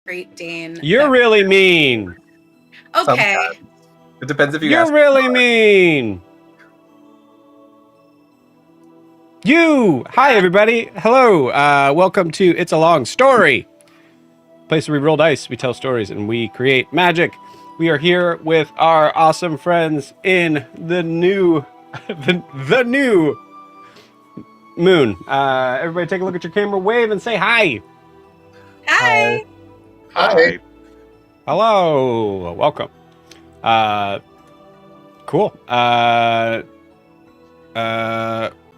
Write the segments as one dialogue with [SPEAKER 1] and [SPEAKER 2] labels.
[SPEAKER 1] Great Dane.
[SPEAKER 2] You're really mean.
[SPEAKER 1] Okay.
[SPEAKER 3] Sometimes. It depends if you
[SPEAKER 2] You're
[SPEAKER 3] ask.
[SPEAKER 2] really mean. Hi, everybody. Hello. Welcome to It's a Long Story. Place where we roll dice, we tell stories, and we create magic. We are here with our awesome friends in the new, the new moon. Everybody, take a look at your camera, wave, and say hi.
[SPEAKER 1] Hi.
[SPEAKER 3] Hi.
[SPEAKER 2] Hello. Welcome. Cool.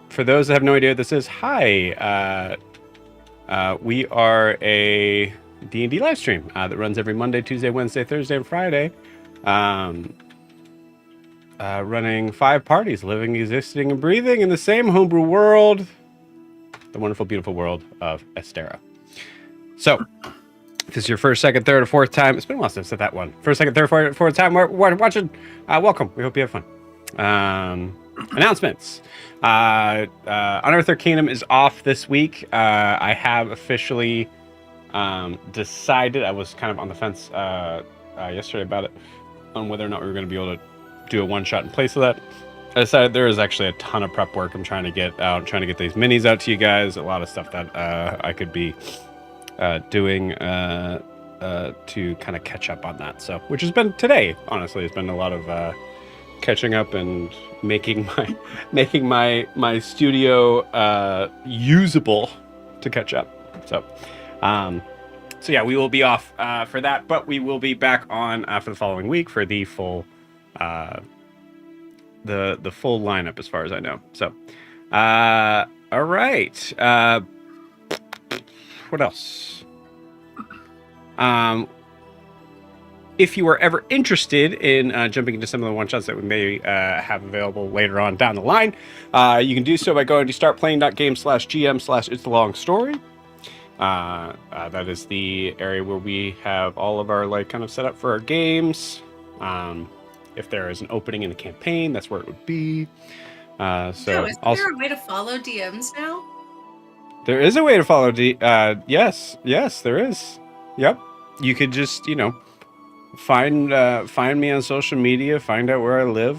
[SPEAKER 2] For those that have no idea what this is, hi. We are a D&D live stream that runs every Monday, Tuesday, Wednesday, Thursday, and Friday. Running 5 parties, living, existing, and breathing in the same homebrew world, the wonderful, beautiful world of Estera. So, if this is your first, second, third, or fourth time, it's been a while since I've said that one. First, second, third, fourth time we're watching, welcome. We hope you have fun. Announcements. Unearthed Arcanum is off this week. I have officially decided, I was kind of on the fence yesterday about it, on whether or not we were going to be able to do a one-shot in place of that. I decided there is actually a ton of prep work I'm trying to get out, trying to get these minis out to you guys, a lot of stuff that I could be doing to kind of catch up on that. So, which has been today, honestly, it's been a lot of catching up and making my studio usable to catch up. So yeah, we will be off for that, but we will be back on for the following week for the full the full lineup as far as I know. So all right, what else? If you are ever interested in jumping into some of the one-shots that we may have available later on down the line, you can do so by going to startplaying.game/gm/itsalongsstory. That is the area where we have all of our kind of set up for our games. If there is an opening in the campaign, that's where it would be.
[SPEAKER 1] Is there a way to follow DMs now?
[SPEAKER 2] There is a way to follow yes, there is. Yep. You could just, find me on social media, find out where I live.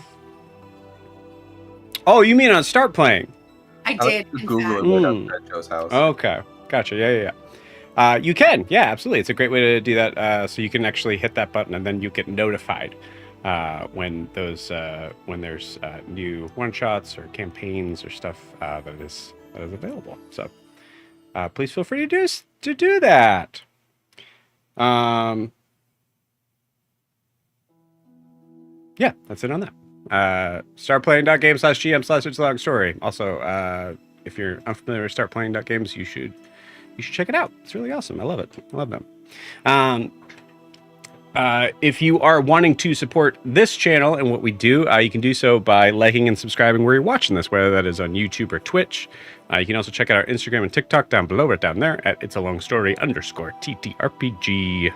[SPEAKER 2] Oh, you mean on Start Playing?
[SPEAKER 1] I did.
[SPEAKER 3] Google it at Joe's house.
[SPEAKER 2] Okay, gotcha. Yeah. You can, yeah, absolutely. It's a great way to do that. So you can actually hit that button, and then you get notified when there's new one shots or campaigns or stuff that is available. So please feel free to do that. Yeah, that's it on that. Startplaying.game/gm/itsalongsstory. Also, if you're unfamiliar with startplaying.games, you should check it out. It's really awesome. I love it. I love them. If you are wanting to support this channel and what we do, you can do so by liking and subscribing where you're watching this, whether that is on YouTube or Twitch. You can also check out our Instagram and TikTok down below, right down there at itsalongsstory_TTRPG.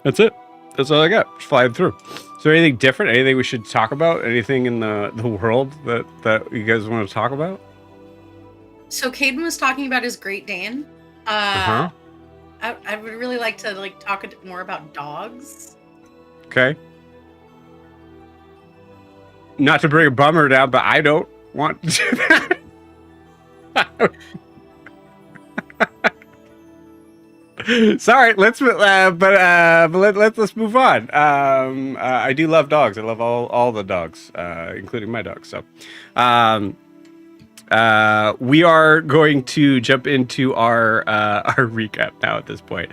[SPEAKER 2] That's it. That's all I got. Just flying through. Is there anything different? Anything we should talk about? Anything in the world that you guys want to talk about?
[SPEAKER 1] So Caden was talking about his Great Dane. I would really like to talk more about dogs.
[SPEAKER 2] Okay. Not to bring a bummer down, but I don't want to do that. Sorry, let's move on. I do love dogs. I love all the dogs, including my dog. So, we are going to jump into our recap now at this point.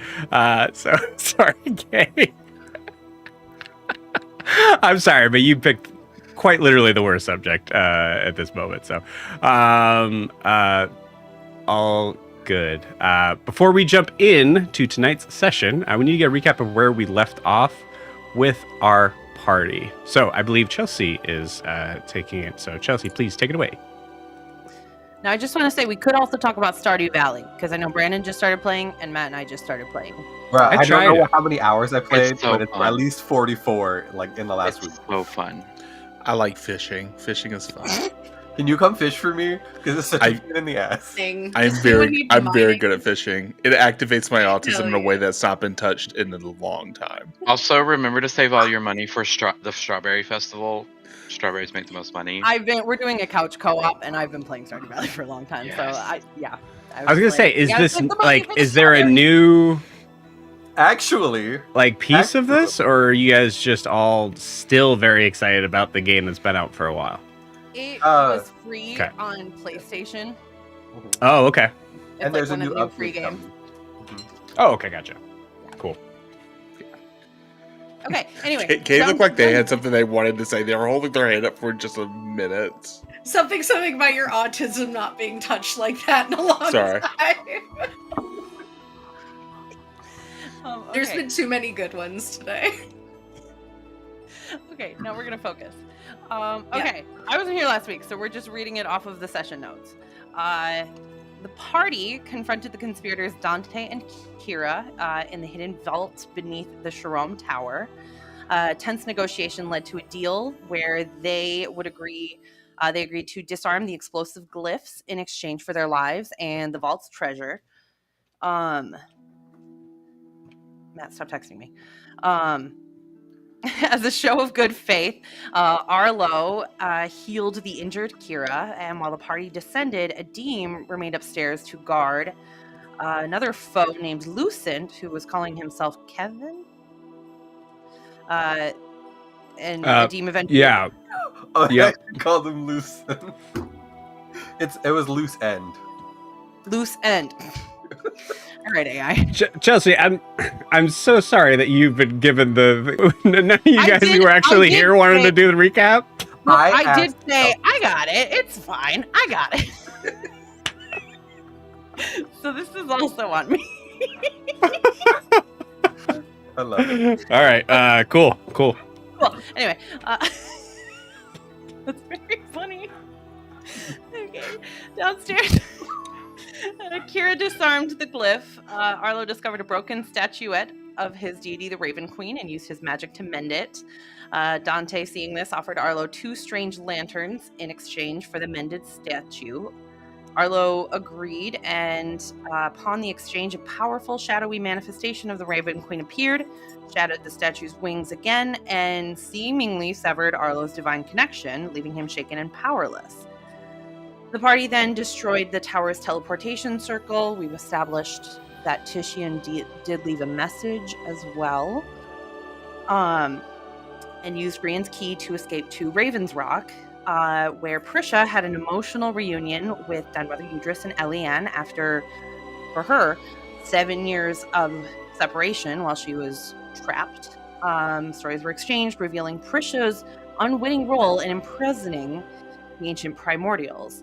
[SPEAKER 2] So sorry, Kay. I'm sorry, but you picked quite literally the worst subject at this moment. So, all good. Before we jump in to tonight's session, we need to get a recap of where we left off with our party. So I believe Chelsea is taking it. So Chelsea, please take it away.
[SPEAKER 4] Now, I just want to say we could also talk about Stardew Valley, because I know Brandon just started playing and Matt and I just started playing.
[SPEAKER 3] Bro, I don't know how many hours I played,
[SPEAKER 5] so
[SPEAKER 3] but it's at least 44 in the last week.
[SPEAKER 5] So fun.
[SPEAKER 6] I like fishing. Fishing is fun.
[SPEAKER 3] Can you come fish for me? Because it's such a pain in the ass.
[SPEAKER 1] Thing.
[SPEAKER 5] I'm
[SPEAKER 1] Just do what
[SPEAKER 5] very
[SPEAKER 1] needs
[SPEAKER 5] I'm very
[SPEAKER 1] mining.
[SPEAKER 5] good at fishing. It activates my autism
[SPEAKER 1] Hell
[SPEAKER 5] in a way
[SPEAKER 1] yeah.
[SPEAKER 5] that's not been touched in a long time.
[SPEAKER 6] Also, remember to save all your money for the Strawberry Festival. Strawberries make the most money.
[SPEAKER 4] We're doing a couch co-op, and I've been playing Stardew Valley for a long time. So
[SPEAKER 6] Yes.
[SPEAKER 4] I
[SPEAKER 2] was gonna say, is this like, is there a
[SPEAKER 4] new?
[SPEAKER 2] new
[SPEAKER 3] Actually,
[SPEAKER 2] like piece of this, or are you guys just all still very excited about the game that's been out for a while?
[SPEAKER 4] It was free
[SPEAKER 2] okay.
[SPEAKER 4] on PlayStation.
[SPEAKER 2] Oh, okay.
[SPEAKER 4] It's
[SPEAKER 3] and
[SPEAKER 4] like
[SPEAKER 3] there's a
[SPEAKER 4] one of
[SPEAKER 3] new
[SPEAKER 4] the new
[SPEAKER 3] update
[SPEAKER 4] free games.
[SPEAKER 3] coming.
[SPEAKER 2] Oh, okay, gotcha. Cool.
[SPEAKER 4] Okay, anyway.
[SPEAKER 5] Kate looked like they had something they wanted to say. They were holding their hand up for just a minute.
[SPEAKER 1] Something about your autism not being touched like that in a long
[SPEAKER 5] Sorry.
[SPEAKER 1] time.
[SPEAKER 4] Okay.
[SPEAKER 1] There's been too many good ones today.
[SPEAKER 4] Okay, now we're gonna focus. Okay, I wasn't here last week, so we're just reading it off of the session notes. The party confronted the conspirators Dante and Kira in the hidden vault beneath the Sharom Tower. Tense negotiation led to a deal where they would agree. They agreed to disarm the explosive glyphs in exchange for their lives and the vault's treasure. Matt, stop texting me. As a show of good faith, Arlo healed the injured Kira, and while the party descended, Adim remained upstairs to guard another foe named Lucent, who was calling himself Kevin. And Adim eventually...
[SPEAKER 2] Yeah.
[SPEAKER 3] Oh,
[SPEAKER 2] Yeah.
[SPEAKER 3] I called him loose. It was loose end.
[SPEAKER 4] Loose end. All right, AI.
[SPEAKER 2] Chelsea, I'm so sorry that you've been given the none of you guys who were actually
[SPEAKER 4] did
[SPEAKER 2] here wanted
[SPEAKER 4] say-
[SPEAKER 2] to do the recap.
[SPEAKER 4] Well,
[SPEAKER 3] I
[SPEAKER 4] I did
[SPEAKER 3] asked-
[SPEAKER 4] say, I got it. It's fine. I got it. So this is also on me.
[SPEAKER 3] I love it.
[SPEAKER 2] All right, cool.
[SPEAKER 4] Cool. Anyway, that's very funny. Okay, downstairs, Kira disarmed the glyph. Arlo discovered a broken statuette of his deity, the Raven Queen, and used his magic to mend it. Dante, seeing this, offered Arlo 2 strange lanterns in exchange for the mended statue. Arlo agreed, and upon the exchange, a powerful, shadowy manifestation of the Raven Queen appeared, shattered the statue's wings again, and seemingly severed Arlo's divine connection, leaving him shaken and powerless. The party then destroyed the tower's teleportation circle. We've established that Titian did leave a message as well, and used Grian's key to escape to Raven's Rock, where Prisha had an emotional reunion with Grandmother Udris and Eliane after, for her, 7 years of separation while she was trapped. Stories were exchanged, revealing Prisha's unwitting role in imprisoning the ancient primordials.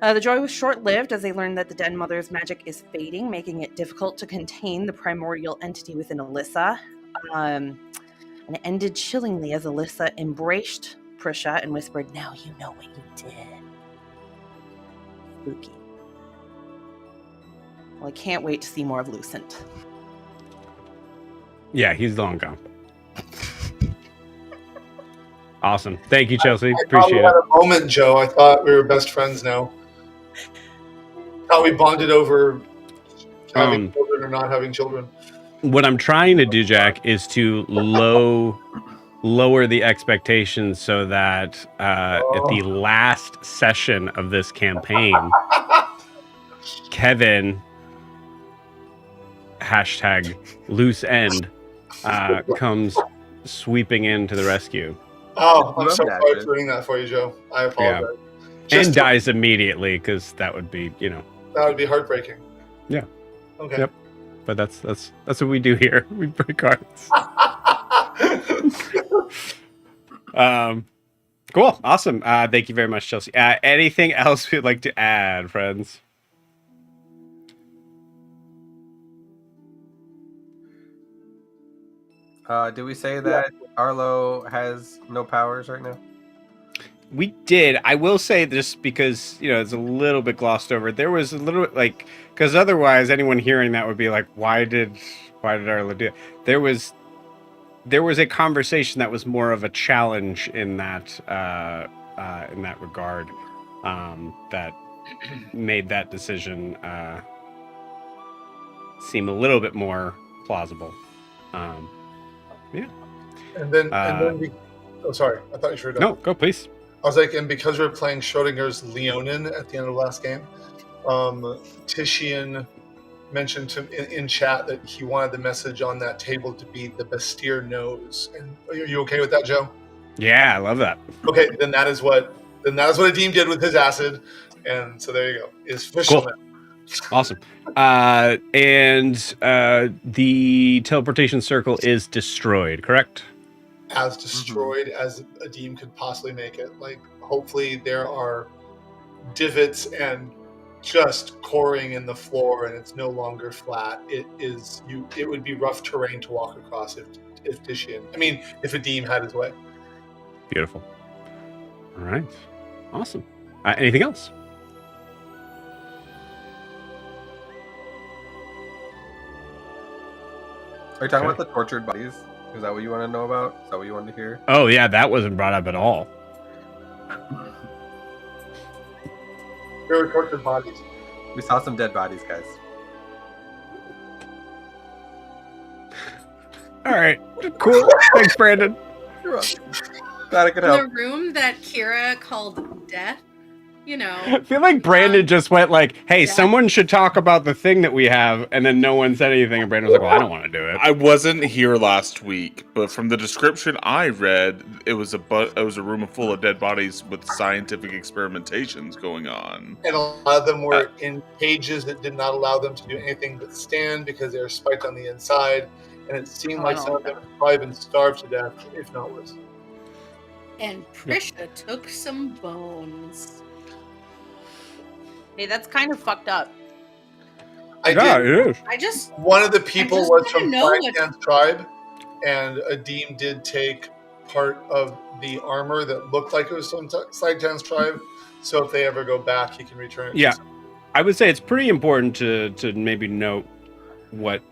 [SPEAKER 4] The joy was short-lived as they learned that the Den Mother's magic is fading, making it difficult to contain the primordial entity within Alyssa. And it ended chillingly as Alyssa embraced Prisha and whispered, "Now you know what you did." Spooky. Well, I can't wait to see more of Lucent.
[SPEAKER 2] Yeah, he's long gone. Awesome. Thank you, Chelsea.
[SPEAKER 7] I
[SPEAKER 2] Appreciate it.
[SPEAKER 7] had a moment, Joe. I thought we were best friends now. Thought we bonded over having children or not having children.
[SPEAKER 2] What I'm trying to do, Jack, is to lower the expectations so that at the last session of this campaign, Kevin #loose end comes sweeping in to the rescue.
[SPEAKER 7] Oh, I'm
[SPEAKER 3] Love
[SPEAKER 7] so
[SPEAKER 3] that,
[SPEAKER 7] sorry
[SPEAKER 3] dude.
[SPEAKER 7] for doing that for you, Joe. I
[SPEAKER 2] Yeah.
[SPEAKER 7] apologize.
[SPEAKER 2] And dies immediately because that would be,
[SPEAKER 7] That would be heartbreaking.
[SPEAKER 2] Yeah.
[SPEAKER 7] Okay.
[SPEAKER 2] Yep. But that's what we do here. We break hearts. Cool. Awesome. Thank you very much, Chelsea. Anything else you'd like to add, friends?
[SPEAKER 3] Did we say that Arlo has no powers right now?
[SPEAKER 2] We did. I will say this because, it's a little bit glossed over. There was a little because otherwise anyone hearing that would be like, why did Arlo do it? There was a conversation that was more of a challenge in that regard. that made that decision seem a little bit more plausible. Yeah.
[SPEAKER 7] And then oh, sorry. I thought you were done.
[SPEAKER 2] No, go please.
[SPEAKER 7] I was like, and because we were playing Schrodinger's Leonin at the end of the last game, Titian mentioned in chat that he wanted the message on that table to be the Bastir nose. And are you okay with that, Joe?
[SPEAKER 2] Yeah, I love that.
[SPEAKER 7] Okay, then that is what Adim did with his acid, and so there you go. It's official
[SPEAKER 2] Cool.
[SPEAKER 7] now.
[SPEAKER 2] Awesome. And the teleportation circle is destroyed, correct?
[SPEAKER 7] As destroyed as Adim could possibly make it. Like, hopefully there are divots and just coring in the floor, and it's no longer flat. It would be rough terrain to walk across if Adim had his way.
[SPEAKER 2] Beautiful. All right. Awesome. Anything else?
[SPEAKER 3] Are you talking about the tortured bodies? Is that what you want to know about? Is that what you wanted to hear?
[SPEAKER 2] Oh yeah, that wasn't brought up at all.
[SPEAKER 7] There were tortured bodies.
[SPEAKER 3] We saw some dead bodies, guys.
[SPEAKER 2] All right. Cool. Thanks, Brandon.
[SPEAKER 3] You're welcome. Glad I could help.
[SPEAKER 1] The room that Kira called death,
[SPEAKER 2] I feel like Brandon just went like, hey, someone should talk about the thing that we have, and then no one said anything, and Brandon was like, well, I don't want to do it.
[SPEAKER 5] I wasn't here last week, but from the description I read, it was a room full of dead bodies with scientific experimentations going on.
[SPEAKER 7] And a lot of them were in cages that did not allow them to do anything but stand because they were spiked on the inside. And it seemed like some of them had probably been starved to death, if not worse.
[SPEAKER 1] And Prisha took some bones.
[SPEAKER 4] Hey, that's kind of fucked up.
[SPEAKER 7] It is. One of the people was from Saitan's tribe, and Adim did take part of the armor that looked like it was from Saitan's tribe. So if they ever go back, he can return it.
[SPEAKER 2] Yeah, I would say it's pretty important to maybe note what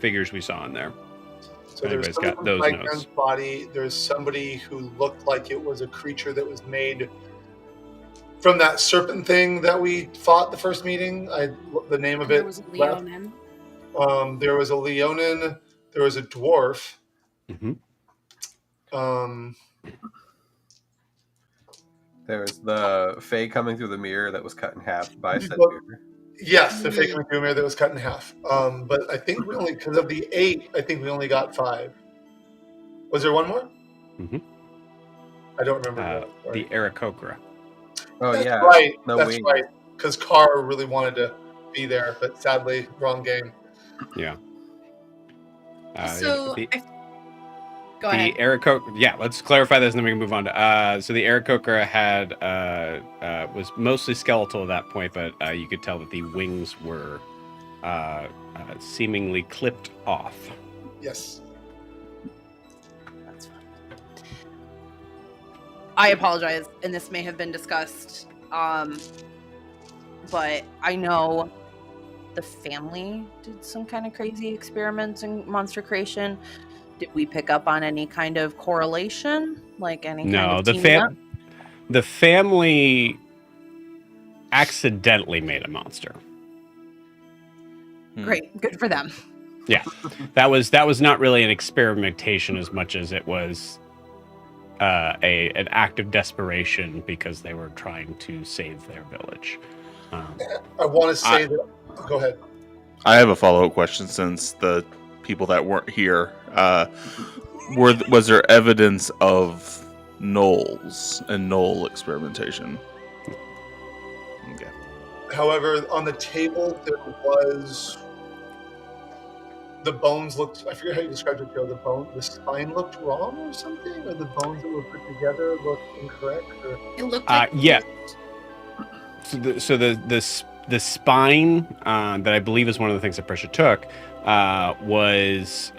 [SPEAKER 2] figures we saw in there.
[SPEAKER 7] So there's somebody from Saitan's body. There's somebody who looked like it was a creature that was made from that serpent thing that we fought the first meeting. The name of it. There was a Leonin. There was a Leonin. There was a dwarf.
[SPEAKER 2] Mm-hmm.
[SPEAKER 3] There was the Fae coming through the mirror that was cut in half by said mirror.
[SPEAKER 7] Yes, the Fae coming through the mirror that was cut in half. But I think we only, because of the 8, I think we only got 5. Was there one more?
[SPEAKER 2] Mm-hmm.
[SPEAKER 7] I don't remember.
[SPEAKER 2] The Aarakocra.
[SPEAKER 3] Oh,
[SPEAKER 7] that's
[SPEAKER 3] yeah.
[SPEAKER 7] Right. That's right. Because Carr really wanted to be there, but sadly, wrong game.
[SPEAKER 2] Yeah.
[SPEAKER 1] Go ahead.
[SPEAKER 2] The Aarakocra. Yeah, let's clarify this, and then we can move on to. So the Aarakocra was mostly skeletal at that point, but you could tell that the wings were seemingly clipped off.
[SPEAKER 7] Yes.
[SPEAKER 4] That's fine. I apologize, and this may have been discussed, but I know the family did some kind of crazy experiments in monster creation. Did we pick up on any kind of correlation? Like any kind of
[SPEAKER 2] the family accidentally made a monster.
[SPEAKER 4] Great. Good for them.
[SPEAKER 2] Yeah. That was not really an experimentation as much as it was an act of desperation because they were trying to save their village.
[SPEAKER 7] I want to say that. Go ahead.
[SPEAKER 5] I have a follow-up question since the people that weren't here. Was there evidence of gnolls and gnoll experimentation? Okay.
[SPEAKER 7] However, on the table there was the bones looked. I forget how you described it, Joe. The spine looked wrong or something, or the bones that were put together looked incorrect. Or...
[SPEAKER 1] It looked like
[SPEAKER 2] yeah. So the spine that I believe is one of the things that Prisha took was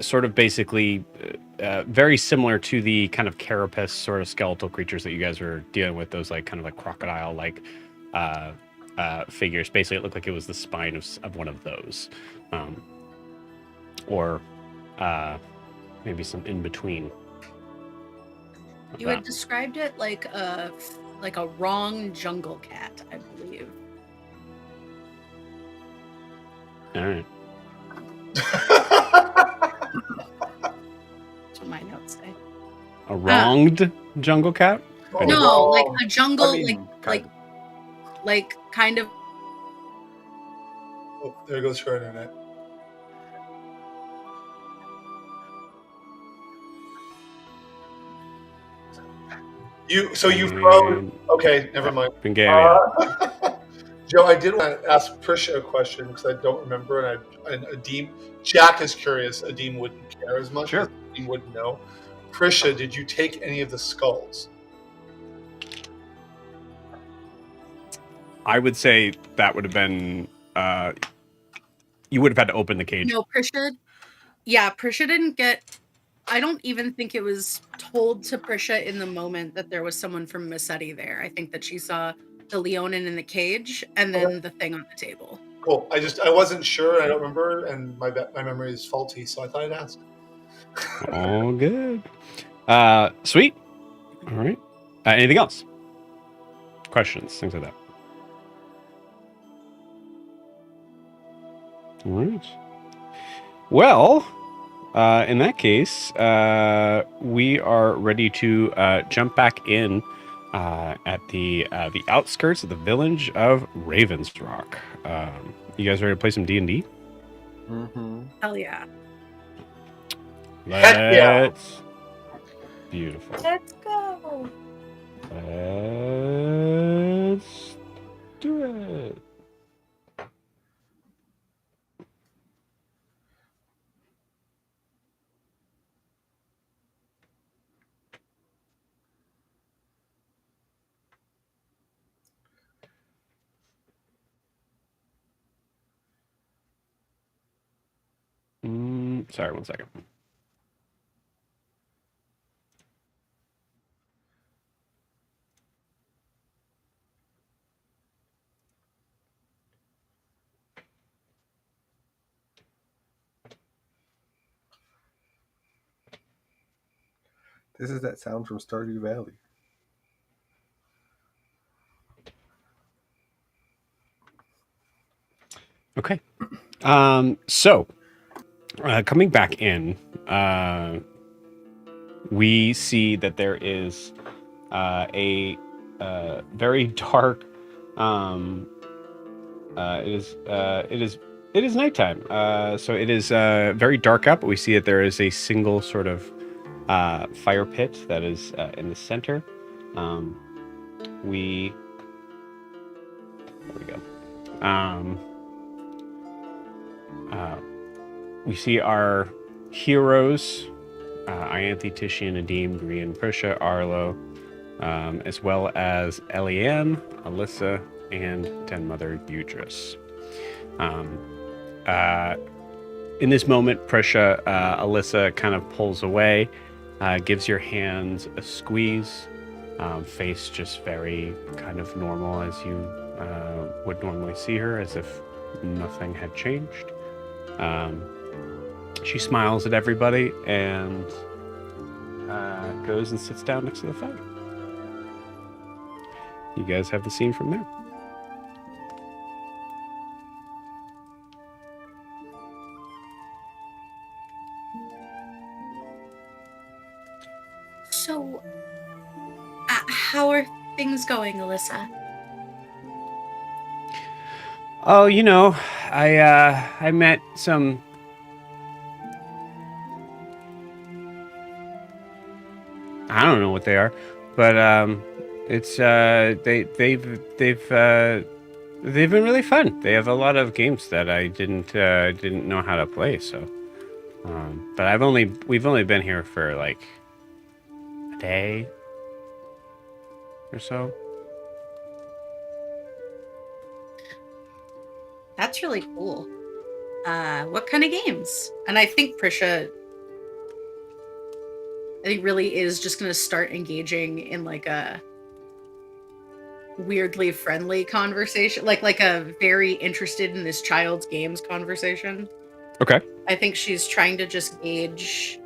[SPEAKER 2] sort of basically very similar to the kind of carapace sort of skeletal creatures that you guys were dealing with, those like kind of like crocodile like figures. Basically, it looked like it was the spine of one of those, or maybe some in between.
[SPEAKER 1] You had described it like a wrong jungle cat, I believe.
[SPEAKER 2] All right.
[SPEAKER 1] That's what my notes say.
[SPEAKER 2] A wronged jungle cat?
[SPEAKER 7] Oh,
[SPEAKER 1] No, like
[SPEAKER 7] wrong.
[SPEAKER 1] a jungle,
[SPEAKER 3] I mean,
[SPEAKER 1] like kind of.
[SPEAKER 7] Oh, there goes her internet. You froze. Okay, never mind. Joe, I did want to ask Prisha a question because I don't remember, and Adim, Jack is curious. Adim wouldn't care as much.
[SPEAKER 2] Sure.
[SPEAKER 7] Adim wouldn't know. Prisha, did you take any of the skulls?
[SPEAKER 2] I would say that would have been. You would have had to open the cage.
[SPEAKER 1] No, Prisha. Yeah, Prisha didn't get. I don't even think it was told to Prisha in the moment that there was someone from Massetti there. I think that she saw the Leonin in the cage and then the thing on the table.
[SPEAKER 7] Cool. I wasn't sure. I don't remember, and my memory is faulty, so I thought I'd ask.
[SPEAKER 2] All good. Sweet. All right. Anything else? Questions, things like that. All right. Well, in that case, we are ready to jump back in at the outskirts of the village of Ravensrock. You guys ready to play some D&D?
[SPEAKER 3] Mm-hmm.
[SPEAKER 1] Hell yeah.
[SPEAKER 2] Let's. Beautiful.
[SPEAKER 1] Let's go.
[SPEAKER 2] Let's do it. Sorry, 1 second.
[SPEAKER 3] This is that sound from Stardew Valley.
[SPEAKER 2] Okay. So, coming back in, we see that there is a very dark. It is nighttime. So it is very dark out, but we see that there is a single sort of fire pit that is in the center. There we go. We see our heroes, Ianthe, Titian, Adim, Grian, Prisha, Arlo, as well as Eliane, Alyssa, and Den Mother Udris. In this moment, Prisha, Alyssa kind of pulls away, gives your hands a squeeze, face just very kind of normal as you would normally see her, as if nothing had changed. She smiles at everybody and goes and sits down next to the fire. You guys have the scene from there.
[SPEAKER 1] So, how are things going, Alyssa?
[SPEAKER 2] Oh, you know, I met some. I don't know what they are, but it's they've been really fun. They have a lot of games that I didn't know how to play. So, but we've only been here for like a day or so.
[SPEAKER 1] That's really cool. What kind of games? And I think Prisha, really is just going to start engaging in like a weirdly friendly conversation, like a very interested in this child's games conversation.
[SPEAKER 2] Okay.
[SPEAKER 1] I think she's trying to just gauge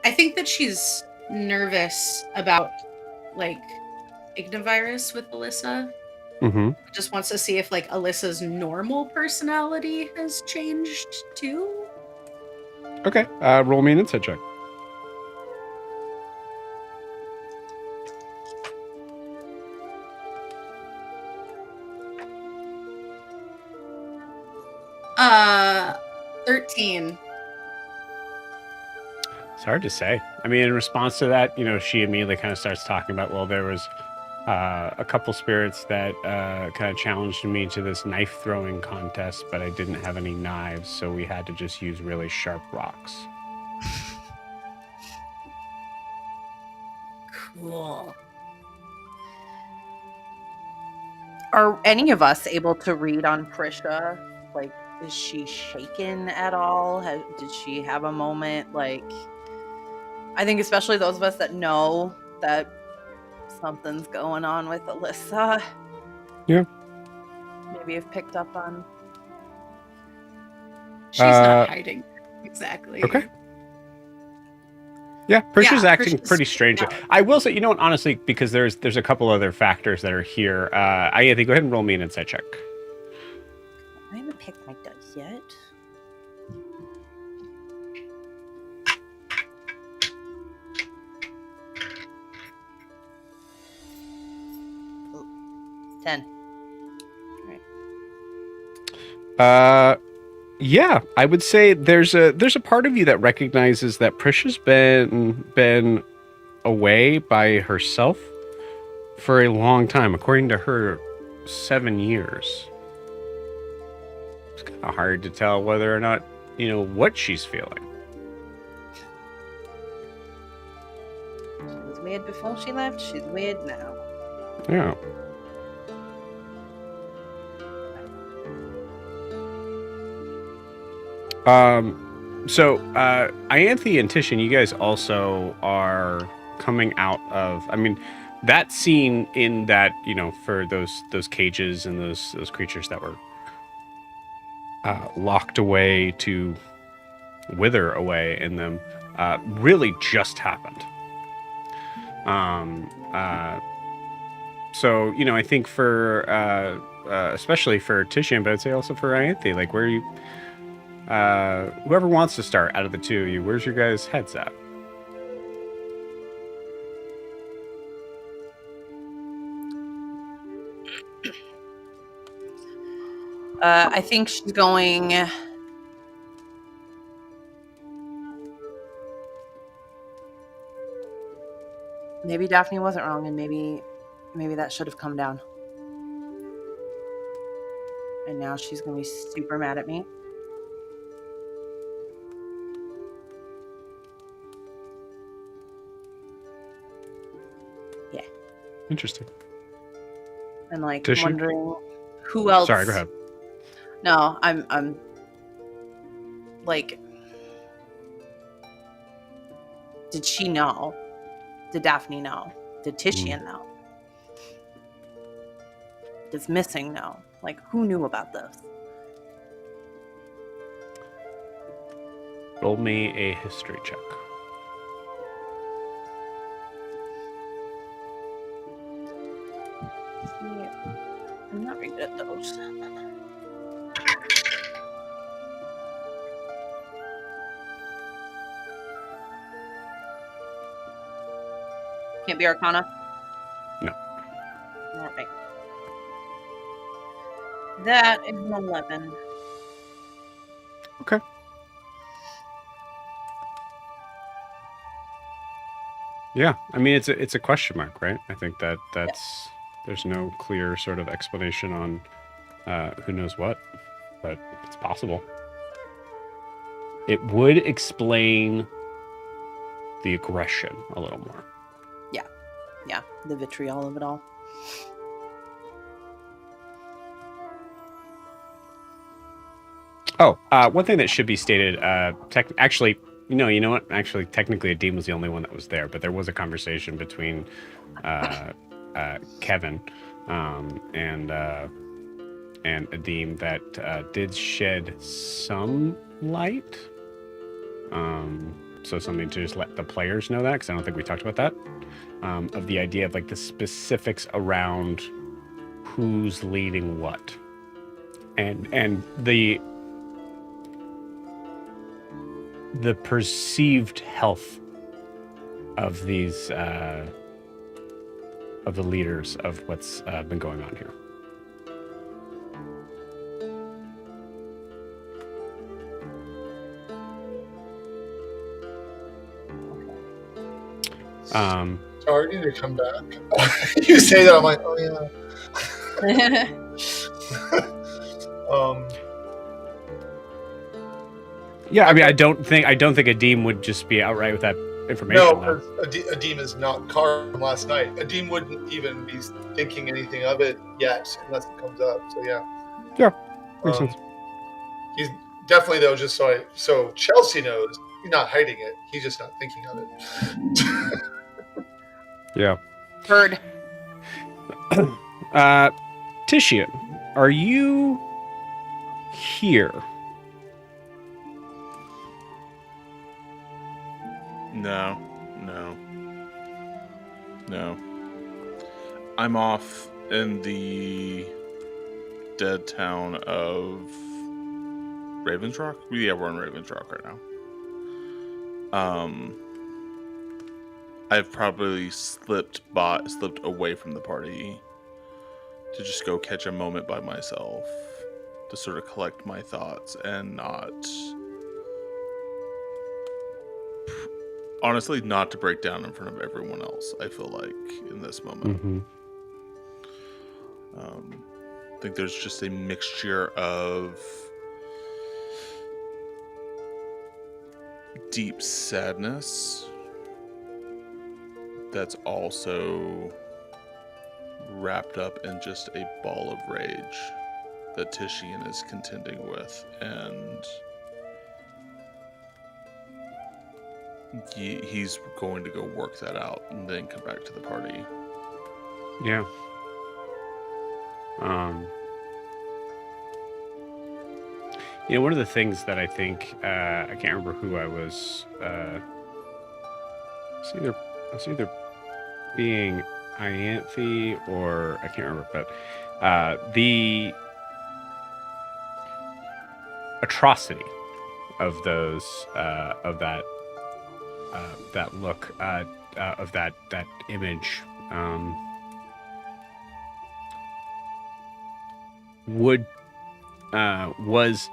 [SPEAKER 1] I think that she's nervous about like ignovirus with Alyssa.
[SPEAKER 2] Mm-hmm.
[SPEAKER 1] Just wants to see if like Alyssa's normal personality has changed too.
[SPEAKER 2] Okay. Roll me an insight check.
[SPEAKER 1] Uh 13.
[SPEAKER 2] It's hard to say. I mean, in response to that, she immediately kind of starts talking about, well, there was a couple spirits that kind of challenged me to this knife throwing contest, but I didn't have any knives, so we had to just use really sharp rocks.
[SPEAKER 1] Cool.
[SPEAKER 4] Are any of us able to read on Prisha? Like, is she shaken at all? Did she have a moment? Like, I think especially those of us that know that something's going on with Alyssa.
[SPEAKER 2] Yeah.
[SPEAKER 4] Maybe have picked up on.
[SPEAKER 1] She's not hiding. Exactly.
[SPEAKER 2] Okay. Yeah, Prisha's acting
[SPEAKER 1] Prisha's
[SPEAKER 2] pretty strangely.
[SPEAKER 1] out.
[SPEAKER 2] I will say, honestly, because there's a couple other factors that are here. Ianthe, go ahead and roll me an insight check.
[SPEAKER 4] I haven't picked my dice yet. Oh, 10.
[SPEAKER 2] Yeah, I would say there's a part of you that recognizes that Prisha's been away by herself for a long time. According to her, 7 years. It's kind of hard to tell whether or not what she's feeling.
[SPEAKER 4] She was weird before she left. She's weird now.
[SPEAKER 2] Yeah. So Ianthe and Titian, you guys also are coming out of, I mean, that scene in that, for those cages and those creatures that were locked away to wither away in them, really just happened. So, I think for especially for Titian, but I'd say also for Ianthe, like, where are you? Whoever wants to start out of the two of you, where's your guys' heads at?
[SPEAKER 4] I think she's going. Maybe Daphne wasn't wrong, and maybe that should have come down. And now she's gonna be super mad at me. Yeah.
[SPEAKER 2] Interesting.
[SPEAKER 4] And like
[SPEAKER 2] Titian?
[SPEAKER 4] wondering who else.
[SPEAKER 2] Sorry, go ahead.
[SPEAKER 4] No, I'm like, did she know? Did Daphne know? Did Titian know? Does Missing know? Like, who knew about this?
[SPEAKER 2] Roll me a history check.
[SPEAKER 4] Yeah. I'm not very good at those. Can't be Arcana?
[SPEAKER 2] No.
[SPEAKER 4] All right. That is an 11.
[SPEAKER 2] Okay. Yeah, I mean it's a question mark, right? I think that's there's no clear sort of explanation on who knows what, but it's possible. It would explain the aggression a little more.
[SPEAKER 4] Yeah, the vitriol of it all.
[SPEAKER 2] Oh, one thing that should be stated, actually, you know what? Actually, technically, Adim was the only one that was there, but there was a conversation between Kevin and Adim that did shed some light. so something to just let the players know that, because I don't think we talked about that. Of the idea of like the specifics around who's leading what, and the perceived health of these of the leaders of what's been going on here.
[SPEAKER 7] Sorry to come back. You say that, I'm like, oh yeah.
[SPEAKER 2] Yeah, I mean, I don't think Adim would just be outright with that information.
[SPEAKER 7] No,
[SPEAKER 2] though.
[SPEAKER 7] because Adim is not Car from last night. Adim wouldn't even be thinking anything of it yet unless it comes up. So yeah.
[SPEAKER 2] Yeah, makes sense.
[SPEAKER 7] He's definitely though, just so Chelsea knows, he's not hiding it. He's just not thinking of it.
[SPEAKER 2] Yeah.
[SPEAKER 4] Heard.
[SPEAKER 2] Titian, are you here?
[SPEAKER 5] No. I'm off in the dead town of Ravens Rock. Yeah, we're in Ravens Rock right now. I've probably slipped away from the party to just go catch a moment by myself to sort of collect my thoughts and honestly not to break down in front of everyone else. I feel like in this moment.
[SPEAKER 2] Mm-hmm.
[SPEAKER 5] I think there's just a mixture of deep sadness that's also wrapped up in just a ball of rage that Titian is contending with, and he's going to go work that out and then come back to the party.
[SPEAKER 2] Yeah. One of the things that I think I can't remember who I was. It's either being Ianthe or I can't remember, but the atrocity of those of that look of that image was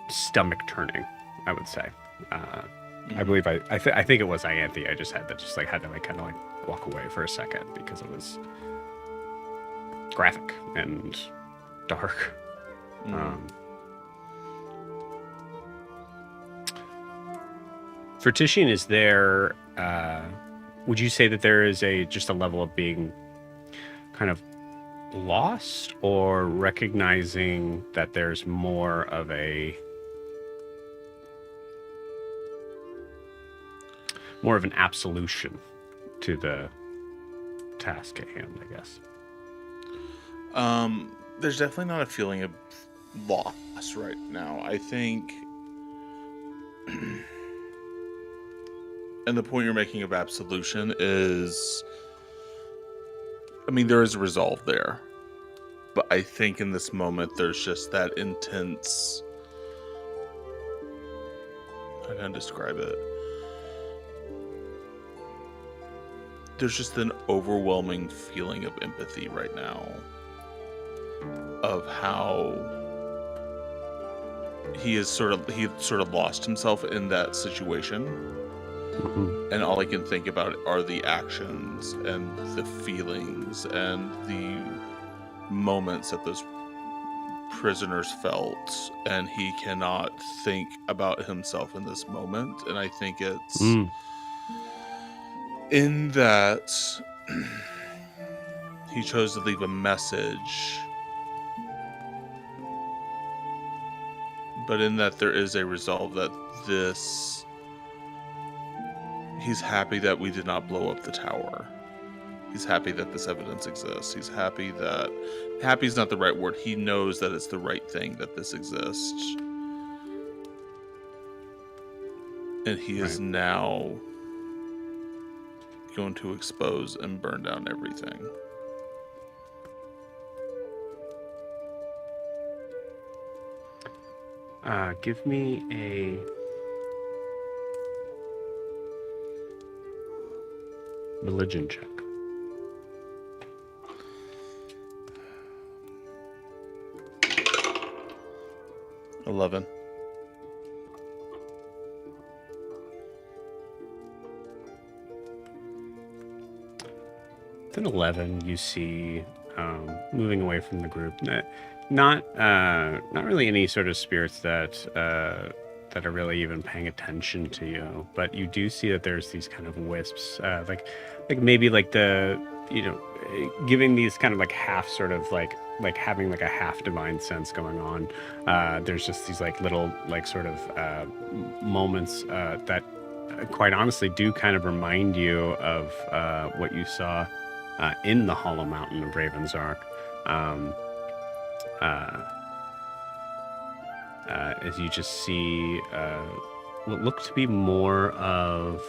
[SPEAKER 2] stomach turning, I would say. I believe I think it was Ianthe. I just had to kind of walk away for a second because it was graphic and dark. For Titian, is there? Would you say that there is just a level of being kind of lost, or recognizing that there's more of an absolution to the task at hand, I guess?
[SPEAKER 5] There's definitely not a feeling of loss right now. I think, and the point you're making of absolution is, I mean, there is a resolve there, but I think in this moment there's just that intense, how can I describe it? There's just an overwhelming feeling of empathy right now of how he sort of lost himself in that situation.
[SPEAKER 2] Mm-hmm.
[SPEAKER 5] And all I can think about are the actions and the feelings and the moments that those prisoners felt, and he cannot think about himself in this moment. And I think it's in that he chose to leave a message, but in that there is a resolve that he's happy that we did not blow up the tower. He's happy that this evidence exists. He's happy is not the right word. He knows that it's the right thing that this exists. And he is
[SPEAKER 2] Right.
[SPEAKER 5] now going to expose and burn down everything.
[SPEAKER 2] Give me a religion check.
[SPEAKER 5] $11.
[SPEAKER 2] Then 11, you see moving away from the group. Not really any sort of spirits that are really even paying attention to you, but you do see that there's these kind of wisps, like maybe like giving these kind of like half sort of like having like a half divine sense going on. There's just these like little like sort of moments that quite honestly do kind of remind you of what you saw in the Hollow Mountain of Raven's Ark. As you just see what look to be more of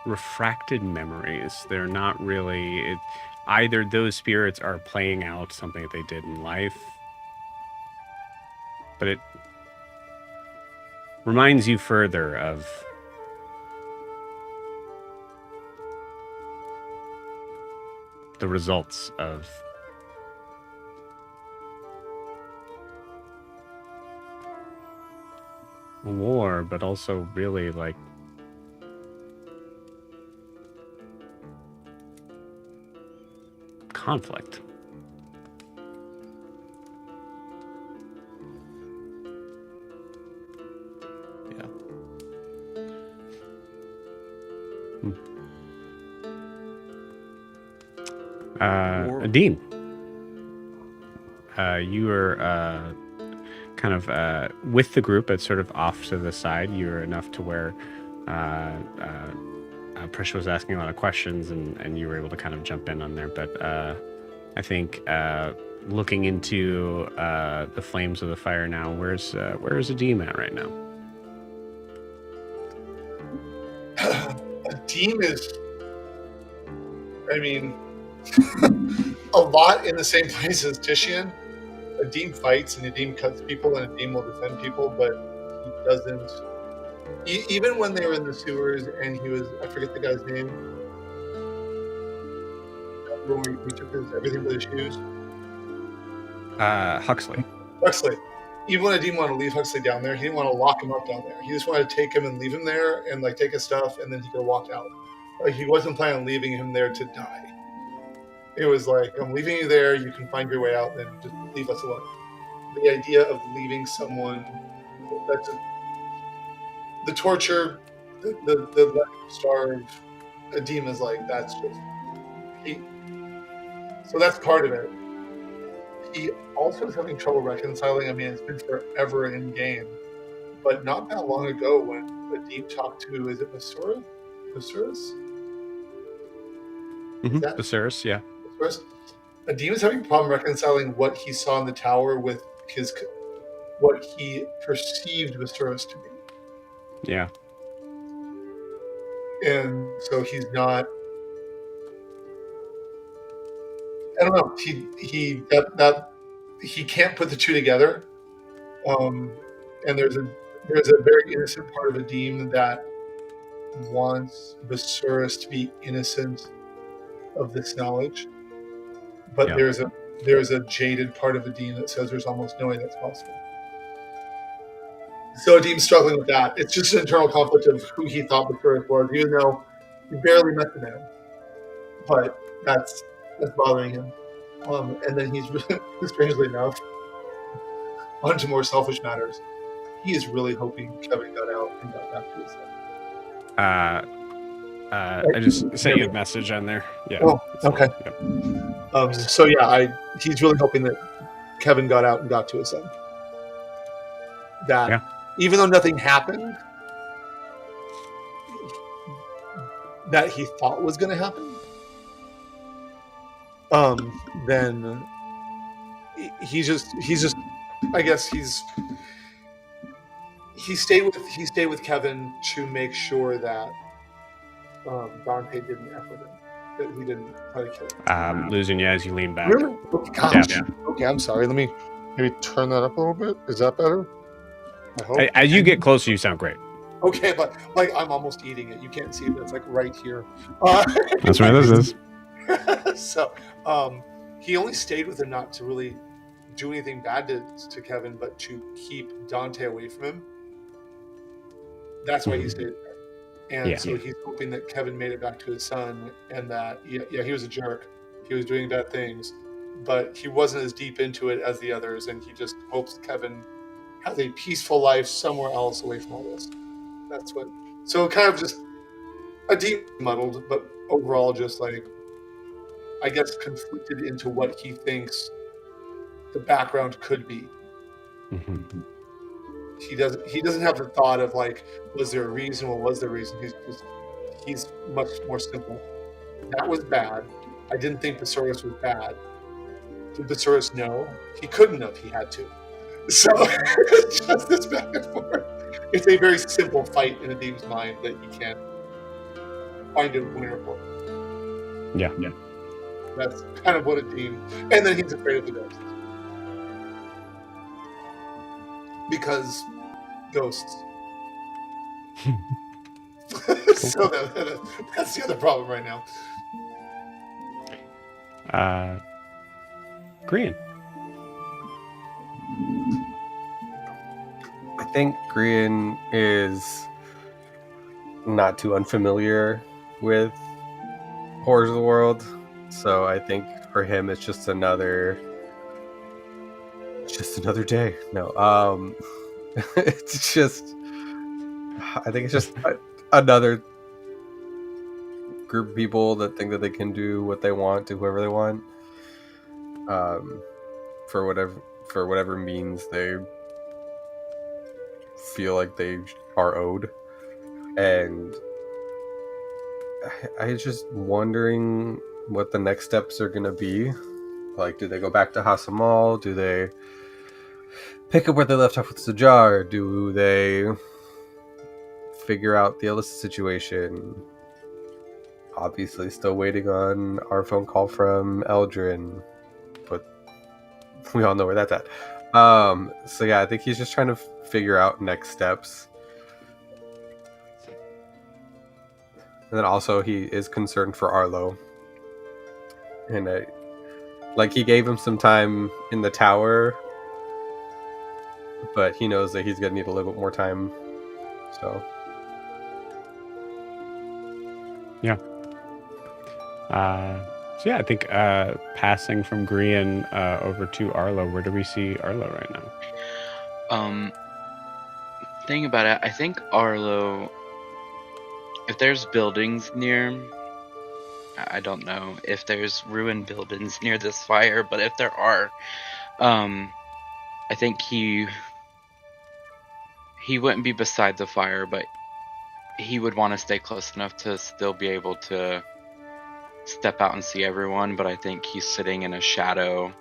[SPEAKER 2] refracted memories. They're not really... either those spirits are playing out something that they did in life, but it reminds you further of the results of war, but also really like conflict.
[SPEAKER 5] Yeah.
[SPEAKER 2] Adim, you were kind of with the group, but sort of off to the side. You were enough to where Prisha was asking a lot of questions, and you were able to kind of jump in on there. But I think looking into the flames of the fire now, where's Adim at right now?
[SPEAKER 7] Adim is, I mean, a lot in the same place as Titian. Adim fights and Adim cuts people and Adim will defend people, but he doesn't. Even when they were in the sewers and he was, I forget the guy's name, when we took everything with his shoes.
[SPEAKER 2] Huxley.
[SPEAKER 7] Huxley. Even when Adim wanted to leave Huxley down there, he didn't want to lock him up down there. He just wanted to take him and leave him there and like take his stuff and then he could walk out. Like he wasn't planning on leaving him there to die. It was like, I'm leaving you there, you can find your way out, then just leave us alone. The idea of leaving someone, that's the torture, the lack of starve, Adim is like, that's just, so that's part of it. He also is having trouble reconciling, I mean, it's been forever in game, but not that long ago when Adim talked to, is it Masuras?
[SPEAKER 2] Viserys, yeah.
[SPEAKER 7] First, Adim is having a problem reconciling what he saw in the tower with what he perceived Viserys to be.
[SPEAKER 2] Yeah.
[SPEAKER 7] And so he's not. I don't know. He can't put the two together. And there's a very innocent part of Adim that wants Viserys to be innocent of this knowledge. But
[SPEAKER 2] Yeah.
[SPEAKER 7] there's a jaded part of Adim that says there's almost no way that's possible. So Adim's struggling with that. It's just an internal conflict of who he thought Viserys was, even though he barely met the man. But that's bothering him. And then he's really, strangely enough, onto more selfish matters. He is really hoping Kevin got out and got back to his son.
[SPEAKER 2] I just sent you a message on there. Yeah.
[SPEAKER 7] Oh, okay.
[SPEAKER 2] Yep.
[SPEAKER 7] So yeah, he's really hoping that Kevin got out and got to his son. That even though nothing happened that he thought was going to happen, then he's just I guess he's he stayed with Kevin to make sure that Dante didn't F with him, that he didn't try to kill him.
[SPEAKER 2] Losing you as you lean back.
[SPEAKER 8] Really? Gosh. Okay, I'm sorry. Let me maybe turn that up a little bit. Is that better? I hope.
[SPEAKER 2] As you get closer, you sound great.
[SPEAKER 7] Okay, but like I'm almost eating it. You can't see it. It's like right here.
[SPEAKER 2] That's where this is.
[SPEAKER 7] So he only stayed with him not to really do anything bad to Kevin, but to keep Dante away from him. That's why he stayed there. And so he's hoping that Kevin made it back to his son, and that he was a jerk. He was doing bad things, but he wasn't as deep into it as the others, and he just hopes Kevin has a peaceful life somewhere else away from all this. That's what. So kind of just a deep muddled, but overall just like, I guess, conflicted into what he thinks the background could be.
[SPEAKER 2] Mm-hmm.
[SPEAKER 7] He doesn't have the thought of like, was there a reason? What was the reason? He's much more simple. That was bad. I didn't think Thesaurus was bad. Did Thesaurus know? He couldn't have. He had to. So it's just this back and forth. It's a very simple fight in a demon's mind that he can't find a winner for.
[SPEAKER 2] Yeah.
[SPEAKER 7] That's kind of what a demon. And then he's afraid of the ghosts. Because ghosts. So that's the other problem right now.
[SPEAKER 2] Green.
[SPEAKER 3] I think Grian is not too unfamiliar with horrors of the world, so I think for him it's just another day. No, it's just, I think it's just another group of people that think that they can do what they want to whoever they want, for whatever means they feel like they are owed. And I was just wondering what the next steps are going to be. Like, do they go back to Hasamal? Do they pick up where they left off with Sajar? Do they figure out the Alyssa situation? Obviously still waiting on our phone call from Eldrin, but we all know where that's at. So yeah, I think he's just trying to figure out next steps. And then also he is concerned for Arlo. And he gave him some time in the tower, but he knows that he's going to need a little bit more time. So
[SPEAKER 2] yeah. So yeah, I think passing from Grian over to Arlo, where do we see Arlo right now?
[SPEAKER 6] Thinking about it, I think Arlo, if there's buildings near, I don't know if there's ruined buildings near this fire, but if there are, I think he wouldn't be beside the fire, but he would want to stay close enough to still be able to step out and see everyone. But I think he's sitting in a shadow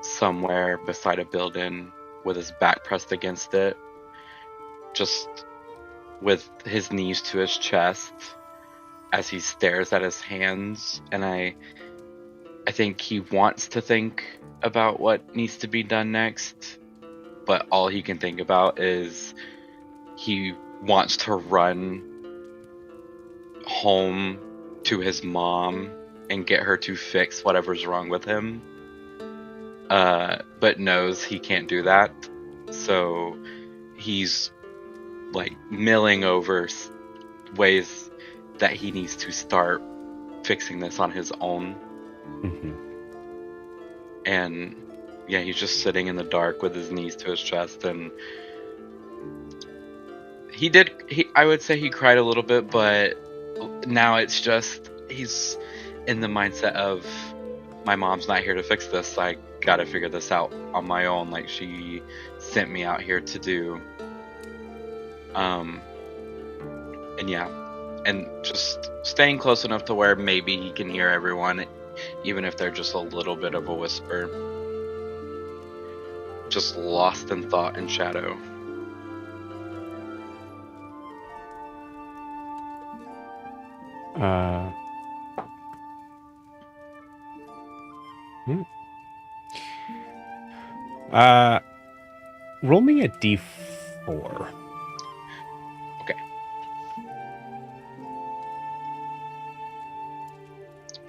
[SPEAKER 6] somewhere beside a building with his back pressed against it, just with his knees to his chest as he stares at his hands. And I think he wants to think about what needs to be done next, but all he can think about is he wants to run home to his mom and get her to fix whatever's wrong with him, but knows he can't do that. So he's like milling over ways that he needs to start fixing this on his own.
[SPEAKER 2] Mm-hmm.
[SPEAKER 6] And yeah, he's just sitting in the dark with his knees to his chest. And I would say he cried a little bit, but now it's just, he's in the mindset of, my mom's not here to fix this. I gotta figure this out on my own, like she sent me out here to do. And yeah, and just staying close enough to where maybe he can hear everyone, even if they're just a little bit of a whisper. Just lost in thought and shadow.
[SPEAKER 2] Uh, hmm. Roll me a d4.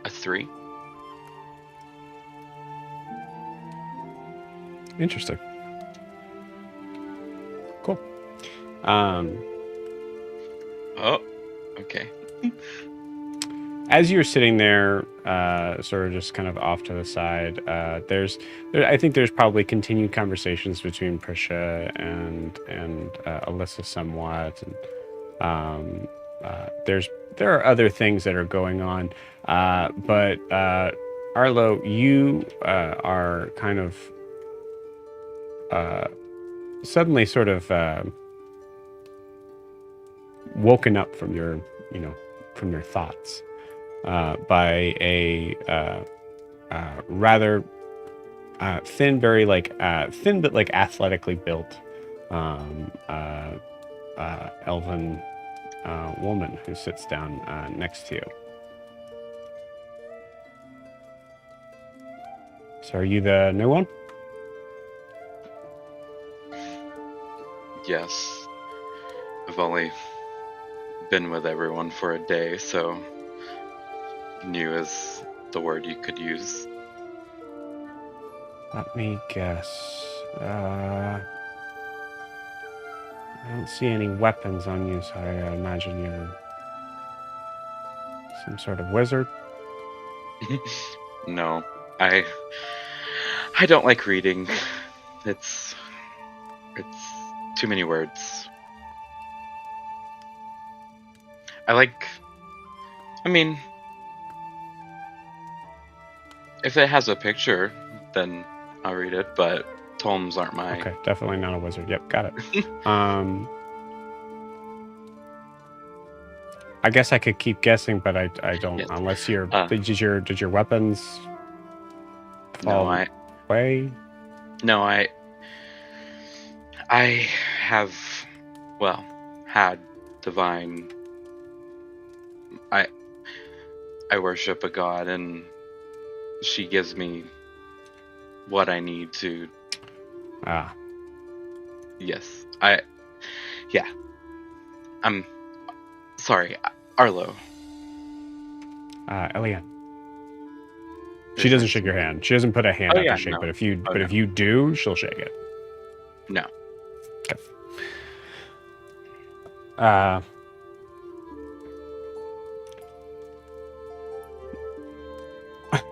[SPEAKER 6] A 3.
[SPEAKER 2] Interesting. Cool.
[SPEAKER 6] Oh, okay.
[SPEAKER 2] As you're sitting there, sort of just kind of off to the side, I think there's probably continued conversations between Prisha and Alyssa somewhat, and there are other things that are going on, but Arlo, you are kind of suddenly sort of woken up from your thoughts by a rather thin, very thin but like athletically built elven woman who sits down next to you. So, are you the new one?
[SPEAKER 6] Yes. I've only been with everyone for a day, so new is the word you could use.
[SPEAKER 2] Let me guess. I don't see any weapons on you, so I imagine you're some sort of wizard.
[SPEAKER 6] No, I don't like reading. It's too many words. I mean, if it has a picture, then I'll read it, but tomes aren't my...
[SPEAKER 2] Okay, definitely not a wizard. Yep, got it. I guess I could keep guessing, but I don't,
[SPEAKER 6] Yes.
[SPEAKER 2] unless you're... did your weapons fall away?
[SPEAKER 6] No, I have, well, had divine... I worship a god, and she gives me what I need to... Yes. Yeah. I'm sorry, Arlo.
[SPEAKER 2] Elian. She doesn't shake your hand. She doesn't put a hand out to shake,
[SPEAKER 6] no.
[SPEAKER 2] but if you do, she'll shake it.
[SPEAKER 6] No.
[SPEAKER 2] Okay.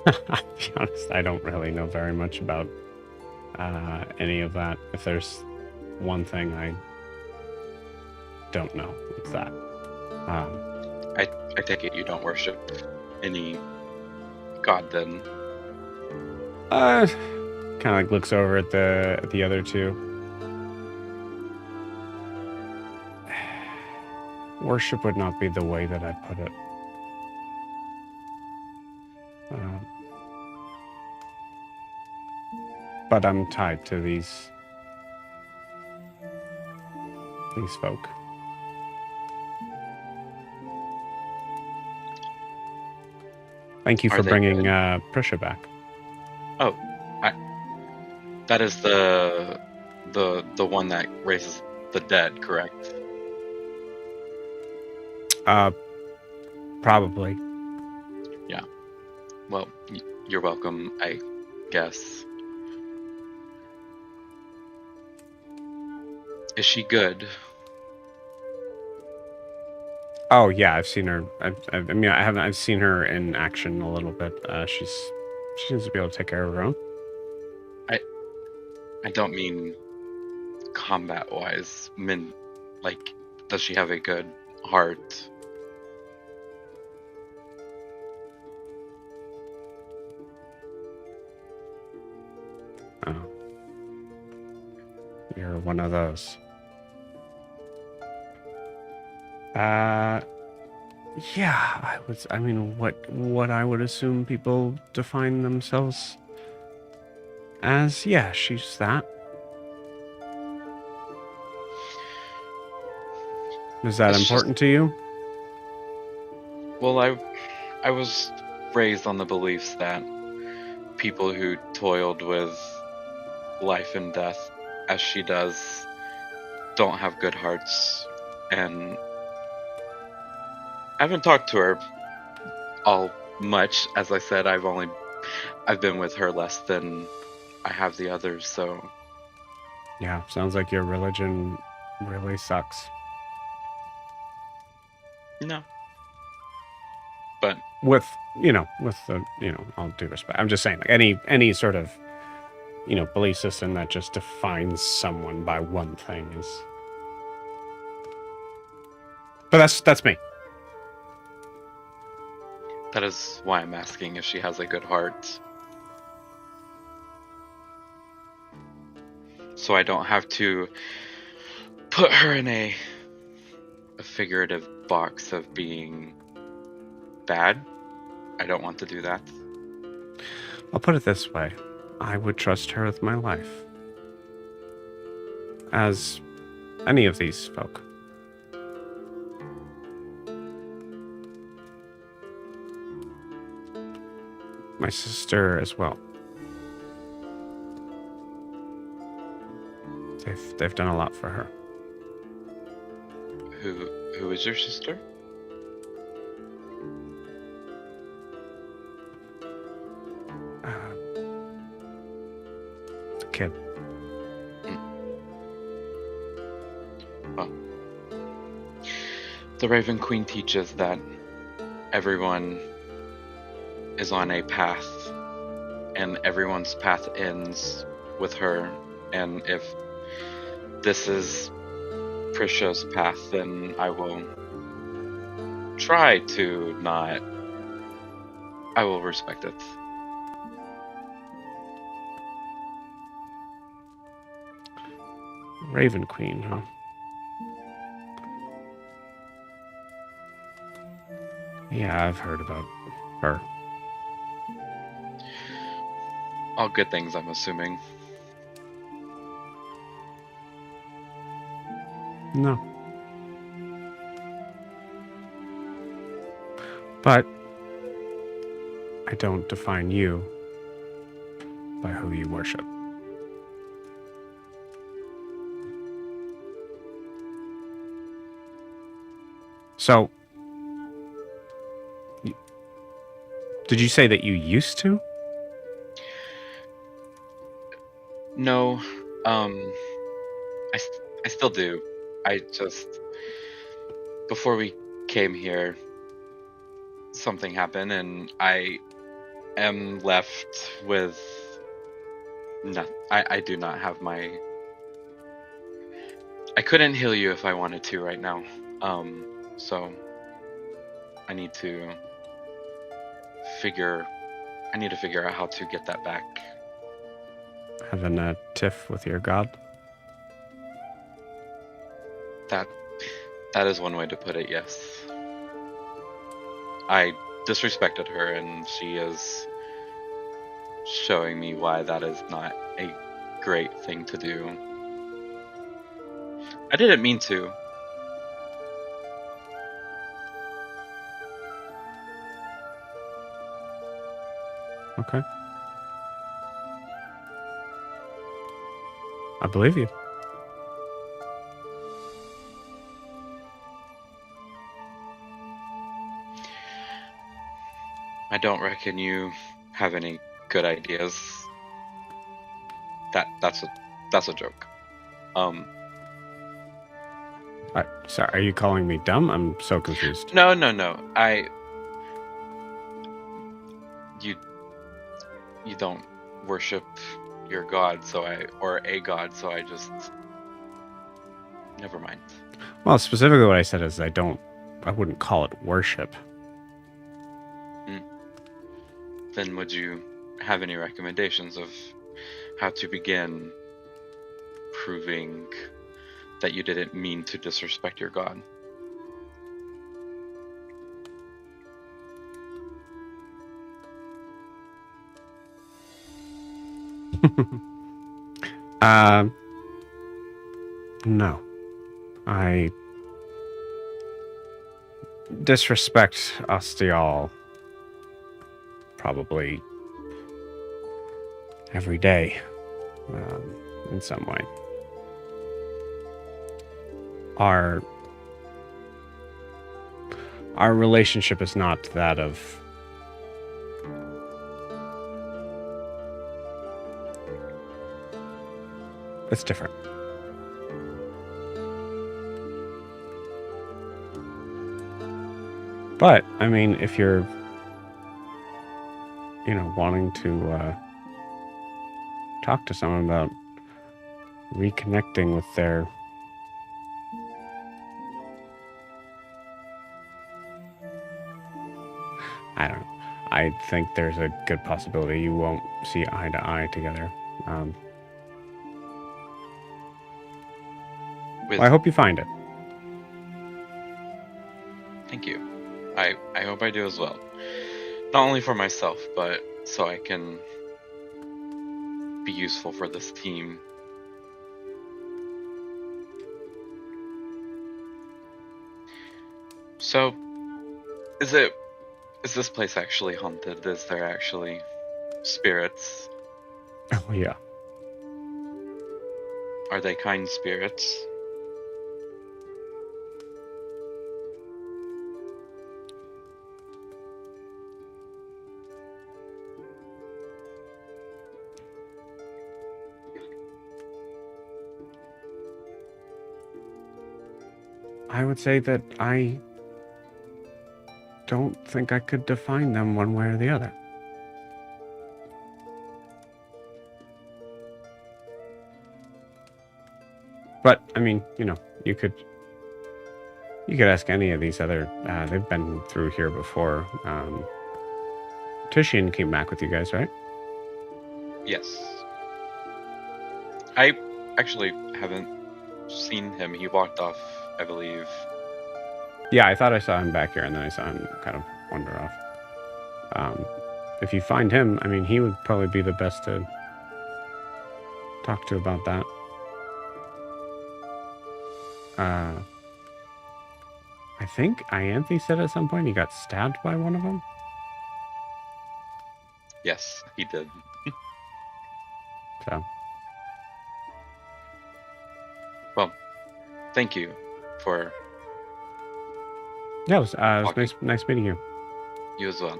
[SPEAKER 2] I'll be honest, I don't really know very much about any of that. If there's one thing I don't know, it's that.
[SPEAKER 6] I take it you don't worship any god then.
[SPEAKER 2] Kind of like looks over at the other two. Worship would not be the way that I put it. But I'm tied to these folk. Thank you for bringing Prisha back.
[SPEAKER 6] Oh, that is the one that raises the dead, correct?
[SPEAKER 2] Probably.
[SPEAKER 6] Yeah. Well, you're welcome, I guess. Is she good?
[SPEAKER 2] Oh yeah, I've seen her. I've seen her in action a little bit. She seems to be able to take care of her own.
[SPEAKER 6] I don't mean combat wise. I mean, like, does she have a good heart?
[SPEAKER 2] Oh. You're one of those. Yeah, what I would assume people define themselves as. Yeah, she's that. Is that important to you?
[SPEAKER 6] Well, I was raised on the beliefs that people who toiled with life and death, as she does, don't have good hearts. And I haven't talked to her all much. As I said, I've been with her less than I have the others, so
[SPEAKER 2] Yeah, sounds like your religion really sucks.
[SPEAKER 6] no. But
[SPEAKER 2] With all due respect, I'm just saying, like any sort of, belief system that just defines someone by one thing is. But that's me.
[SPEAKER 6] that is why I'm asking if she has a good heart. So I don't have to put her in a figurative box of being bad. I don't want to do that.
[SPEAKER 2] I'll put it this way: I would trust her with my life, as any of these folk. My sister as well. They've done a lot for her.
[SPEAKER 6] Who is your sister?
[SPEAKER 2] The kid.
[SPEAKER 6] Well, the Raven Queen teaches that everyone is on a path, and everyone's path ends with her. And if this is Prisha's path, then I will try to not. I will respect it.
[SPEAKER 2] Raven Queen, huh? Yeah, I've heard about her.
[SPEAKER 6] All good things, I'm assuming.
[SPEAKER 2] No. But I don't define you by who you worship. So, did you say that you used to?
[SPEAKER 6] No, I still do. I just, before we came here, something happened, and I am left with I do not have my. I couldn't heal you if I wanted to right now. So I need to figure out how to get that back.
[SPEAKER 2] Having a tiff with your god?
[SPEAKER 6] That is one way to put it, yes. I disrespected her, and she is showing me why that is not a great thing to do. I didn't mean to.
[SPEAKER 2] Okay. I believe you.
[SPEAKER 6] I don't reckon you have any good ideas. That's a joke.
[SPEAKER 2] Sorry, are you calling me dumb? I'm so confused.
[SPEAKER 6] No. You don't worship your god, or a god, so I just never mind.
[SPEAKER 2] Well, specifically what I said is I wouldn't call it worship.
[SPEAKER 6] Then would you have any recommendations of how to begin proving that you didn't mean to disrespect your god?
[SPEAKER 2] No. disrespect Ostial probably every day in some way. Our relationship is not that of it's different. But I mean, if you're wanting to talk to someone about reconnecting with their I don't know. I think there's a good possibility you won't see eye to eye together. Well, I hope you find it.
[SPEAKER 6] Thank you. I hope I do as well. Not only for myself, but so I can be useful for this team. So, is this place actually haunted? Is there actually spirits?
[SPEAKER 2] Oh yeah.
[SPEAKER 6] Are they kind spirits?
[SPEAKER 2] I would say that I don't think I could define them one way or the other. But I mean, you could ask any of these other. They've been through here before. Tushian came back with you guys, right?
[SPEAKER 6] Yes. I actually haven't seen him. He walked off, I believe.
[SPEAKER 2] Yeah, I thought I saw him back here, and then I saw him kind of wander off. If you find him, I mean, he would probably be the best to talk to about that. I think Ianthe said at some point he got stabbed by one of them.
[SPEAKER 6] Yes, he did.
[SPEAKER 2] So,
[SPEAKER 6] well, thank you for.
[SPEAKER 2] Yeah, it was nice meeting you.
[SPEAKER 6] You as well.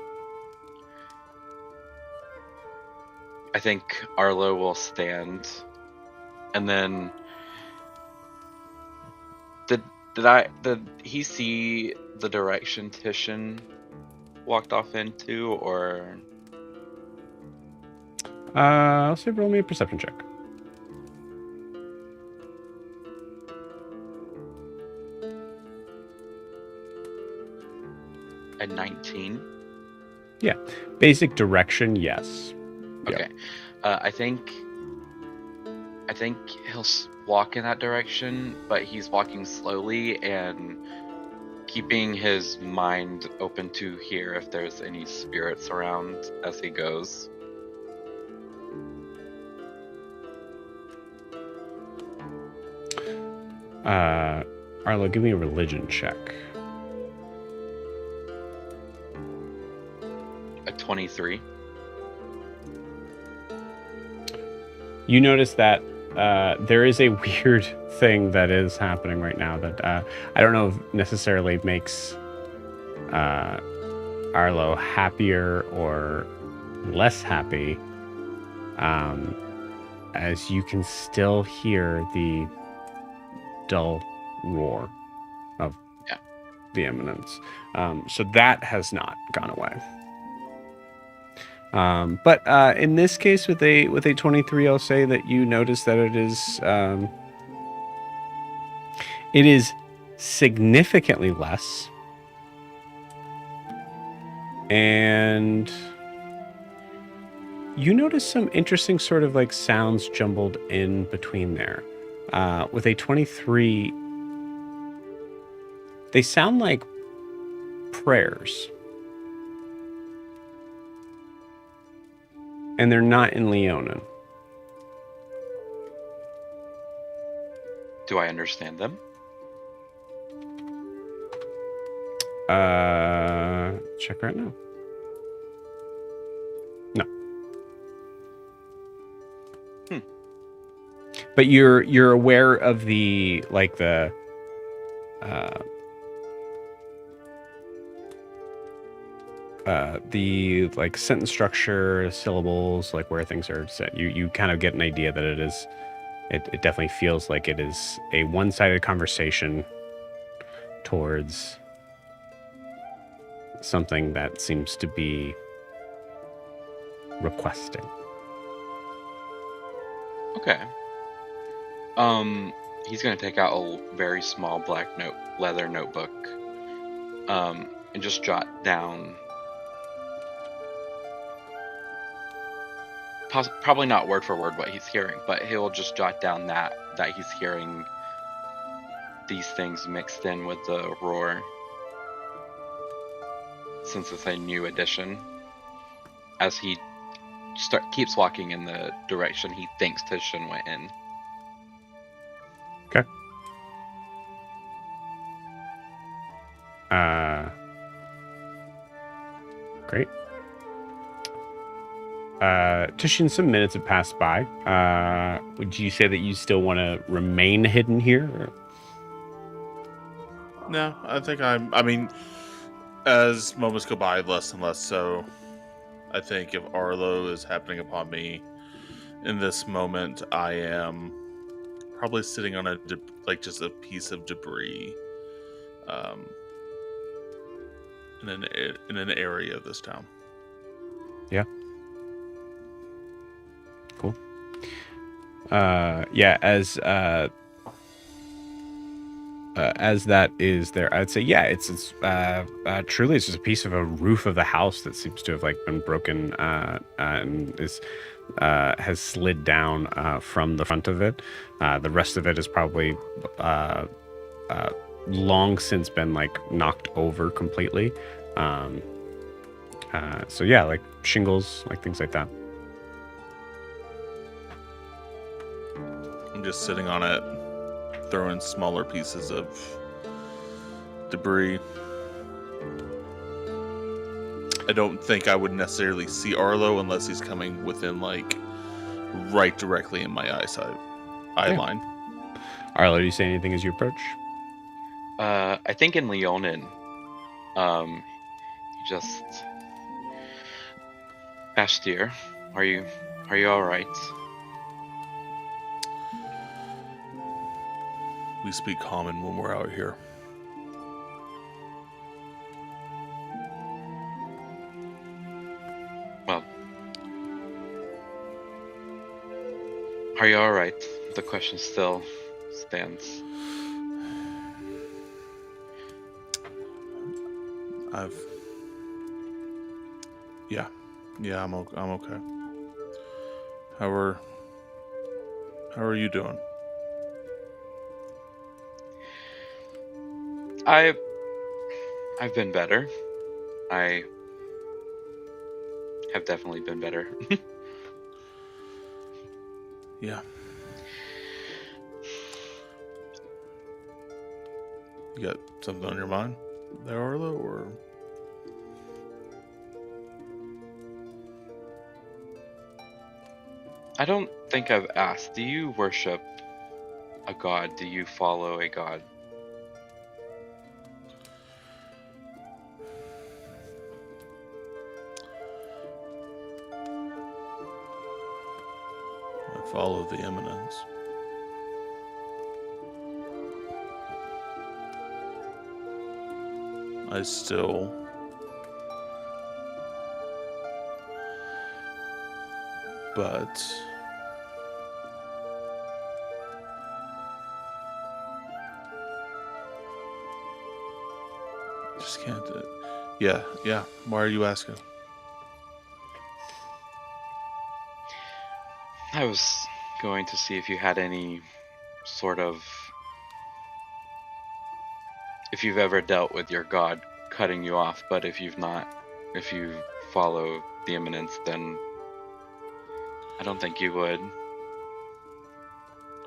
[SPEAKER 6] I think Arlo will stand, and then did he see the direction Titian walked off into, or?
[SPEAKER 2] I'll say roll me a perception check.
[SPEAKER 6] A 19.
[SPEAKER 2] Yeah, basic direction, yes.
[SPEAKER 6] Okay, I think he'll walk in that direction, but he's walking slowly and keeping his mind open to hear if there's any spirits around as he goes.
[SPEAKER 2] Arlo, give me a religion check.
[SPEAKER 6] A 23.
[SPEAKER 2] You notice that there is a weird thing that is happening right now that I don't know if necessarily makes Arlo happier or less happy, as you can still hear the dull roar of the eminence. So that has not gone away. But in this case, with a 23, I'll say that you notice that it is significantly less, and you notice some interesting sort of like sounds jumbled in between there. With a 23, they sound like prayers. And they're not in Leonin.
[SPEAKER 6] Do I understand them?
[SPEAKER 2] Check right now. No. But you're aware of the sentence structure, syllables, like where things are set. You kind of get an idea that it definitely feels like it is a one-sided conversation towards something that seems to be requesting.
[SPEAKER 6] Okay. He's gonna take out a very small black leather notebook, and just jot down. Probably not word for word what he's hearing, but he'll just jot down that he's hearing these things mixed in with the roar, since it's a new addition. As he keeps walking in the direction he thinks Tishin went in.
[SPEAKER 2] Okay. Great. Tishin, some minutes have passed by. Would you say that you still want to remain hidden here? Or?
[SPEAKER 5] No, I think I mean, as moments go by, less and less so. I think if Arlo is happening upon me in this moment, I am probably sitting on just a piece of debris, in an area of this town.
[SPEAKER 2] Yeah. Cool. Yeah. As that is there, I'd say, yeah, it's truly it's just a piece of a roof of the house that seems to have been broken and has slid down from the front of it. The rest of it is probably long since been knocked over completely. So yeah, shingles, things like that.
[SPEAKER 5] I'm just sitting on it, throwing smaller pieces of debris. I don't think I would necessarily see Arlo unless he's coming within right directly in my eye line.
[SPEAKER 2] Arlo, do you say anything as you approach?
[SPEAKER 6] I think in Leonin, he just, Ashtir, are you all right?
[SPEAKER 5] We speak common when we're out here.
[SPEAKER 6] Well, are you all right? The question still stands.
[SPEAKER 5] Yeah, I'm okay. How are you doing?
[SPEAKER 6] I've been better. I have definitely been better.
[SPEAKER 5] Yeah. You got something on your mind there, Arlo, or?
[SPEAKER 6] I don't think I've asked. Do you worship a god? Do you follow a god?
[SPEAKER 5] I follow the eminence. I still but just can't. Yeah. Why are you asking?
[SPEAKER 6] I was going to see if you had any sort of, if you've ever dealt with your god cutting you off, but if you've not, if you follow the eminence, then I don't think you would.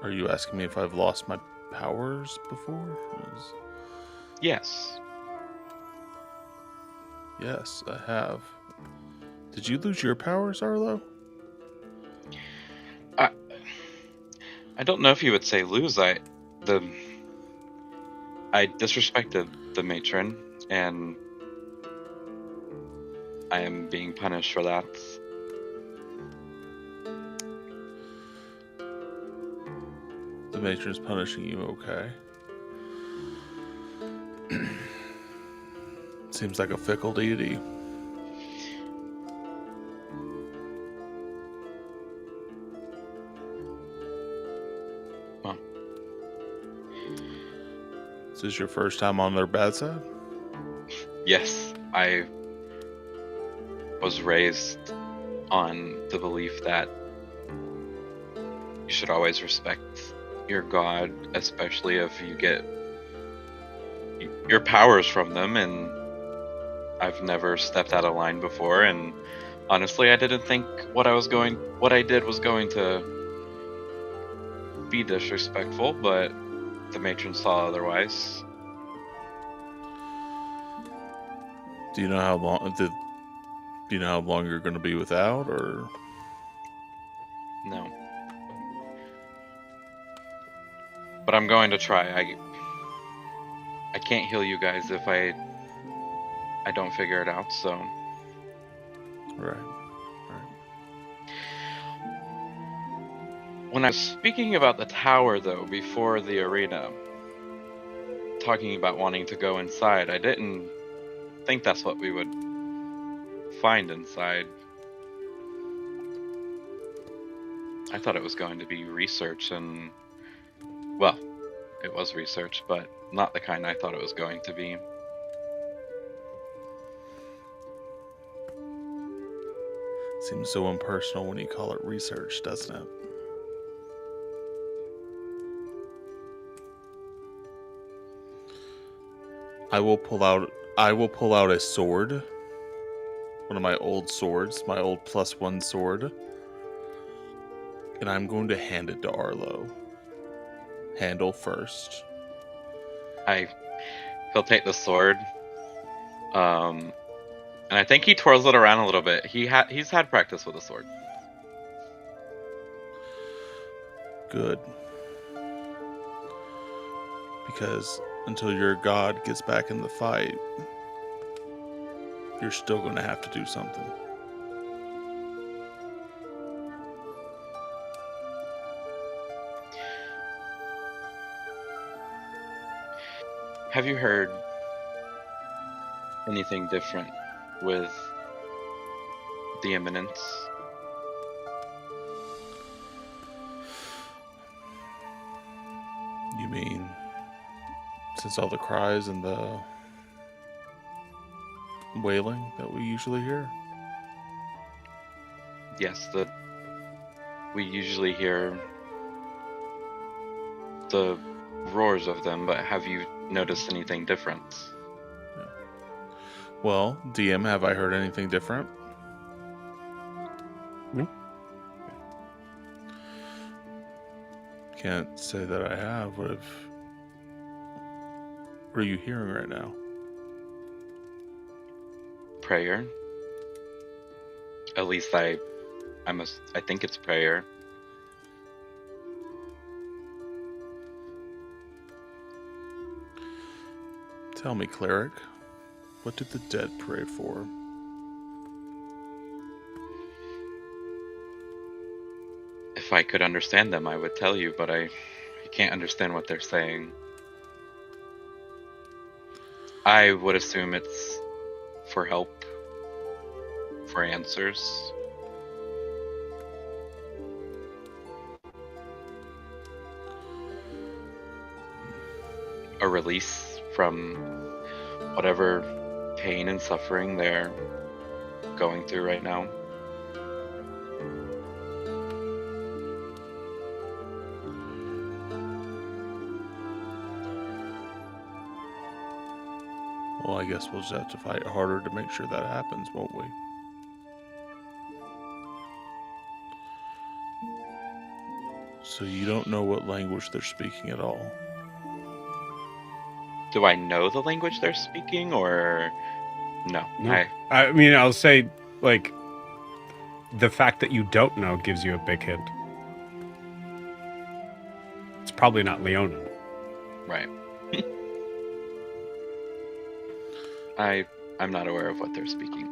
[SPEAKER 5] Are you asking me if I've lost my powers before?
[SPEAKER 6] Yes.
[SPEAKER 5] Yes, I have. Did you lose your powers, Arlo?
[SPEAKER 6] I don't know if you would say lose. I disrespected the matron, and I am being punished for that.
[SPEAKER 5] The matron's punishing you, okay. Seems like a fickle deity.
[SPEAKER 6] Well,
[SPEAKER 5] Is this your first time on their bad side?
[SPEAKER 6] yes, I was raised on the belief that you should always respect your god, especially if you get your powers from them, and I've never stepped out of line before, and honestly I didn't think what I did was going to be disrespectful, but the matron saw otherwise.
[SPEAKER 5] Do you know how long? Do you know how long you're going to be without, or?
[SPEAKER 6] No. But I'm going to try. I can't heal you guys if I don't figure it out, so
[SPEAKER 5] Right.
[SPEAKER 6] when I was speaking about the tower though before the arena, talking about wanting to go inside, I didn't think that's what we would find inside. I thought it was going to be research, and well, it was research, but not the kind I thought it was going to be.
[SPEAKER 5] Seems so impersonal when you call it research, doesn't it? I will pull out a sword. One of my old swords, my old +1 sword. And I'm going to hand it to Arlo. Handle first.
[SPEAKER 6] He'll take the sword, and I think he twirls it around a little bit. He's had practice with a sword.
[SPEAKER 5] Good. Because until your god gets back in the fight, you're still going to have to do something.
[SPEAKER 6] Have you heard anything different with the Eminence?
[SPEAKER 5] You mean since all the cries and the wailing that we usually hear?
[SPEAKER 6] Yes, we usually hear the roars of them, but have you noticed anything different?
[SPEAKER 5] Well, DM, have I heard anything different?
[SPEAKER 2] No.
[SPEAKER 5] Can't say that I have. What are you hearing right now?
[SPEAKER 6] Prayer. At least I think it's prayer.
[SPEAKER 5] Tell me, cleric, what did the dead pray for?
[SPEAKER 6] If I could understand them, I would tell you, but I can't understand what they're saying. I would assume it's for help, for answers. A release from whatever pain and suffering they're going through right now.
[SPEAKER 5] Well, I guess we'll just have to fight harder to make sure that happens, won't we? So you don't know what language they're speaking at all?
[SPEAKER 6] Do I know the language they're speaking, or No.
[SPEAKER 2] No. I mean, I'll say, like, the fact that you don't know gives you a big hint. It's probably not Leonin.
[SPEAKER 6] Right. I'm not aware of what they're speaking.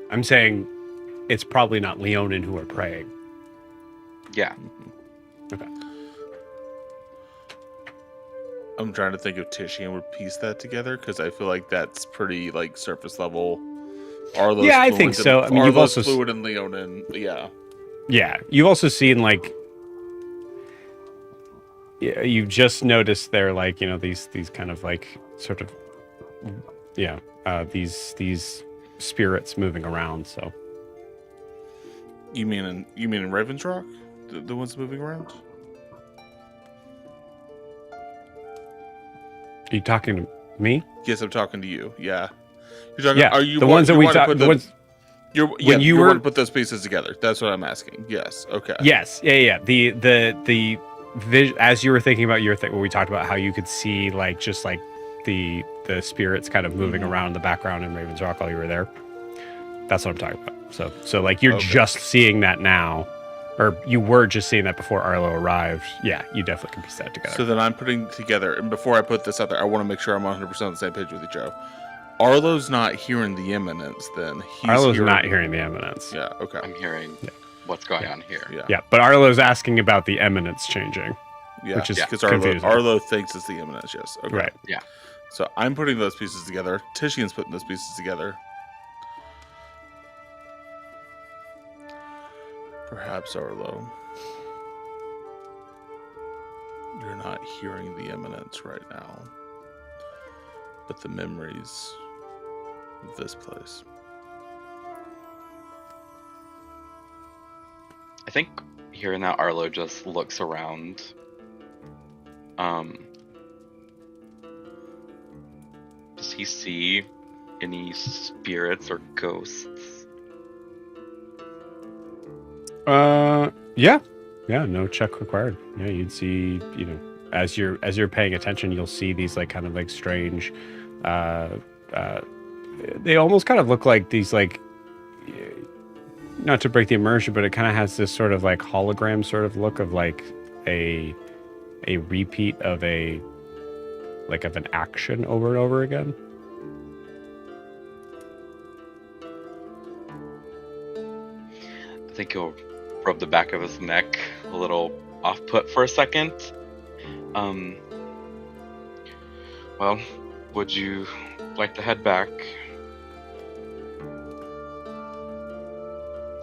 [SPEAKER 2] I'm saying it's probably not Leonin who are praying.
[SPEAKER 6] Yeah.
[SPEAKER 2] Okay.
[SPEAKER 5] I'm trying to think if Tishian would piece that together because I feel like that's pretty like surface level. Arlo's
[SPEAKER 2] Yeah, I think so. I mean, you've
[SPEAKER 5] Arlo's
[SPEAKER 2] also
[SPEAKER 5] fluid and Leonin. Yeah.
[SPEAKER 2] Yeah, you've also seen like you've just noticed they're like, you know, these kind of like sort of these spirits moving around. So
[SPEAKER 5] You mean in Ravensrock, the ones moving around?
[SPEAKER 2] are you talking to me?
[SPEAKER 5] Yes, I'm talking to you. Yeah. You're talking.
[SPEAKER 2] Yeah,
[SPEAKER 5] Are you
[SPEAKER 2] the ones that we
[SPEAKER 5] want to
[SPEAKER 2] talked.
[SPEAKER 5] put
[SPEAKER 2] The ones
[SPEAKER 5] when you
[SPEAKER 2] were
[SPEAKER 5] want to put those pieces together. That's what I'm asking. Yes. Okay.
[SPEAKER 2] Yes, yeah. The as you were thinking about your thing, where we talked about how you could see like just like the spirits kind of moving around in the background in Raven's Rock while you were there. That's what I'm talking about. So like you're just seeing that now, or you were just seeing that before Arlo arrived. Yeah, you definitely can piece that together.
[SPEAKER 5] So then I'm putting together, and before I put this out there, I want to make sure I'm 100% on the same page with you, Joe. Arlo's not hearing the eminence. Then
[SPEAKER 2] Arlo's not hearing the eminence.
[SPEAKER 5] Yeah. Okay.
[SPEAKER 6] I'm hearing what's going on here.
[SPEAKER 5] Yeah.
[SPEAKER 2] But Arlo's asking about the eminence changing.
[SPEAKER 5] Yeah.
[SPEAKER 2] Which is
[SPEAKER 5] because
[SPEAKER 2] confusing.
[SPEAKER 5] Arlo thinks it's the eminence. Yes. Okay.
[SPEAKER 2] Right.
[SPEAKER 6] Yeah.
[SPEAKER 5] So I'm putting those pieces together. Tishian's putting those pieces together. Perhaps Arlo, you're not hearing the eminence right now, but the memories of this place.
[SPEAKER 6] I think hearing that, Arlo just looks around. Does he see any spirits or ghosts?
[SPEAKER 2] Yeah, no check required. Yeah, you'd see, you know, as you're paying attention, you'll see these like kind of like strange they almost kind of look like these like, not to break the immersion, but it kind of has this sort of like hologram sort of look of like a repeat of an action over and over again.
[SPEAKER 6] I think he'll rub the back of his neck, a little off-put for a second. Well, would you like to head back?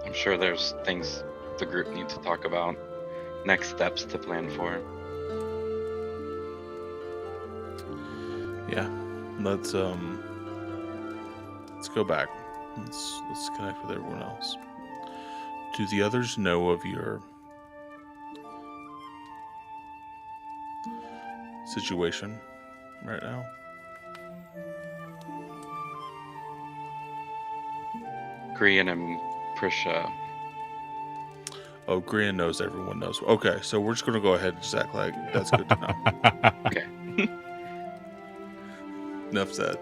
[SPEAKER 6] I'm sure there's things the group needs to talk about, next steps to plan for.
[SPEAKER 5] Yeah, let's go back. Let's connect with everyone else. Do the others know of your situation right now?
[SPEAKER 6] Grian and Prisha.
[SPEAKER 5] Oh, Grian knows everyone knows. Okay, so we're just going to go ahead and just act like that's good to know.
[SPEAKER 6] Okay.
[SPEAKER 5] Enough said.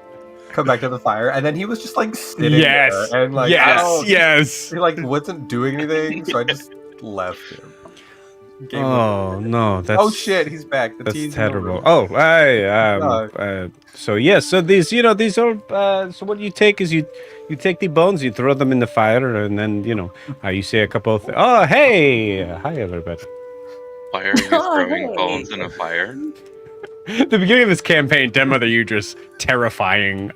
[SPEAKER 3] Come back to the fire, and then he was just like sitting
[SPEAKER 2] Yes,
[SPEAKER 3] there, and like
[SPEAKER 2] yes.
[SPEAKER 3] he like wasn't doing anything, so I just left him. Game
[SPEAKER 2] Oh
[SPEAKER 3] over.
[SPEAKER 2] no, that's
[SPEAKER 3] Oh shit, he's back. The
[SPEAKER 2] that's
[SPEAKER 3] tea's in the
[SPEAKER 2] terrible.
[SPEAKER 3] room.
[SPEAKER 2] Oh, so these, you know, these are so what you take is you take the bones, you throw them in the fire, and then, you know, you say a couple of oh, hey, hi everybody.
[SPEAKER 6] Why are you throwing bones in a fire?
[SPEAKER 2] The beginning of this campaign, Mother Udris, terrifying,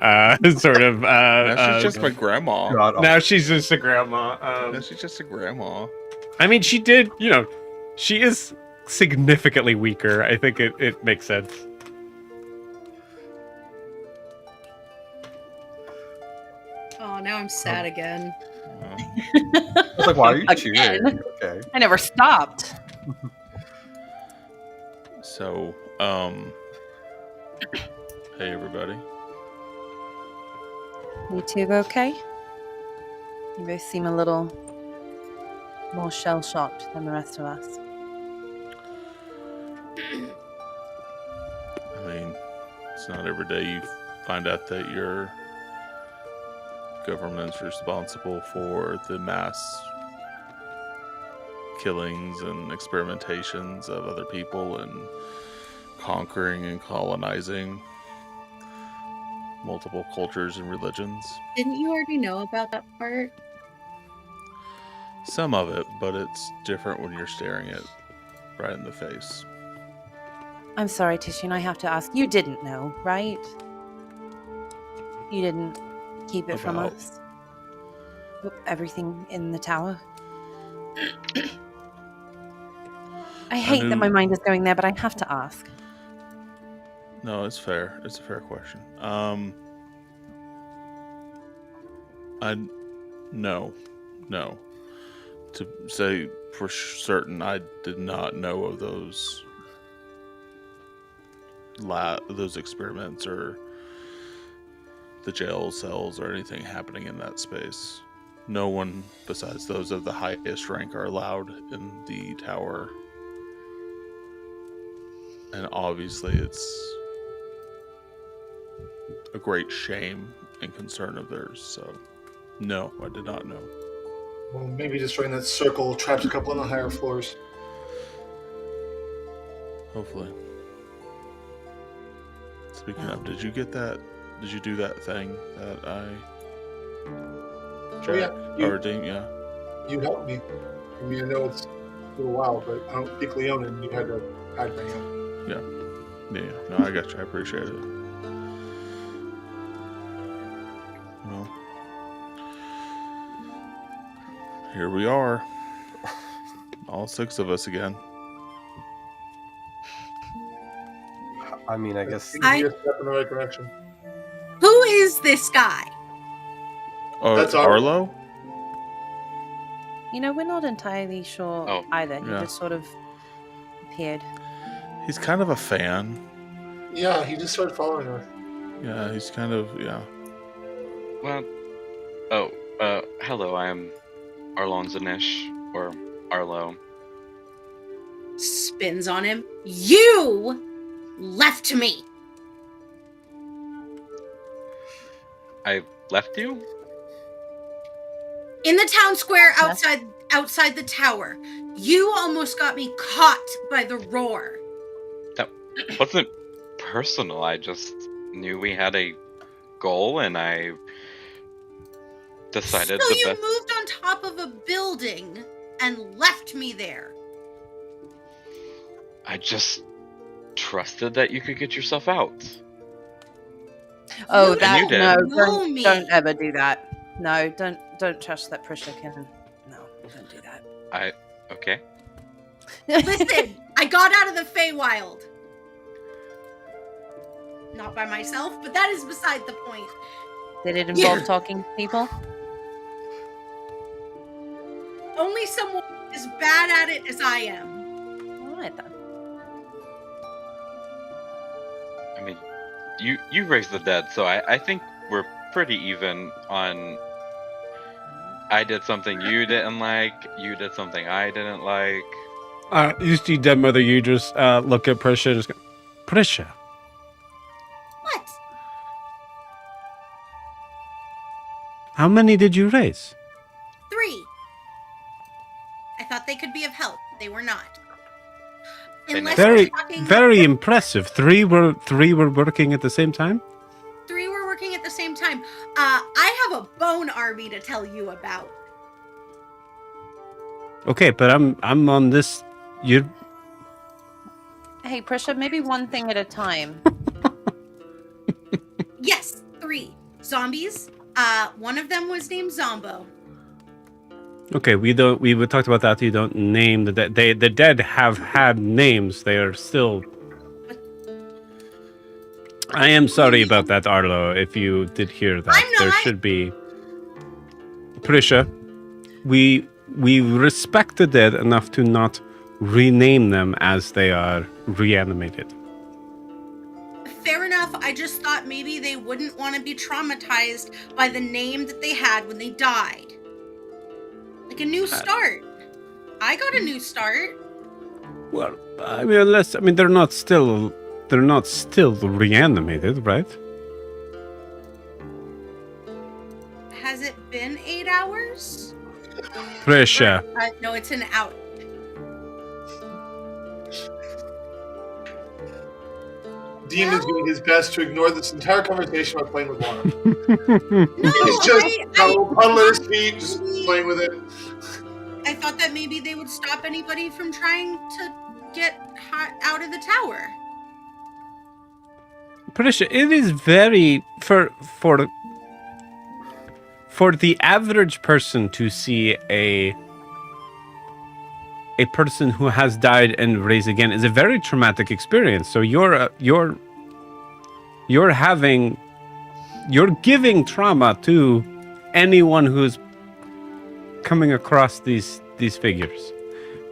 [SPEAKER 2] sort of.
[SPEAKER 5] Now she's just my grandma.
[SPEAKER 3] God,
[SPEAKER 2] Now she's just a grandma.
[SPEAKER 5] Now she's just a grandma.
[SPEAKER 2] I mean, she did, you know, she is significantly weaker. I think it makes sense.
[SPEAKER 1] Oh, now I'm sad again.
[SPEAKER 3] I was like, why are you
[SPEAKER 4] Again?
[SPEAKER 3] cheering? Okay.
[SPEAKER 4] I never stopped.
[SPEAKER 5] So, hey everybody.
[SPEAKER 9] You two okay? You both seem a little more shell-shocked than the rest of us.
[SPEAKER 5] I mean, it's not every day you find out that your government's responsible for the mass killings and experimentations of other people and conquering and colonizing multiple cultures and religions.
[SPEAKER 1] Didn't you already know about that part?
[SPEAKER 5] Some of it, but it's different when you're staring it right in the face.
[SPEAKER 9] I'm sorry, Titian, I have to ask. You didn't know, right? You didn't keep it from
[SPEAKER 5] About-
[SPEAKER 9] us? Everything in the tower? I hate that my
[SPEAKER 5] knew-
[SPEAKER 9] mind is going there, but I have to ask.
[SPEAKER 5] No, it's fair. It's a fair question. No. To say for certain, I did not know of those experiments or the jail cells or anything happening in that space. No one besides those of the highest rank are allowed in the tower. And obviously it's a great shame and concern of theirs, so no, I did not know.
[SPEAKER 7] Well, maybe destroying that circle traps a couple on the higher floors.
[SPEAKER 5] Hopefully. Speaking of, did you get that? Did you do that thing that I...
[SPEAKER 7] Oh, yeah.
[SPEAKER 5] Or Dean, yeah.
[SPEAKER 7] You helped me. I mean, I know it's a little while, but I don't think Leonin, you had to hide my hand.
[SPEAKER 5] Yeah, no, I got you. I appreciate it. Well, here we are. All 6 of us again.
[SPEAKER 3] I mean, I guess
[SPEAKER 7] Seems to be a step in the right direction.
[SPEAKER 1] Who is this guy?
[SPEAKER 5] Oh,
[SPEAKER 7] That's
[SPEAKER 5] Arlo?
[SPEAKER 9] You know, we're not entirely sure
[SPEAKER 6] Oh,
[SPEAKER 9] either. He
[SPEAKER 5] yeah.
[SPEAKER 9] just sort of appeared.
[SPEAKER 5] He's kind of a fan.
[SPEAKER 7] Yeah, he just started following her.
[SPEAKER 5] Yeah, he's kind of, yeah.
[SPEAKER 6] Well, hello, I am Arlon Zanish, or Arlo.
[SPEAKER 1] Spins on him. You left me.
[SPEAKER 6] I left you?
[SPEAKER 1] In the town square
[SPEAKER 9] Yes.
[SPEAKER 1] outside the tower. You almost got me caught by the roar.
[SPEAKER 6] That wasn't personal. I just knew we had a goal, and I decided
[SPEAKER 1] So
[SPEAKER 6] the
[SPEAKER 1] you
[SPEAKER 6] best.
[SPEAKER 1] moved on top of a building and left me there.
[SPEAKER 6] I just trusted that you could get yourself out.
[SPEAKER 9] Oh,
[SPEAKER 1] You
[SPEAKER 9] that
[SPEAKER 6] you did.
[SPEAKER 9] no!
[SPEAKER 1] know me.
[SPEAKER 9] Don't ever do that. No, don't trust that Prisha can. No, don't do that.
[SPEAKER 6] Okay.
[SPEAKER 1] Listen, I got out of the Feywild. Not by myself, but that is beside the point.
[SPEAKER 9] Did it involve
[SPEAKER 1] Yeah.
[SPEAKER 9] talking to people?
[SPEAKER 1] Only someone as bad at it as I am.
[SPEAKER 9] All right then.
[SPEAKER 6] I mean, you raised the dead, so I think we're pretty even on. I did something you didn't like. You did something I didn't like.
[SPEAKER 2] You see dead mother, you just look at Prisha and just go, Prisha,
[SPEAKER 1] What?
[SPEAKER 2] how many did you raise?
[SPEAKER 1] 3. I thought they could be of help. They were not.
[SPEAKER 6] They
[SPEAKER 1] Unless
[SPEAKER 6] never-
[SPEAKER 1] we're
[SPEAKER 2] Very,
[SPEAKER 1] talking,
[SPEAKER 2] very impressive. Three were working at the same time?
[SPEAKER 1] 3 were working at the same time. I have a bone army to tell you about.
[SPEAKER 2] Okay, but I'm on this. You
[SPEAKER 9] Hey, Prisha, maybe one thing at a time.
[SPEAKER 1] Yes, 3 zombies. One of them was named Zombo.
[SPEAKER 2] okay? We talked about that. You don't name the dead. The dead have had names. They are still. I am sorry about that, Arlo. If you did hear that,
[SPEAKER 1] I'm
[SPEAKER 2] there
[SPEAKER 1] not.
[SPEAKER 2] should be. Prisha, we respect the dead enough to not rename them as they are reanimated.
[SPEAKER 1] Fair enough. I just thought maybe they wouldn't want to be traumatized by the name that they had when they died. Like a new start. I got a new start.
[SPEAKER 2] Well, I mean, they're not still reanimated, right?
[SPEAKER 1] been 8 hours?
[SPEAKER 2] Prisha.
[SPEAKER 1] No, it's an out.
[SPEAKER 7] Demon's doing his best to ignore this entire conversation by playing with water.
[SPEAKER 1] No,
[SPEAKER 7] He's just got a little puddle at his feet, just playing with it.
[SPEAKER 1] I thought that maybe they would stop anybody from trying to get out of the tower.
[SPEAKER 2] Prisha, it is very for the average person to see a person who has died and raised again is a very traumatic experience. So you're giving trauma to anyone who's coming across these figures.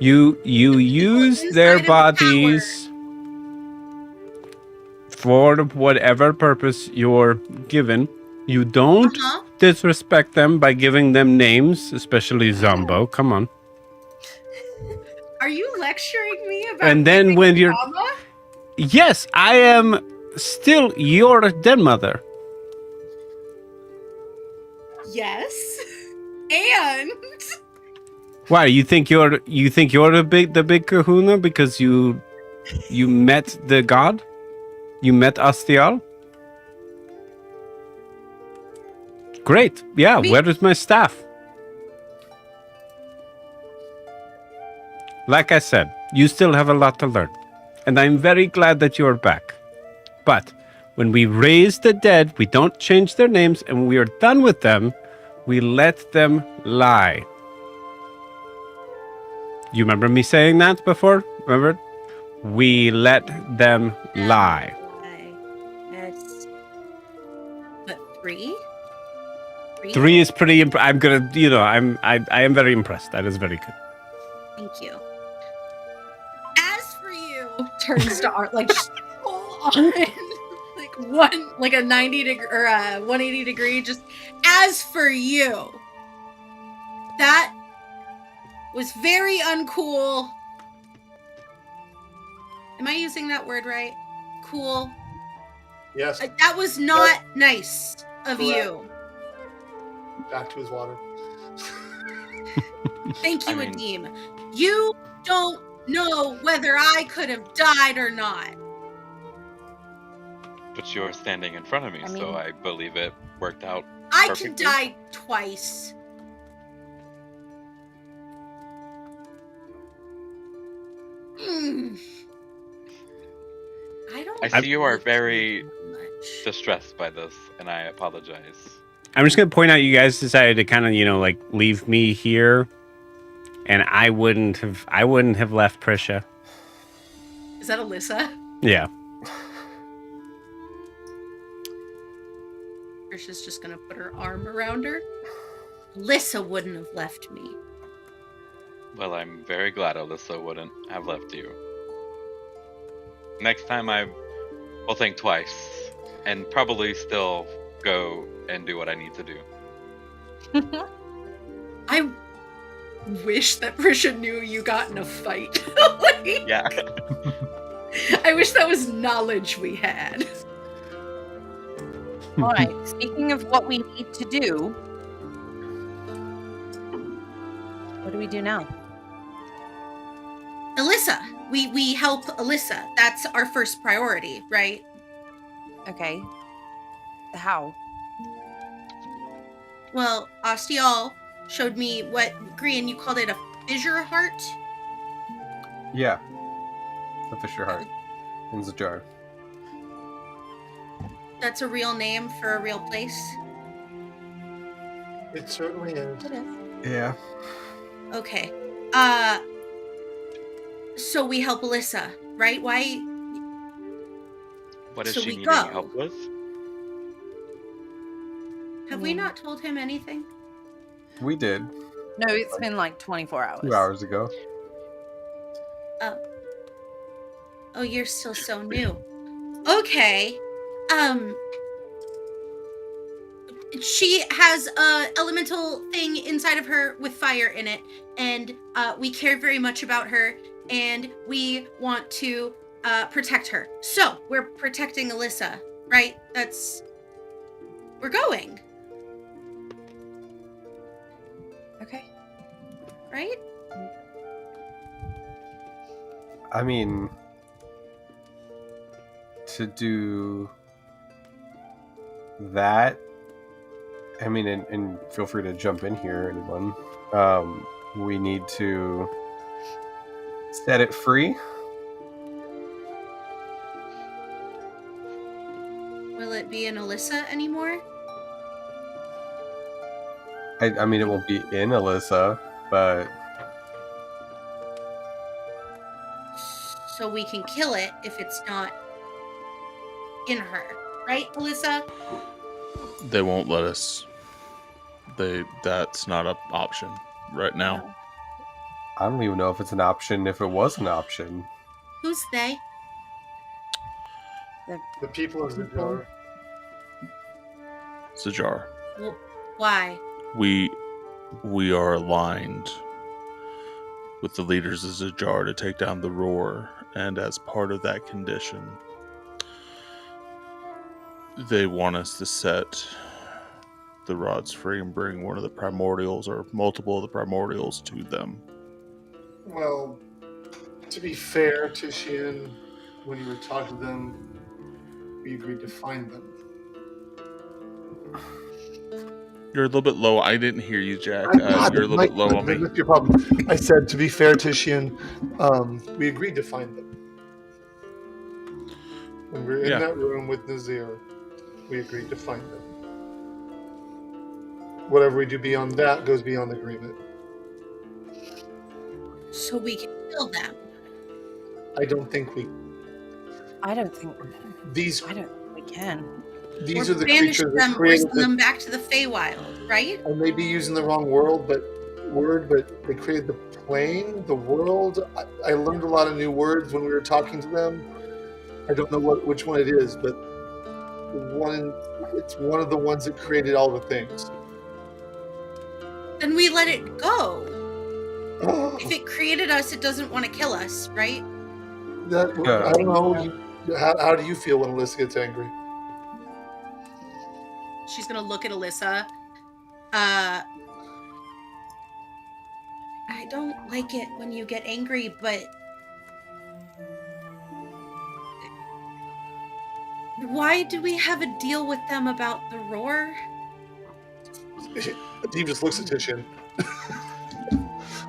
[SPEAKER 2] You use their bodies for whatever purpose you're given. You don't disrespect them by giving them names, especially Zombo. Come on.
[SPEAKER 1] Are you lecturing me about
[SPEAKER 2] And then when you're
[SPEAKER 1] trauma?
[SPEAKER 2] Yes, I am still your dead mother.
[SPEAKER 1] Yes. And
[SPEAKER 2] Why, you think you're the big kahuna because you met the god? You met Astial? Great. Yeah, where is my staff? Like I said, you still have a lot to learn. And I'm very glad that you're back. But when we raise the dead, we don't change their names, and when we are done with them, we let them lie. You remember me saying that before? Remember? We let them lie.
[SPEAKER 1] That's but 3?
[SPEAKER 2] 3 is pretty I'm gonna, I am very impressed. That is very good.
[SPEAKER 1] Thank you. As for you, turns to Art like just full on, like a 90 degree or a 180 degree. Just as for you, that was very uncool. Am I using that word right? Cool.
[SPEAKER 7] Yes.
[SPEAKER 1] That was not nice of you.
[SPEAKER 7] Back to his water.
[SPEAKER 1] Thank you, Adim. You don't know whether I could have died or not.
[SPEAKER 6] But you're standing in front of me, so I believe it worked out.
[SPEAKER 1] I
[SPEAKER 6] perfectly.
[SPEAKER 1] can die twice.
[SPEAKER 6] I see you are very distressed by this, and I apologize.
[SPEAKER 2] I'm just gonna point out you guys decided to kind of, leave me here, and I wouldn't have left Prisha.
[SPEAKER 1] Is that Alyssa?
[SPEAKER 2] Yeah.
[SPEAKER 1] Prisha's just gonna put her arm around her. Alyssa wouldn't have left me.
[SPEAKER 6] Well, I'm very glad Alyssa wouldn't have left you. Next time I will think twice, and probably still go and do what I need to do.
[SPEAKER 1] I wish that Prisha knew you got in a fight.
[SPEAKER 6] Yeah.
[SPEAKER 1] I wish that was knowledge we had.
[SPEAKER 4] All right. Speaking of what we need to do, what do we do now?
[SPEAKER 1] Alyssa, we help Alyssa. That's our first priority, right?
[SPEAKER 4] Okay. How?
[SPEAKER 1] Well, Astial showed me what, Grian, you called it a fissure heart?
[SPEAKER 3] Yeah. The Fisher Heart. In the jar.
[SPEAKER 1] That's a real name for a real place?
[SPEAKER 7] It certainly is.
[SPEAKER 1] It is.
[SPEAKER 3] Yeah.
[SPEAKER 1] Okay. So we help Alyssa, right? Why?
[SPEAKER 6] What is
[SPEAKER 1] So
[SPEAKER 6] she
[SPEAKER 1] we
[SPEAKER 6] needing
[SPEAKER 1] go.
[SPEAKER 6] help with?
[SPEAKER 1] Have we not told him anything?
[SPEAKER 3] We did.
[SPEAKER 4] No, it's been like 24 hours.
[SPEAKER 3] 2 hours ago.
[SPEAKER 1] Oh, you're still so new. Okay. She has a elemental thing inside of her with fire in it, and we care very much about her, and we want to protect her. So we're protecting Alyssa, right? We're going. right?
[SPEAKER 3] I mean, to do that, I mean, and feel free to jump in here, anyone. We need to set it free.
[SPEAKER 1] Will it be an Alyssa anymore?
[SPEAKER 3] I mean, it won't be in Alyssa, but
[SPEAKER 1] So we can kill it if it's not in her, right, Alyssa?
[SPEAKER 5] They won't let us. That's not an option right now.
[SPEAKER 3] I don't even know if it's an option if it was an option.
[SPEAKER 1] Who's they?
[SPEAKER 7] The people of the jar.
[SPEAKER 5] Zajar,
[SPEAKER 1] Why?
[SPEAKER 5] we are aligned with the leaders of Zajar to take down the roar, and as part of that condition, they want us to set the rods free and bring one of the primordials or multiple of the primordials to them.
[SPEAKER 7] Well, to be fair to Shion, when you were talking to them, we agreed to find them.
[SPEAKER 5] You're a little bit low. I didn't hear you, Jack.
[SPEAKER 7] I'm not.
[SPEAKER 5] You're a little bit low on me.
[SPEAKER 7] That's your problem. I said, to be fair to Shion, we agreed to find them. When we were in that room with Nazir, we agreed to find them. Whatever we do beyond that goes beyond the agreement.
[SPEAKER 1] So we can kill them.
[SPEAKER 7] I don't think we.
[SPEAKER 9] I don't think
[SPEAKER 7] These.
[SPEAKER 9] I don't think we can.
[SPEAKER 7] These
[SPEAKER 1] Or
[SPEAKER 7] are the
[SPEAKER 1] banish
[SPEAKER 7] creatures
[SPEAKER 1] them
[SPEAKER 7] that
[SPEAKER 1] or
[SPEAKER 7] created
[SPEAKER 1] send them back to the Feywild, right?
[SPEAKER 7] I may be using the wrong word, but they created the plane, the world. I learned a lot of new words when we were talking to them. I don't know which one it is, but it's one of the ones that created all the things.
[SPEAKER 1] Then we let it go. If it created us, it doesn't want to kill us, right?
[SPEAKER 7] I don't know. How do you feel when Alyssa gets angry?
[SPEAKER 1] She's gonna look at Alyssa. I don't like it when you get angry, but why do we have a deal with them about the roar?
[SPEAKER 7] He just looks at Tishin.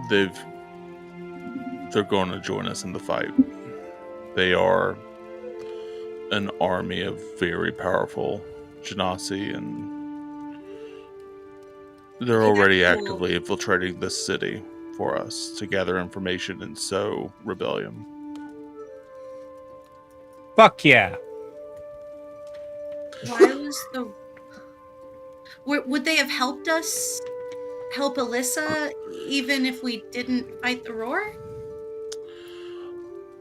[SPEAKER 5] They're going to join us in the fight. They are an army of very powerful Genasi, and they're already actively infiltrating this city for us to gather information and sow rebellion.
[SPEAKER 2] Fuck yeah.
[SPEAKER 1] Why was the... Would they have helped us help Alyssa even if we didn't fight the roar?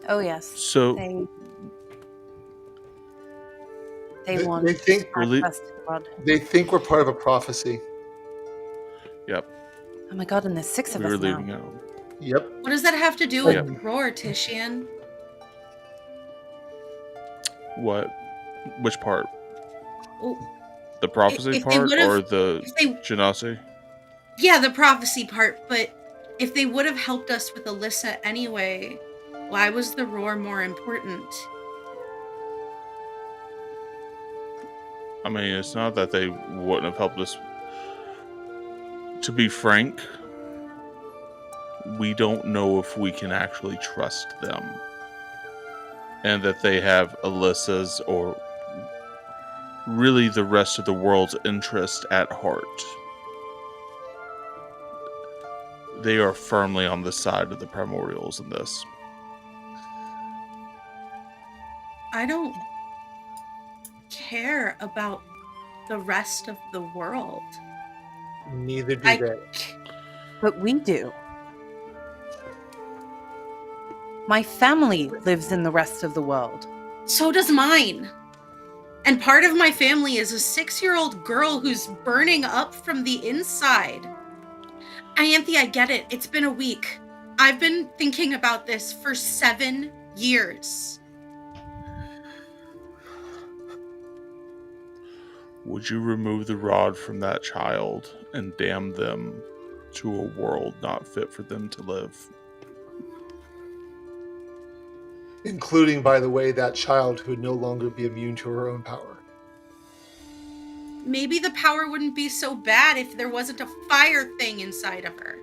[SPEAKER 9] Oh yes.
[SPEAKER 5] So
[SPEAKER 9] they want.
[SPEAKER 7] They think They think we're part of a prophecy.
[SPEAKER 5] Yep.
[SPEAKER 9] Oh my god! And there's 6 of us
[SPEAKER 5] leaving
[SPEAKER 9] now.
[SPEAKER 5] out.
[SPEAKER 7] Yep.
[SPEAKER 1] What does that have to do with roar, Tishian?
[SPEAKER 5] What? Which part?
[SPEAKER 1] Well,
[SPEAKER 5] The prophecy part or the Genasi?
[SPEAKER 1] Yeah, the prophecy part, but if they would have helped us with Alyssa anyway, why was the roar more important?
[SPEAKER 5] I mean, it's not that they wouldn't have helped us. To be frank, we don't know if we can actually trust them. And that they have Alyssa's or really the rest of the world's interest at heart. They are firmly on the side of the primordials in this.
[SPEAKER 1] I don't care about the rest of the world.
[SPEAKER 7] Neither do they.
[SPEAKER 9] But we do. My family lives in the rest of the world.
[SPEAKER 1] So does mine. And part of my family is a 6-year-old girl who's burning up from the inside. Ianthe, I get it. It's been a week. I've been thinking about this for 7 years.
[SPEAKER 5] Would you remove the rod from that child and damn them to a world not fit for them to live.
[SPEAKER 7] Including, by the way, that child who would no longer be immune to her own power.
[SPEAKER 1] Maybe the power wouldn't be so bad if there wasn't a fire thing inside of her.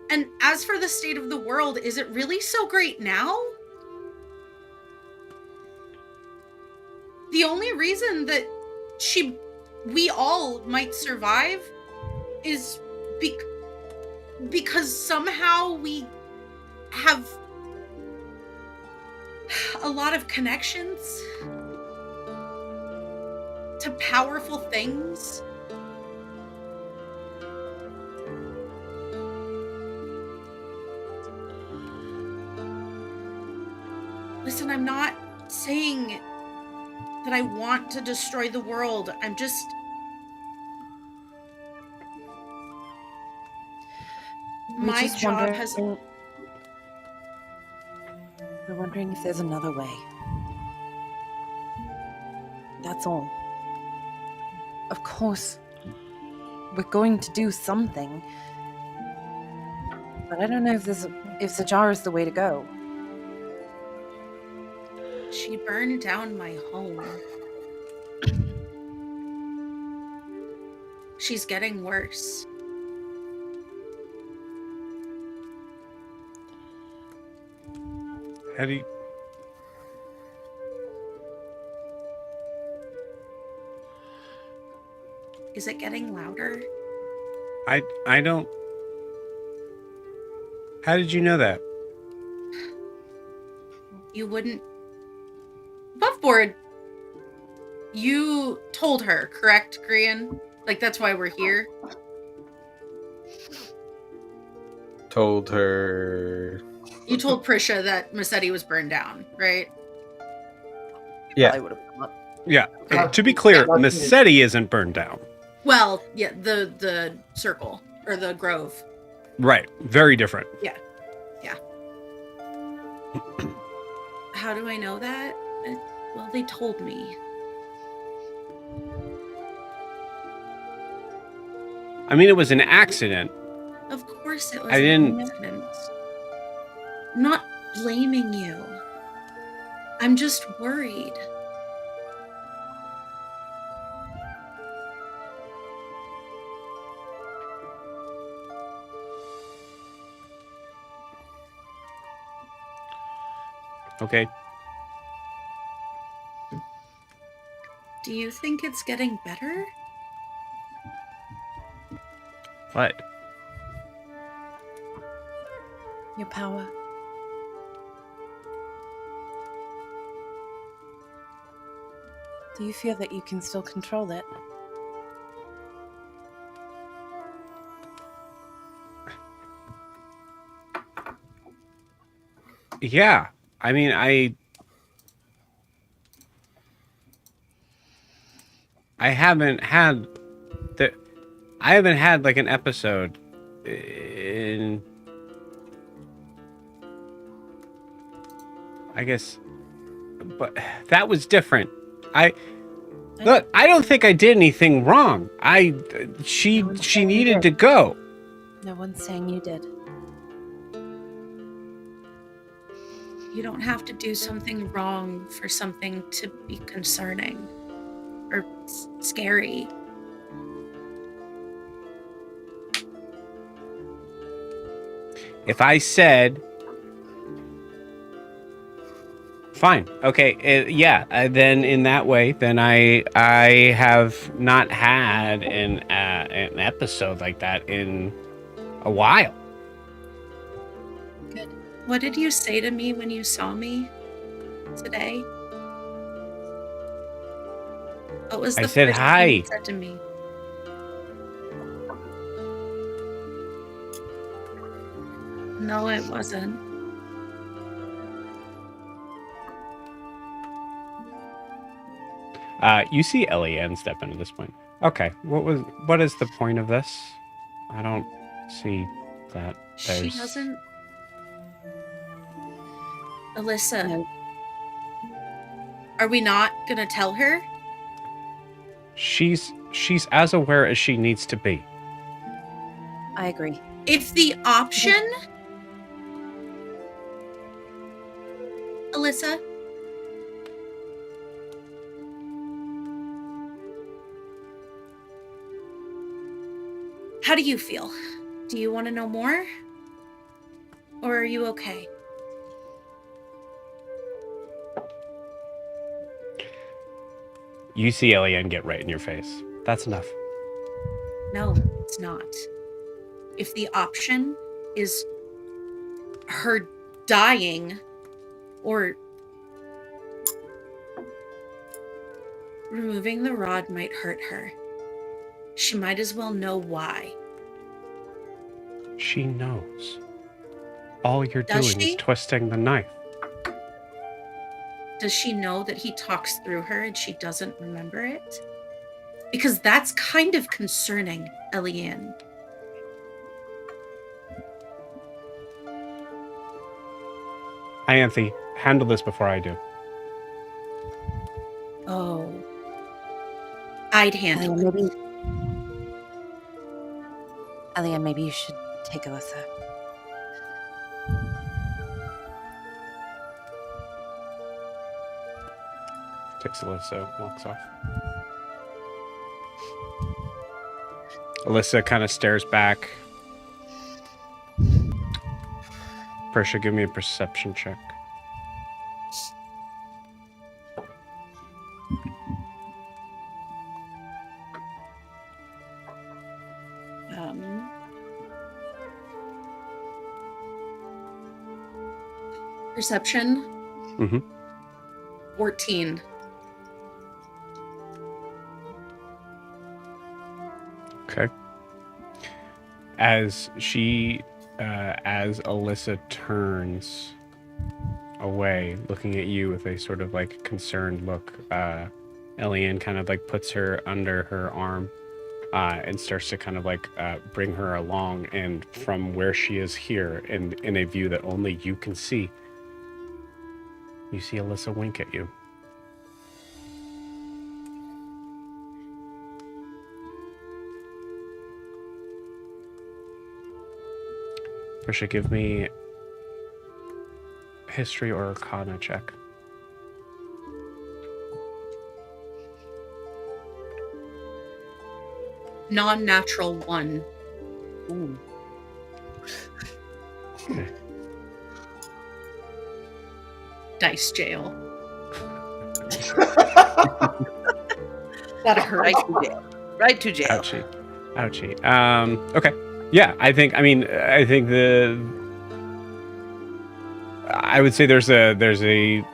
[SPEAKER 1] And as for the state of the world, is it really so great now? The only reason that we all might survive is because somehow we have a lot of connections to powerful things. Listen, I'm not saying that I want to destroy the world. I'm just my job has
[SPEAKER 9] We're wondering if there's another way. That's all. Of course, we're going to do something, but I don't know if Zajar is the way to go.
[SPEAKER 1] She burned down my home. She's getting worse.
[SPEAKER 2] How do you...
[SPEAKER 1] Is it getting louder?
[SPEAKER 2] I don't... How did you know that?
[SPEAKER 1] You wouldn't... Above board, you told her, correct, Grian? Like, that's why we're here?
[SPEAKER 3] Told her.
[SPEAKER 1] You told Prisha that Massetti was burned down, right?
[SPEAKER 3] Yeah.
[SPEAKER 9] I would have thought.
[SPEAKER 2] Yeah. To be clear, Massetti isn't burned down.
[SPEAKER 1] Well, yeah, the circle, or the grove.
[SPEAKER 2] Right. Very different.
[SPEAKER 1] Yeah. How do I know that? Well, they told me.
[SPEAKER 2] I mean, it was an accident.
[SPEAKER 1] Of course it was
[SPEAKER 2] I didn't...
[SPEAKER 1] an accident. I'm not blaming you. I'm just worried.
[SPEAKER 2] Okay.
[SPEAKER 1] Do you think it's getting better?
[SPEAKER 2] What?
[SPEAKER 9] Your power. Do you feel that you can still control it?
[SPEAKER 2] Yeah. I mean, I haven't had like an episode in, I guess, but that was different. Look, I don't think I did anything wrong. She needed to go.
[SPEAKER 9] No one's saying you did.
[SPEAKER 1] You don't have to do something wrong for something to be concerning or scary.
[SPEAKER 2] If I said, fine, okay, yeah, then in that way, then I have not had an episode like that in a while.
[SPEAKER 1] Good. What did you say to me when you saw me today? What was the
[SPEAKER 2] I said
[SPEAKER 1] first
[SPEAKER 2] hi.
[SPEAKER 1] thing you said to me? No, it wasn't.
[SPEAKER 2] You see Eliane step in at this point. Okay, what is the point of this? I don't see that.
[SPEAKER 1] She doesn't. Alyssa,
[SPEAKER 9] No.
[SPEAKER 1] Are we not gonna tell her?
[SPEAKER 2] She's as aware as she needs to be.
[SPEAKER 9] I agree.
[SPEAKER 1] If the option, Alyssa, how do you feel? Do you want to know more? Or are you okay?
[SPEAKER 2] You see Eliane get right in your face. That's enough.
[SPEAKER 1] No, it's not. If the option is her dying or removing the rod might hurt her, she might as well know why.
[SPEAKER 2] She knows. All you're
[SPEAKER 1] Does
[SPEAKER 2] doing is
[SPEAKER 1] she?
[SPEAKER 2] twisting the knife.
[SPEAKER 1] Does she know that he talks through her and she doesn't remember it? Because that's kind of concerning, Eliane.
[SPEAKER 2] Ianthe, handle this before I do.
[SPEAKER 1] Oh. I'd handle it.
[SPEAKER 9] Eliane, maybe you should take Alyssa.
[SPEAKER 2] Takes Alyssa, walks off. Alyssa kind of stares back. Prisha, give me a perception check.
[SPEAKER 1] Perception?
[SPEAKER 2] Mm-hmm.
[SPEAKER 1] 14.
[SPEAKER 2] Okay. As Alyssa turns away, looking at you with a sort of like concerned look, Eliane kind of like puts her under her arm and starts to kind of like bring her along. And from where she is here, in a view that only you can see, you see Alyssa wink at you. Prisha, give me history or arcana check.
[SPEAKER 1] Non-natural 1.
[SPEAKER 9] Ooh.
[SPEAKER 2] Okay.
[SPEAKER 1] Dice jail. That hurt.
[SPEAKER 4] Right to jail. Right to jail.
[SPEAKER 2] Ouchie. Okay. Yeah, I think I would say there's a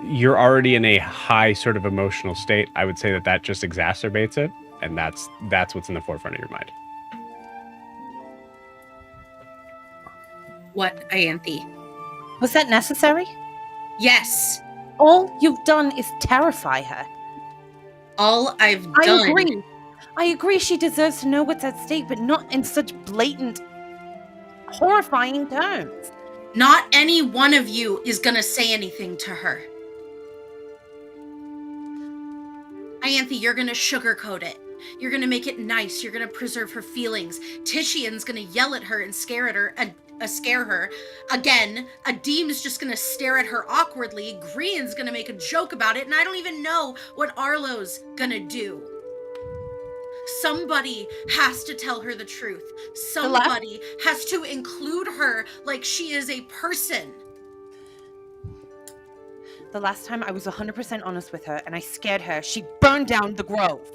[SPEAKER 2] you're already in a high sort of emotional state. I would say that just exacerbates it, and that's what's in the forefront of your mind.
[SPEAKER 1] What, Ianthe?
[SPEAKER 9] Was that necessary?
[SPEAKER 1] Yes.
[SPEAKER 9] All you've done is terrify her.
[SPEAKER 1] All I've
[SPEAKER 9] I
[SPEAKER 1] done.
[SPEAKER 9] agree. I agree she deserves to know what's at stake, but not in such blatant, horrifying terms.
[SPEAKER 1] Not any one of you is gonna say anything to her. Ianthe, you're gonna sugarcoat it. You're gonna make it nice. You're gonna preserve her feelings. Titian's gonna yell at her and scare her. Again, Adim's just gonna stare at her awkwardly. Green's gonna make a joke about it, and I don't even know what Arlo's gonna do. Somebody has to tell her the truth. Somebody has to include her like she is a person.
[SPEAKER 9] The last time I was 100% honest with her and I scared her, she burned down the grove.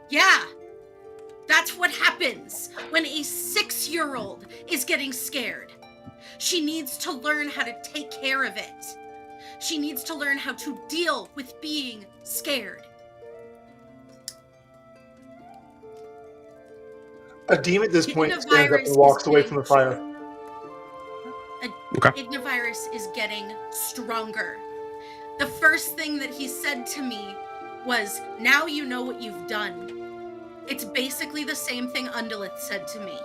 [SPEAKER 1] Yeah. That's what happens when a 6-year-old is getting scared. She needs to learn how to take care of it. She needs to learn how to deal with being scared.
[SPEAKER 7] Adim at this point stands up and walks away from the fire.
[SPEAKER 1] Ignivirus is getting stronger. The first thing that he said to me was, "Now you know what you've done." It's basically the same thing Undulith said to me.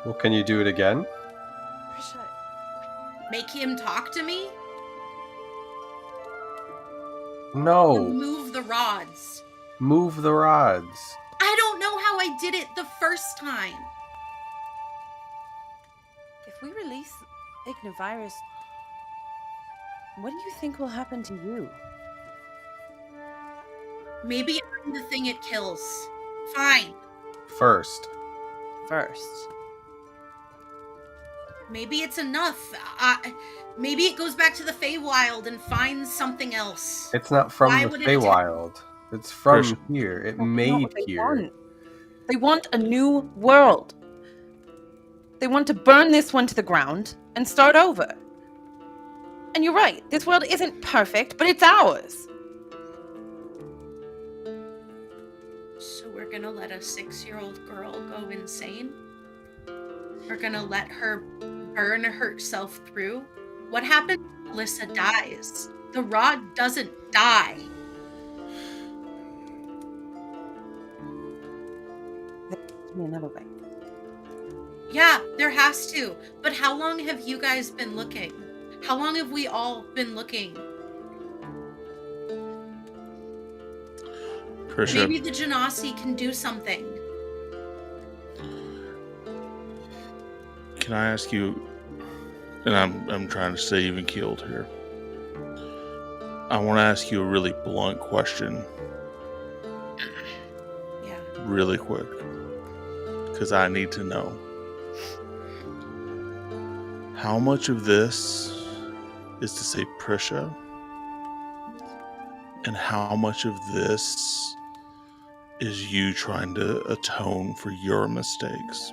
[SPEAKER 3] Well, can you do it again?
[SPEAKER 1] Make him talk to me?
[SPEAKER 3] No.
[SPEAKER 1] Move the rods.
[SPEAKER 3] Move the rods.
[SPEAKER 1] I don't know how I did it the first time.
[SPEAKER 9] If we release Ignivirus, what do you think will happen to you?
[SPEAKER 1] Maybe I'm the thing it kills. Fine.
[SPEAKER 3] First.
[SPEAKER 1] Maybe it's enough. Maybe it goes back to the Feywild and finds something else.
[SPEAKER 3] It's not from
[SPEAKER 1] Why
[SPEAKER 3] the
[SPEAKER 1] would it attack-
[SPEAKER 3] Feywild. It's from
[SPEAKER 5] Persia.
[SPEAKER 3] here. It
[SPEAKER 9] That's not
[SPEAKER 3] made
[SPEAKER 9] what they
[SPEAKER 3] here.
[SPEAKER 9] want. They want a new world. They want to burn this one to the ground and start over. And you're right, this world isn't perfect, but it's ours.
[SPEAKER 1] So we're gonna let a 6-year-old girl go insane? We're gonna let her burn herself through? What happens if Alyssa dies? The rod doesn't die.
[SPEAKER 9] Give me another way.
[SPEAKER 1] Yeah, there has to. But how long have you guys been looking? How long have we all been looking?
[SPEAKER 5] Persia,
[SPEAKER 1] Maybe the Genasi can do something.
[SPEAKER 5] can I ask you? And I'm trying to stay even keeled here. I want to ask you a really blunt question,
[SPEAKER 1] Yeah.
[SPEAKER 5] really quick, because I need to know. How much of this is to save Prisha? And how much of this is you trying to atone for your mistakes?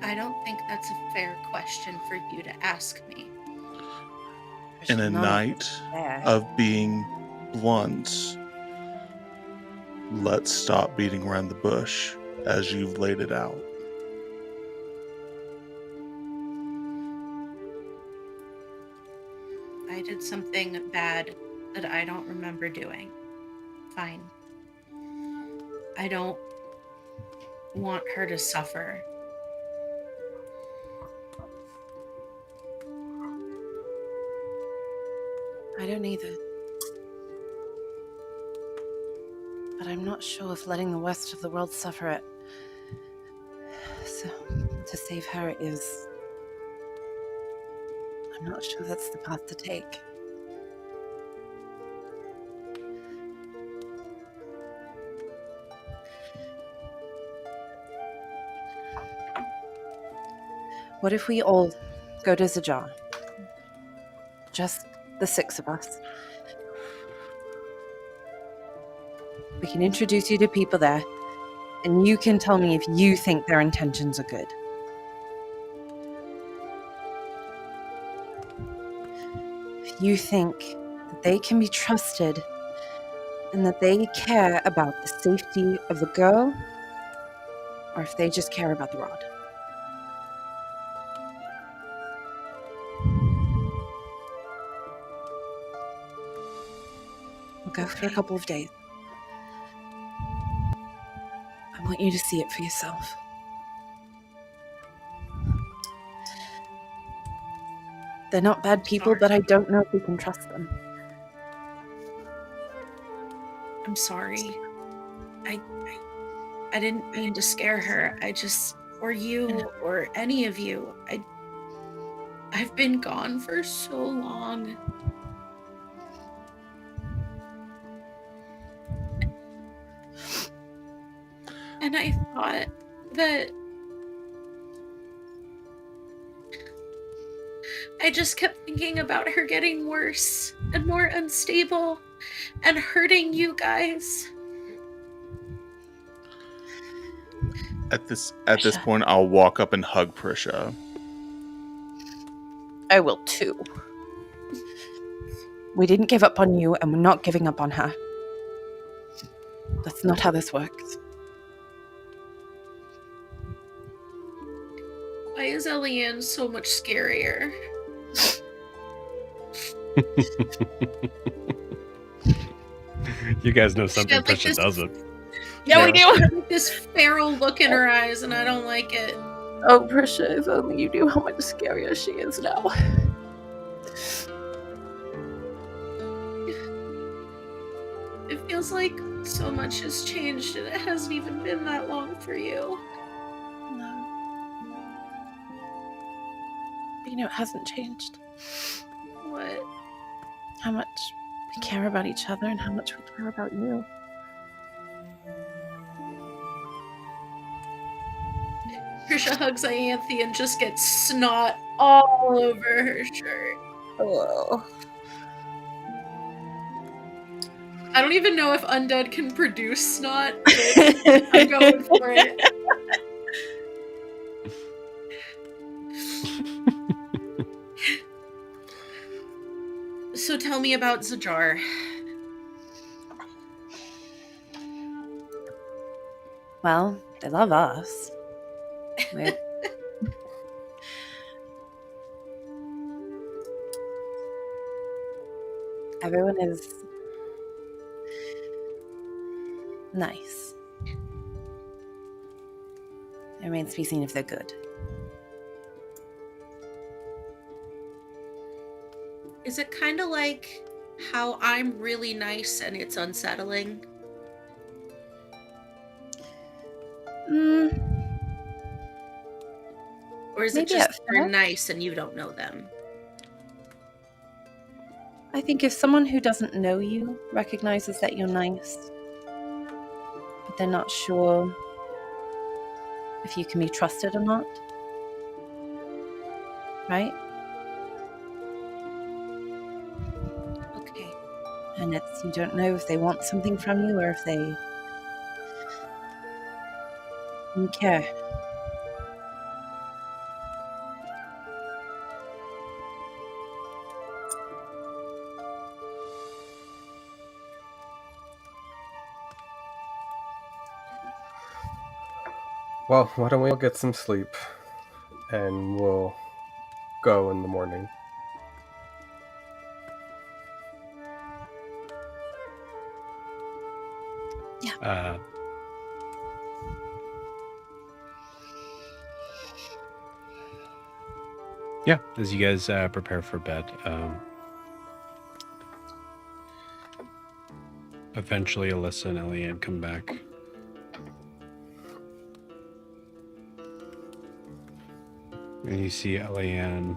[SPEAKER 1] I don't think that's a fair question for you to ask me.
[SPEAKER 5] In a
[SPEAKER 9] None of
[SPEAKER 5] night
[SPEAKER 9] it's fair.
[SPEAKER 5] of being blunt, let's stop beating around the bush as you've laid it out.
[SPEAKER 1] I did something bad that I don't remember doing. Fine. I don't want her to suffer.
[SPEAKER 9] I don't either. But I'm not sure if letting the rest of the world suffer it. So, to save her is... I'm not sure that's the path to take. What if we all go to Zajar? Just the 6 of us. We can introduce you to people there, and you can tell me if you think their intentions are good. If you think that they can be trusted and that they care about the safety of the girl, or if they just care about the rod. We'll go for a couple of days. I want you to see it for yourself. They're not bad people, but I don't know if we can trust them.
[SPEAKER 1] I'm sorry. I didn't mean to scare her. I just, or you, or any of you. I've been gone for so long. And I thought that I just kept thinking about her getting worse and more unstable and hurting you guys.
[SPEAKER 5] At this point, I'll walk up and hug Prisha.
[SPEAKER 9] I will too. We didn't give up on you, and we're not giving up on her. That's not how this works.
[SPEAKER 1] Why is Eliane so much scarier?
[SPEAKER 2] You guys know something
[SPEAKER 1] had, like,
[SPEAKER 2] Prisha
[SPEAKER 1] this-
[SPEAKER 2] doesn't.
[SPEAKER 4] Yeah, we do.
[SPEAKER 1] This feral look in her eyes, and I don't like it.
[SPEAKER 9] Oh, Prisha, if only you knew how much scarier she is now.
[SPEAKER 1] It feels like so much has changed and it hasn't even been that long for you.
[SPEAKER 9] No. But you know, it hasn't changed.
[SPEAKER 1] What?
[SPEAKER 9] How much we care about each other and how much we care about you.
[SPEAKER 1] Trisha hugs Ianthe and just gets snot all over her shirt.
[SPEAKER 9] Oh.
[SPEAKER 1] I don't even know if undead can produce snot, but I'm going for it. So tell me about Zajar.
[SPEAKER 9] Well, they love us. Everyone is nice. It remains to be seen if they're good.
[SPEAKER 1] Is it kind of like how I'm really nice and it's unsettling? Or is it
[SPEAKER 9] Maybe
[SPEAKER 1] just
[SPEAKER 9] at
[SPEAKER 1] they're
[SPEAKER 9] first.
[SPEAKER 1] nice and you don't know them?
[SPEAKER 9] I think if someone who doesn't know you recognizes that you're nice, but they're not sure if you can be trusted or not, right?
[SPEAKER 1] Okay.
[SPEAKER 9] And it's you don't know if they want something from you or if they don't care.
[SPEAKER 3] Well, why don't we all get some sleep, and we'll go in the morning.
[SPEAKER 2] Yeah, as you guys prepare for bed, eventually Alyssa and Eliane come back. And you see Eliane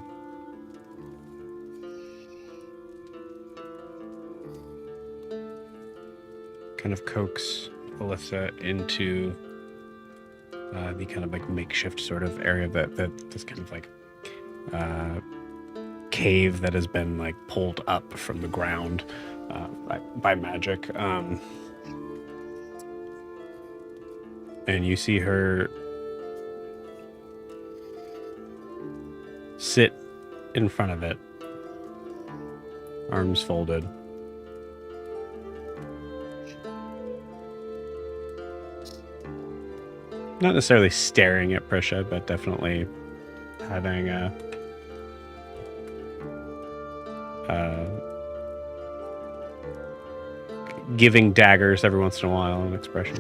[SPEAKER 2] kind of coax Alyssa into the kind of like makeshift sort of area that this kind of like cave that has been like pulled up from the ground by magic. And you see her sit in front of it, arms folded. Not necessarily staring at Prisha, but definitely having a giving daggers every once in a while an expression.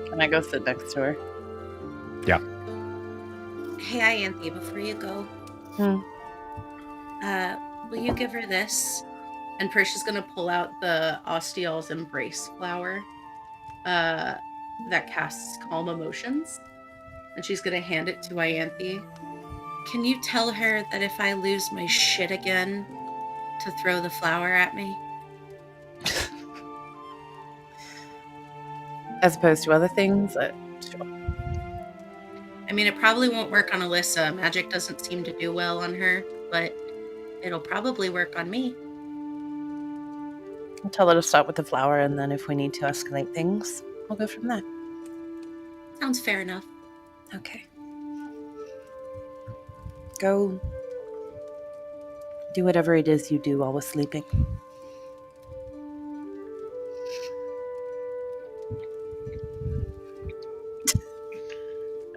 [SPEAKER 9] Can I go sit next to her?
[SPEAKER 2] Yeah.
[SPEAKER 1] Hey, Ianthe, before you go,
[SPEAKER 9] Hmm.
[SPEAKER 1] will you give her this? And Prisha's gonna pull out the Ostial's Embrace flower that casts Calm Emotions. And she's gonna hand it to Ianthe. Can you tell her that if I lose my shit again, to throw the flower at me?
[SPEAKER 9] As opposed to other things? Sure.
[SPEAKER 1] I mean, it probably won't work on Alyssa. Magic doesn't seem to do well on her, but it'll probably work on me.
[SPEAKER 9] I'll tell her to start with the flower, and then if we need to escalate things, we'll go from there.
[SPEAKER 1] Sounds fair enough.
[SPEAKER 9] Okay. Go do whatever it is you do while we're sleeping.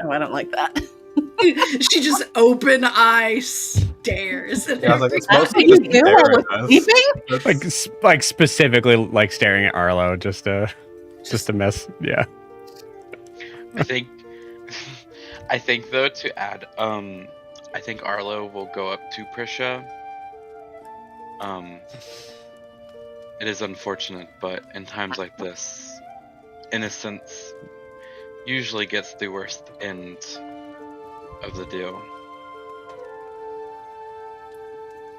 [SPEAKER 9] Oh, I don't like that.
[SPEAKER 1] She just open eye stares.
[SPEAKER 3] Yeah, I was like, it's
[SPEAKER 9] That's
[SPEAKER 3] mostly
[SPEAKER 9] what you
[SPEAKER 3] just
[SPEAKER 9] do
[SPEAKER 3] stare
[SPEAKER 9] while
[SPEAKER 3] at
[SPEAKER 9] we're
[SPEAKER 3] us.
[SPEAKER 9] sleeping?
[SPEAKER 3] That's-
[SPEAKER 2] Like specifically like staring at Arlo just to mess. Yeah.
[SPEAKER 6] I think I think though to add, I think Arlo will go up to Prisha. It is unfortunate, but in times like this, innocence usually gets the worst end of the deal.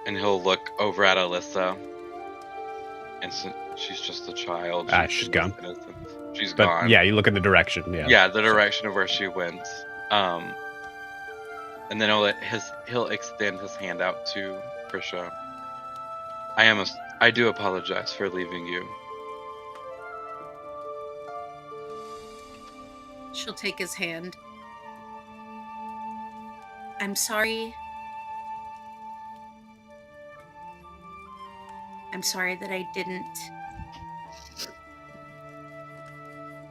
[SPEAKER 6] And he'll look over at Alyssa, and she's just a child.
[SPEAKER 2] She's gone.
[SPEAKER 6] Innocent. She's
[SPEAKER 2] But
[SPEAKER 6] gone.
[SPEAKER 2] yeah, you look in the direction. Yeah.
[SPEAKER 6] Yeah, the direction of where she went. And then he'll extend his hand out to Prisha. I do apologize for leaving you.
[SPEAKER 1] She'll take his hand. I'm sorry. I'm sorry that I didn't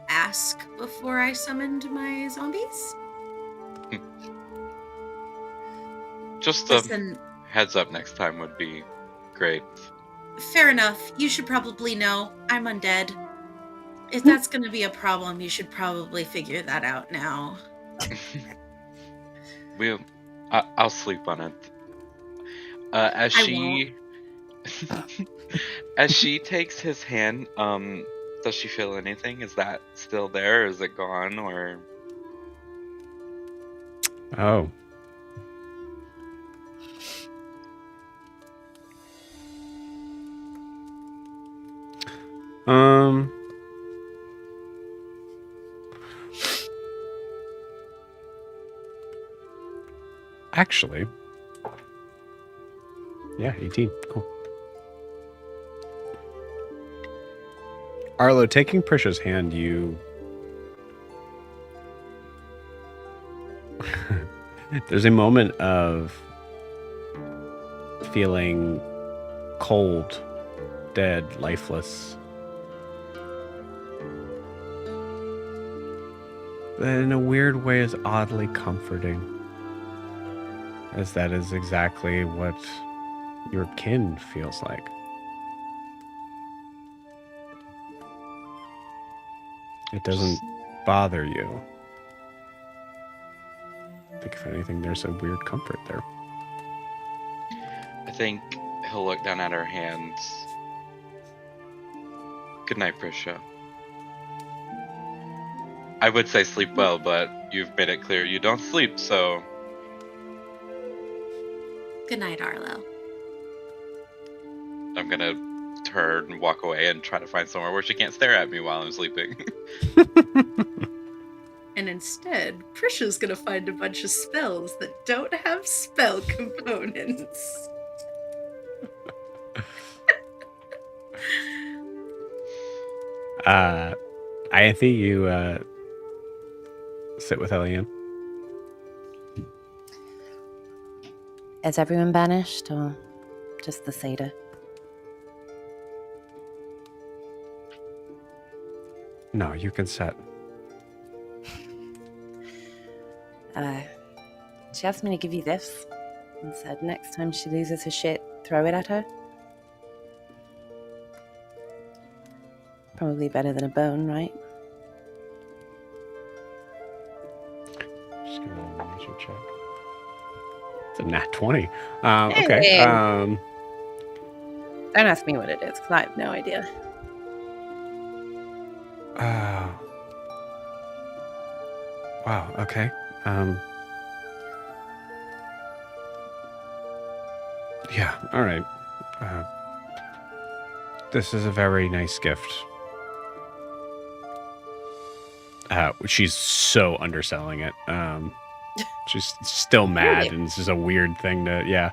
[SPEAKER 1] ask before I summoned my zombies.
[SPEAKER 6] Just
[SPEAKER 1] Listen,
[SPEAKER 6] a heads up next time would be great.
[SPEAKER 1] fair enough. You should probably know I'm undead. If that's going to be a problem, you should probably figure that out now.
[SPEAKER 6] I'll sleep on it. As
[SPEAKER 1] I
[SPEAKER 6] she as she takes his hand, does she feel anything? Is that still there? Or is it gone? Or
[SPEAKER 2] Oh. Actually, yeah, 18. Cool. Arlo, taking Prisha's hand, you there's a moment of feeling cold, dead, lifeless. That in a weird way is oddly comforting. As that is exactly what your kin feels like. It doesn't bother you. I think if anything, there's a weird comfort there.
[SPEAKER 6] I think he'll look down at her hands. Good night, Prisha. I would say sleep well, but you've made it clear you don't sleep, so...
[SPEAKER 1] Good night, Arlo.
[SPEAKER 6] I'm gonna turn and walk away and try to find somewhere where she can't stare at me while I'm sleeping.
[SPEAKER 1] And instead, Prisha's gonna find a bunch of spells that don't have spell components.
[SPEAKER 2] Ianthe, you sit with Elian.
[SPEAKER 9] Is everyone banished or just the satyr?
[SPEAKER 2] No, you can set.
[SPEAKER 9] She asked me to give you this and said next time she loses her shit, throw it at her. Probably better than a bone, right?
[SPEAKER 2] Just give me a nature check. It's a nat 20. Okay.
[SPEAKER 9] Hey. Don't ask me what it is, because I have no idea.
[SPEAKER 2] Wow, okay. Yeah, all right. This is a very nice gift. She's so underselling it. She's still mad, and this is a weird thing to, yeah.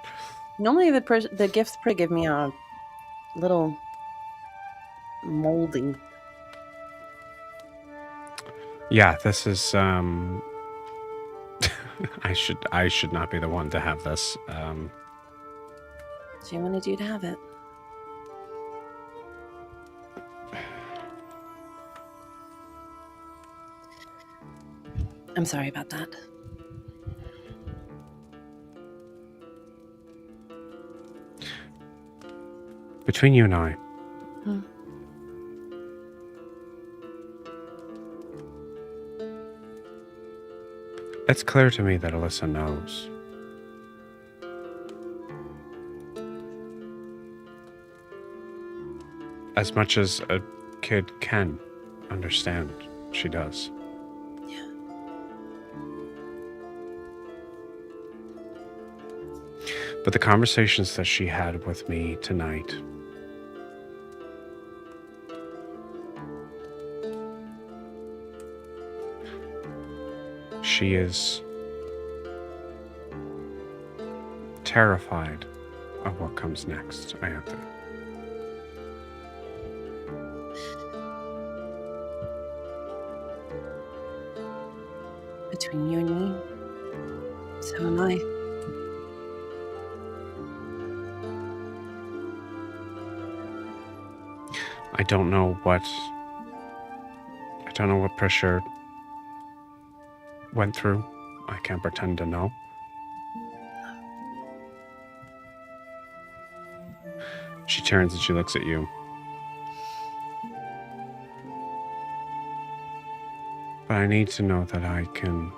[SPEAKER 9] Normally the gifts they give me are little moldy.
[SPEAKER 2] Yeah, this is, I should not be the one to have this.
[SPEAKER 9] She wanted you to have it. I'm sorry about that.
[SPEAKER 2] Between you and I, It's clear to me that Alyssa knows. As much as a kid can understand, she does.
[SPEAKER 9] Yeah.
[SPEAKER 2] But the conversations that she had with me tonight, she is terrified of what comes next, Ianthe.
[SPEAKER 9] Between you and me, so am I.
[SPEAKER 2] I don't know what Prisher went through. I can't pretend to know. She turns and she looks at you. But I need to know that I can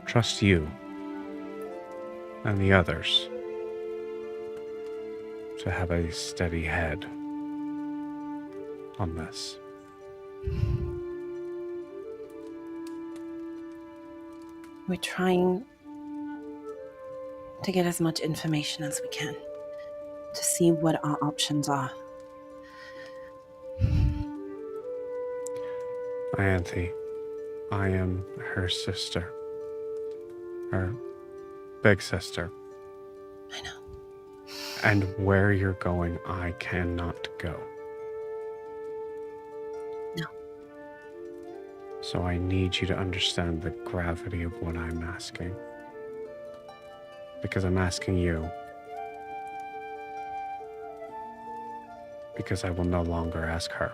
[SPEAKER 2] trust you and the others to have a steady head on this.
[SPEAKER 9] We're trying to get as much information as we can to see what our options are.
[SPEAKER 2] Ianthe, I am her sister. Her big sister.
[SPEAKER 9] I know.
[SPEAKER 2] And where you're going, I cannot go.
[SPEAKER 9] No.
[SPEAKER 2] So I need you to understand the gravity of what I'm asking. Because I'm asking you. Because I will no longer ask her.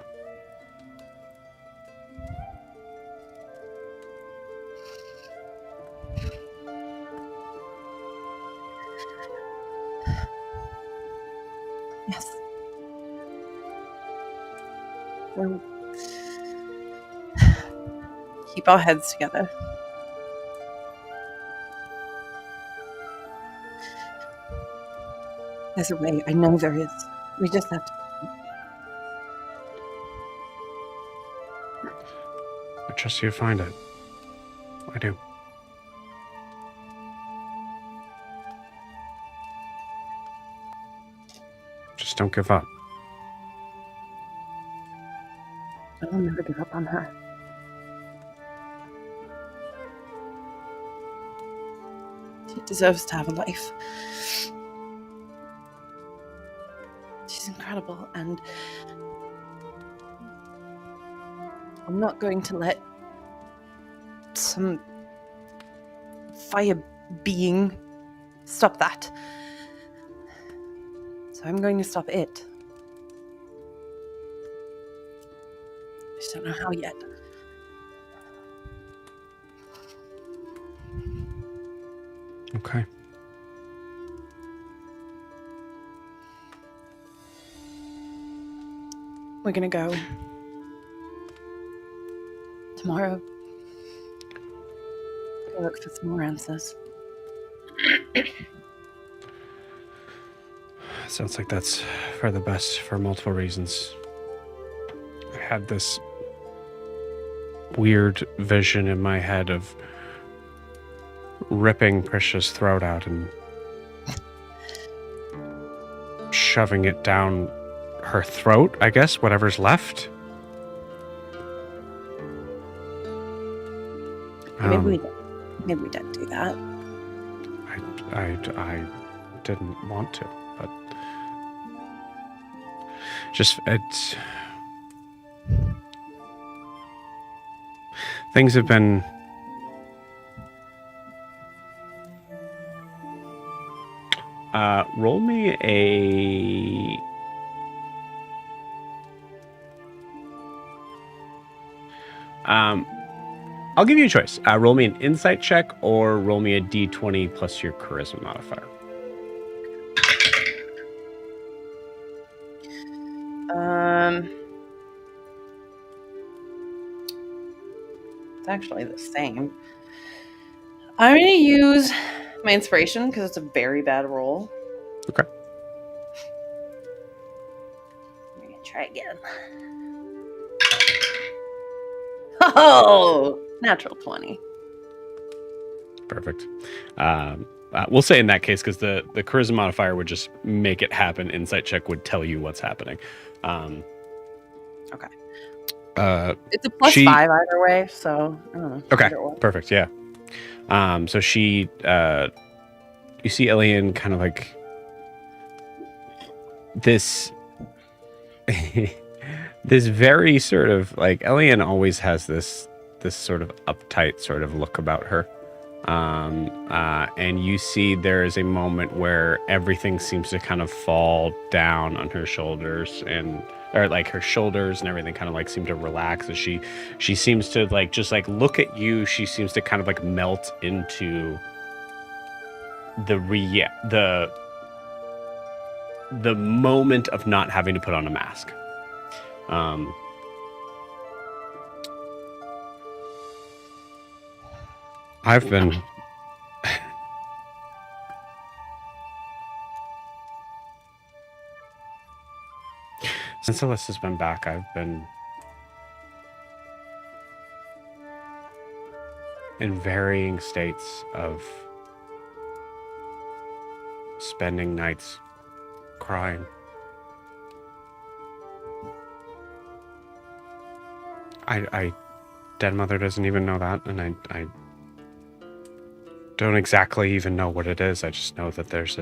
[SPEAKER 9] Yes. We'll keep our heads together. There's a way. I know there is. We just have to.
[SPEAKER 2] I trust you to find it. I do. Just don't give up.
[SPEAKER 9] I'll never give up on her. She deserves to have a life. She's incredible, and I'm not going to let some fire being stop that. So I'm going to stop it. I just don't know how yet.
[SPEAKER 2] Okay.
[SPEAKER 9] We're gonna go tomorrow. Go look for some more answers.
[SPEAKER 2] Sounds like that's for the best for multiple reasons. I had this weird vision in my head of ripping Prisha's throat out and shoving it down her throat, I guess, whatever's left.
[SPEAKER 9] Maybe we didn't do that.
[SPEAKER 2] I didn't want to, but just it's things have been roll me a I'll give you a choice. Roll me an insight check or roll me a d20 plus your charisma modifier.
[SPEAKER 4] It's actually the same. I'm going to use my inspiration because it's a very bad roll.
[SPEAKER 2] Okay.
[SPEAKER 4] I'm going to try again. Oh, natural 20.
[SPEAKER 2] Perfect. We'll say in that case, because the charisma modifier would just make it happen. Insight check would tell you what's happening.
[SPEAKER 4] Okay.
[SPEAKER 2] It's
[SPEAKER 4] It's a +5 either way, so I don't know.
[SPEAKER 2] Okay,
[SPEAKER 4] Either way.
[SPEAKER 2] perfect. Yeah. So she, you see Elian kind of like this, this very sort of like Elian always has this sort of uptight sort of look about her. And you see there is a moment where everything seems to kind of fall down on her shoulders or like her shoulders and everything kind of like seem to relax as she seems to like just like look at you. She seems to kind of like melt into the moment of not having to put on a mask. I've been since Alyssa's been back, I've been in varying states of spending nights crying. I dead mother doesn't even know that, and I don't exactly even know what it is. I just know that there's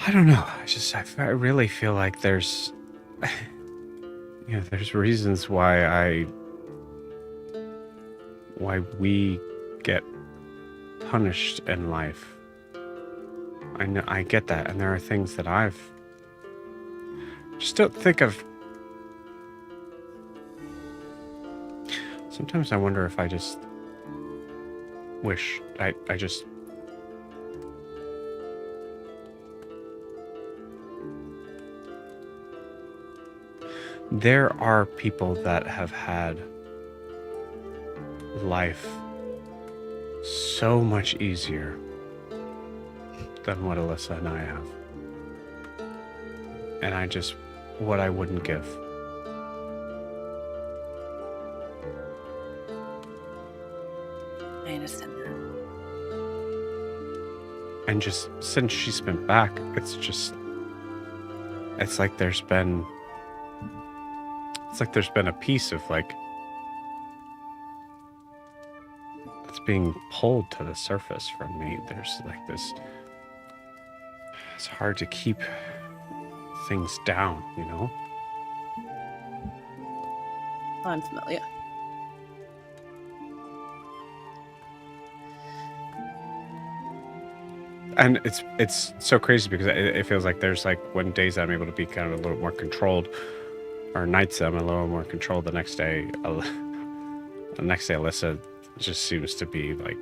[SPEAKER 2] I don't know. I really feel like there's there's reasons why we get punished in life. I get that, and there are things that I've just don't think of. Sometimes I wonder if I just wish I just there are people that have had life so much easier than what Alyssa and I have. And what I wouldn't give.
[SPEAKER 4] I understand that.
[SPEAKER 2] And just since she's been back, it's like there's been a piece of like that's being pulled to the surface from me. There's like this, it's hard to keep things down, you know?
[SPEAKER 4] I'm familiar.
[SPEAKER 2] And it's so crazy because it feels like there's like when days that I'm able to be kind of a little more controlled, or nights that I'm a little more controlled. The next day Alyssa just seems to be like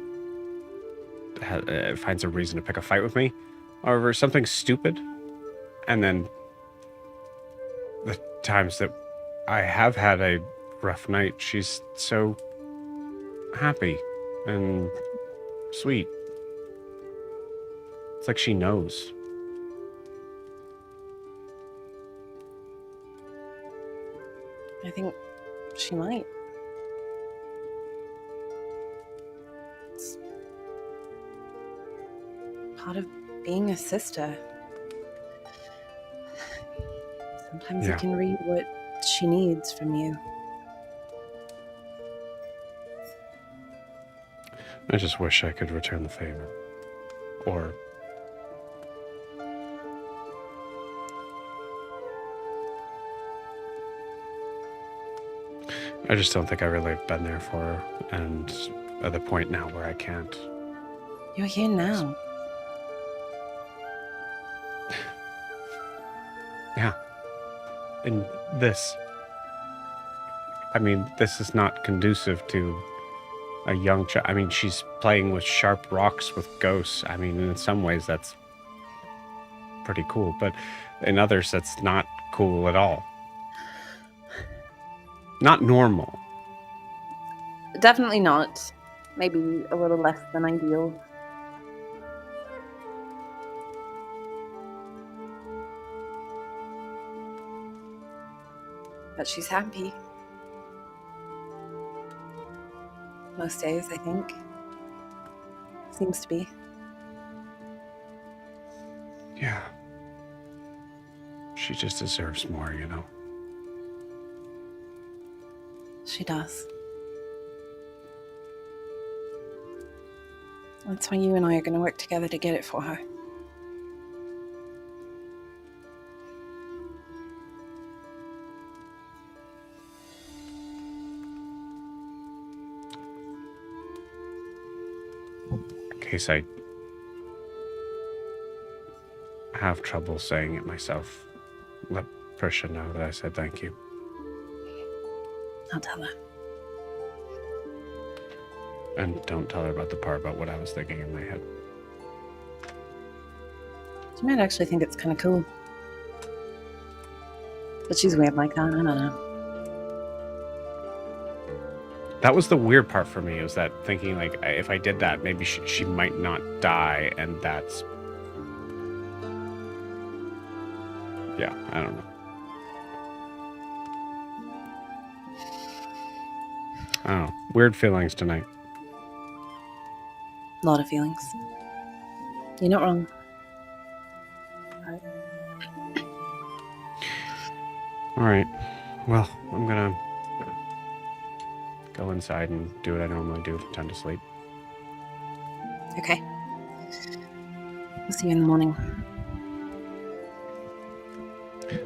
[SPEAKER 2] finds a reason to pick a fight with me over something stupid. And then the times that I have had a rough night, she's so happy and sweet. It's like she knows.
[SPEAKER 4] I think she might. It's part of being a sister. Sometimes
[SPEAKER 2] Yeah.
[SPEAKER 4] you can read what she needs from you.
[SPEAKER 2] I just wish I could return the favor. Or I just don't think I really have been there for her, and at the point now where I can't.
[SPEAKER 4] You're here now.
[SPEAKER 2] Yeah. And this is not conducive to a young child. I mean, she's playing with sharp rocks with ghosts. I mean, in some ways that's pretty cool, but in others that's not cool at all. Not normal.
[SPEAKER 9] Definitely not. Maybe a little less than ideal. But she's happy. Most days, I think. Seems to be.
[SPEAKER 2] Yeah. She just deserves more, you know?
[SPEAKER 9] She does. That's why you and I are going to work together to get it for her.
[SPEAKER 2] In case I have trouble saying it myself, let Prisha know that I said thank you.
[SPEAKER 9] I'll tell her.
[SPEAKER 2] And don't tell her about the part about what I was thinking in my head.
[SPEAKER 9] She might actually think it's kind of cool. But she's weird like that. I don't know.
[SPEAKER 2] That was the weird part for me, was that thinking, like, if I did that, maybe she might not die, and that's... Yeah, I don't know. I don't know. Weird feelings tonight.
[SPEAKER 9] A lot of feelings. You're not wrong.
[SPEAKER 2] All right. Well, I'm gonna go inside and do what I normally do from time to sleep.
[SPEAKER 9] Okay. I'll see you in the morning.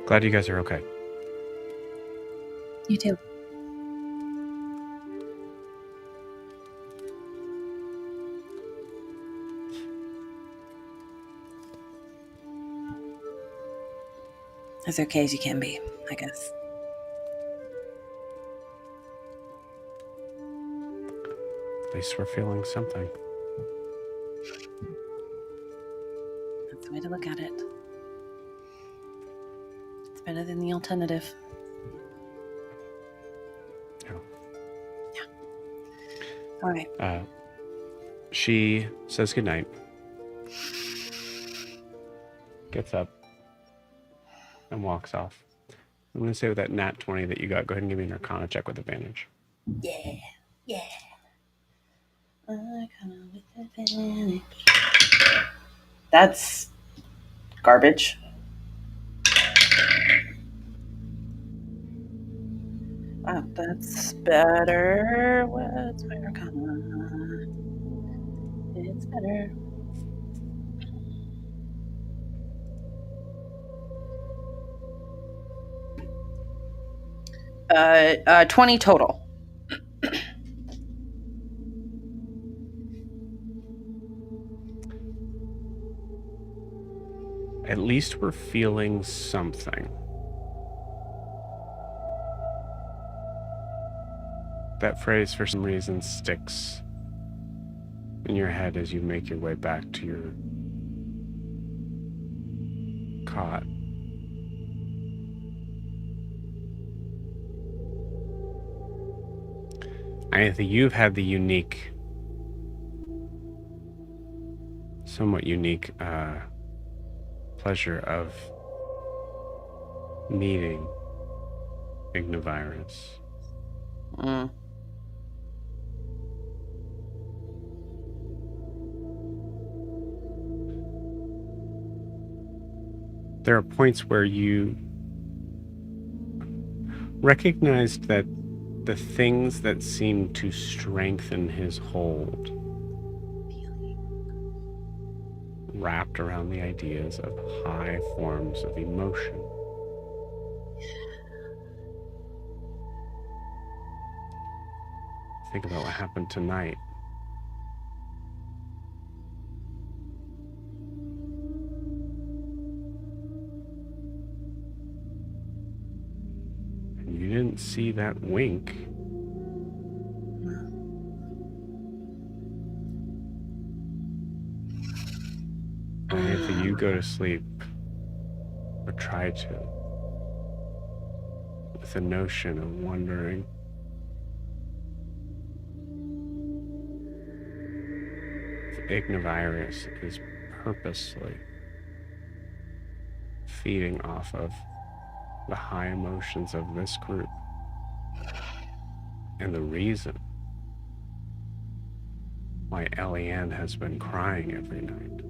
[SPEAKER 2] Glad you guys are okay.
[SPEAKER 9] You too. As okay as you can be, I guess.
[SPEAKER 2] At least we're feeling something.
[SPEAKER 9] That's the way to look at it. It's better than the alternative.
[SPEAKER 2] Yeah.
[SPEAKER 9] Yeah. All right.
[SPEAKER 2] She says goodnight. Gets up. And walks off. I'm going to say with that nat 20 that you got, go ahead and give me an Arcana check with advantage.
[SPEAKER 9] Yeah. Arcana with advantage. That's garbage. Oh, that's better. What's my Arcana? It's better. Uh, 20 total.
[SPEAKER 2] At least we're feeling something. That phrase, for some reason, sticks in your head as you make your way back to your cot. I think you've had the unique, somewhat unique pleasure of meeting Ignivirus.
[SPEAKER 9] Mm.
[SPEAKER 2] There are points where you recognized that the things that seemed to strengthen his hold wrapped around the ideas of high forms of emotion. Think about what happened tonight. And you didn't see that wink. And if you go to sleep, or try to, with the notion of wondering Ignovirus is purposely feeding off of the high emotions of this group. And the reason why Eliane has been crying every night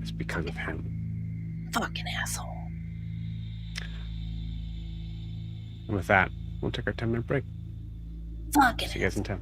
[SPEAKER 2] is because of him.
[SPEAKER 9] Fucking asshole.
[SPEAKER 2] And with that, we'll take our 10-minute break.
[SPEAKER 9] Fucking
[SPEAKER 2] See you guys in 10.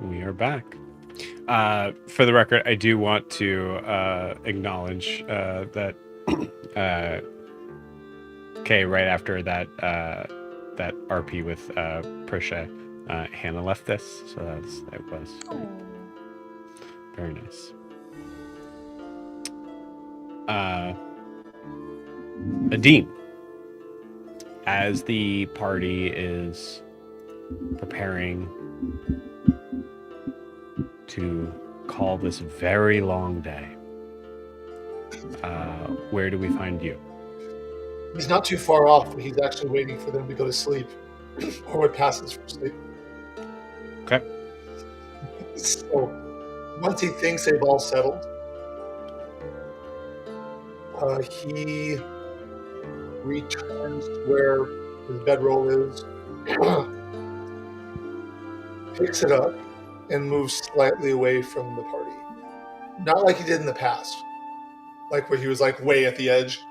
[SPEAKER 2] We are back. For the record, I do want to acknowledge that Okay, right after that that RP with Prisha, Hannah left this, so it was very nice. Adine, as the party is preparing to call this very long day, where do we find you?
[SPEAKER 7] He's not too far off, but he's actually waiting for them to go to sleep, or it passes for sleep.
[SPEAKER 2] Okay.
[SPEAKER 7] So once he thinks they've all settled, he returns to where his bedroll is, picks it up, and moves slightly away from the party. Not like he did in the past, like where he was like way at the edge,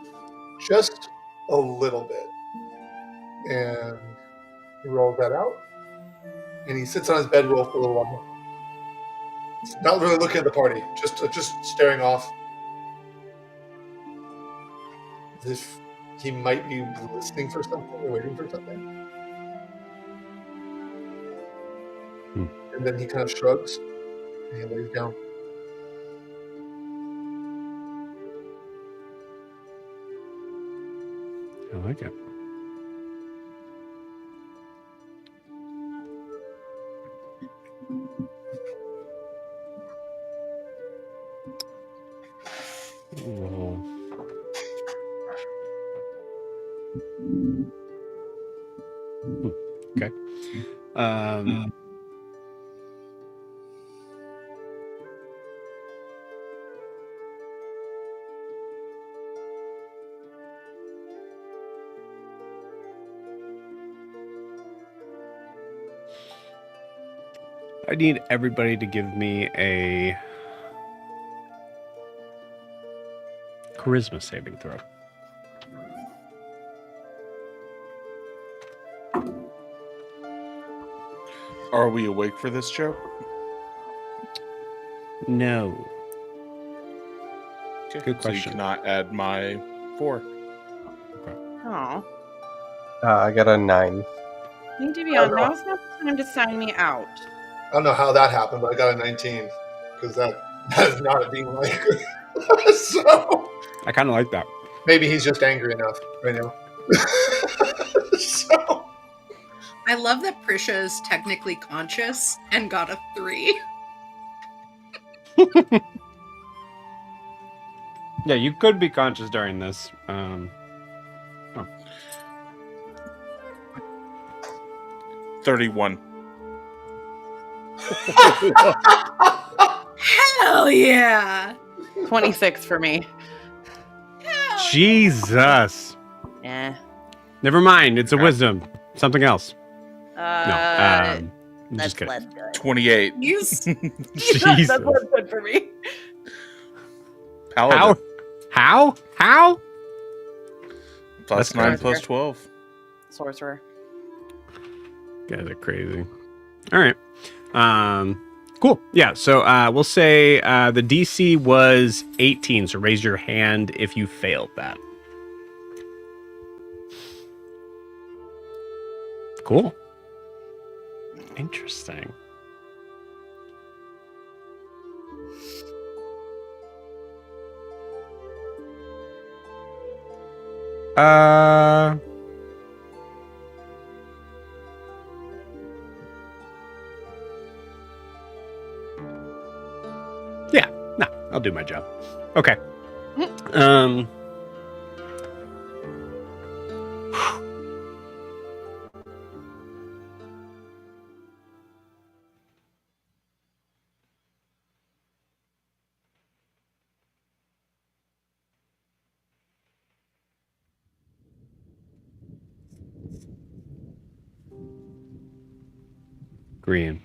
[SPEAKER 7] just a little bit. And he rolls that out, and he sits on his bedroll for a little while. Not really looking at the party, just staring off, as if he might be listening for something or waiting for something. And then he kind of shrugs and he lays down.
[SPEAKER 2] I like it. Roll. Okay. I need everybody to give me a charisma saving throw.
[SPEAKER 5] Are we awake for this, Joe?
[SPEAKER 2] No.
[SPEAKER 5] Okay.
[SPEAKER 2] Good
[SPEAKER 5] So you
[SPEAKER 2] question.
[SPEAKER 5] cannot add my 4.
[SPEAKER 4] Oh.
[SPEAKER 3] I got a 9.
[SPEAKER 4] Need to be on. Now's not the time to sign me out.
[SPEAKER 7] I don't know how that happened, but I got a 19 because that is not a being like. So
[SPEAKER 2] I kind of like that.
[SPEAKER 7] maybe he's just angry enough right now. So
[SPEAKER 1] I love that Prisha is technically conscious and got a 3.
[SPEAKER 2] Yeah, you could be conscious during this.
[SPEAKER 5] 31.
[SPEAKER 1] Hell yeah!
[SPEAKER 4] 26 for me.
[SPEAKER 2] Jesus.
[SPEAKER 4] Yeah.
[SPEAKER 2] Never mind. It's a wisdom. Something else. No.
[SPEAKER 4] That's
[SPEAKER 2] Just kidding.
[SPEAKER 4] less good.
[SPEAKER 5] 28.
[SPEAKER 1] He's
[SPEAKER 2] Jesus.
[SPEAKER 4] That's less good for me.
[SPEAKER 5] Paladin.
[SPEAKER 2] How?
[SPEAKER 5] Plus
[SPEAKER 2] That's
[SPEAKER 5] 9
[SPEAKER 4] crazy.
[SPEAKER 5] plus 12.
[SPEAKER 4] Sorcerer.
[SPEAKER 2] You guys are crazy. All right. Cool. Yeah. So we'll say the DC was 18. So raise your hand if you failed that. Cool. Interesting. Yeah, no, I'll do my job. Okay. Green.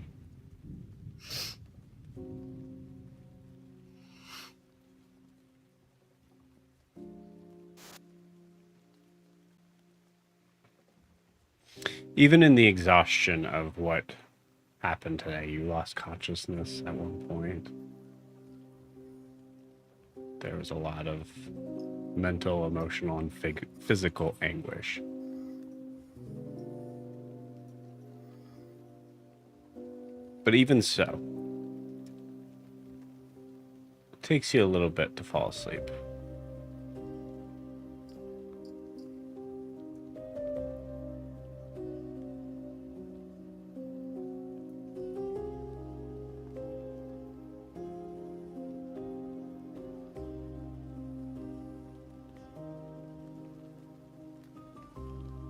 [SPEAKER 2] Even in the exhaustion of what happened today, you lost consciousness at one point. There was a lot of mental, emotional, and physical anguish. But even so, it takes you a little bit to fall asleep.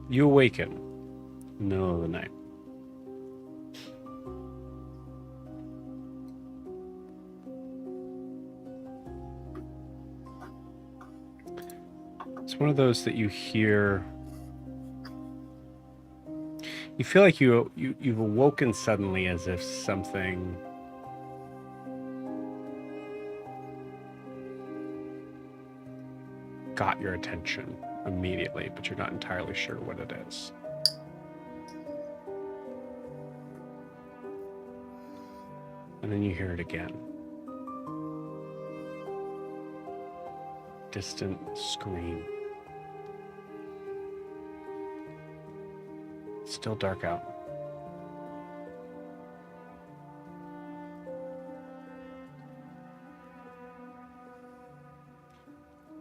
[SPEAKER 2] You awaken in the middle of the night. It's one of those that you hear. You feel like you've awoken suddenly, as if something got your attention immediately, but you're not entirely sure what it is. And then you hear it again. Distant scream. It's still dark out.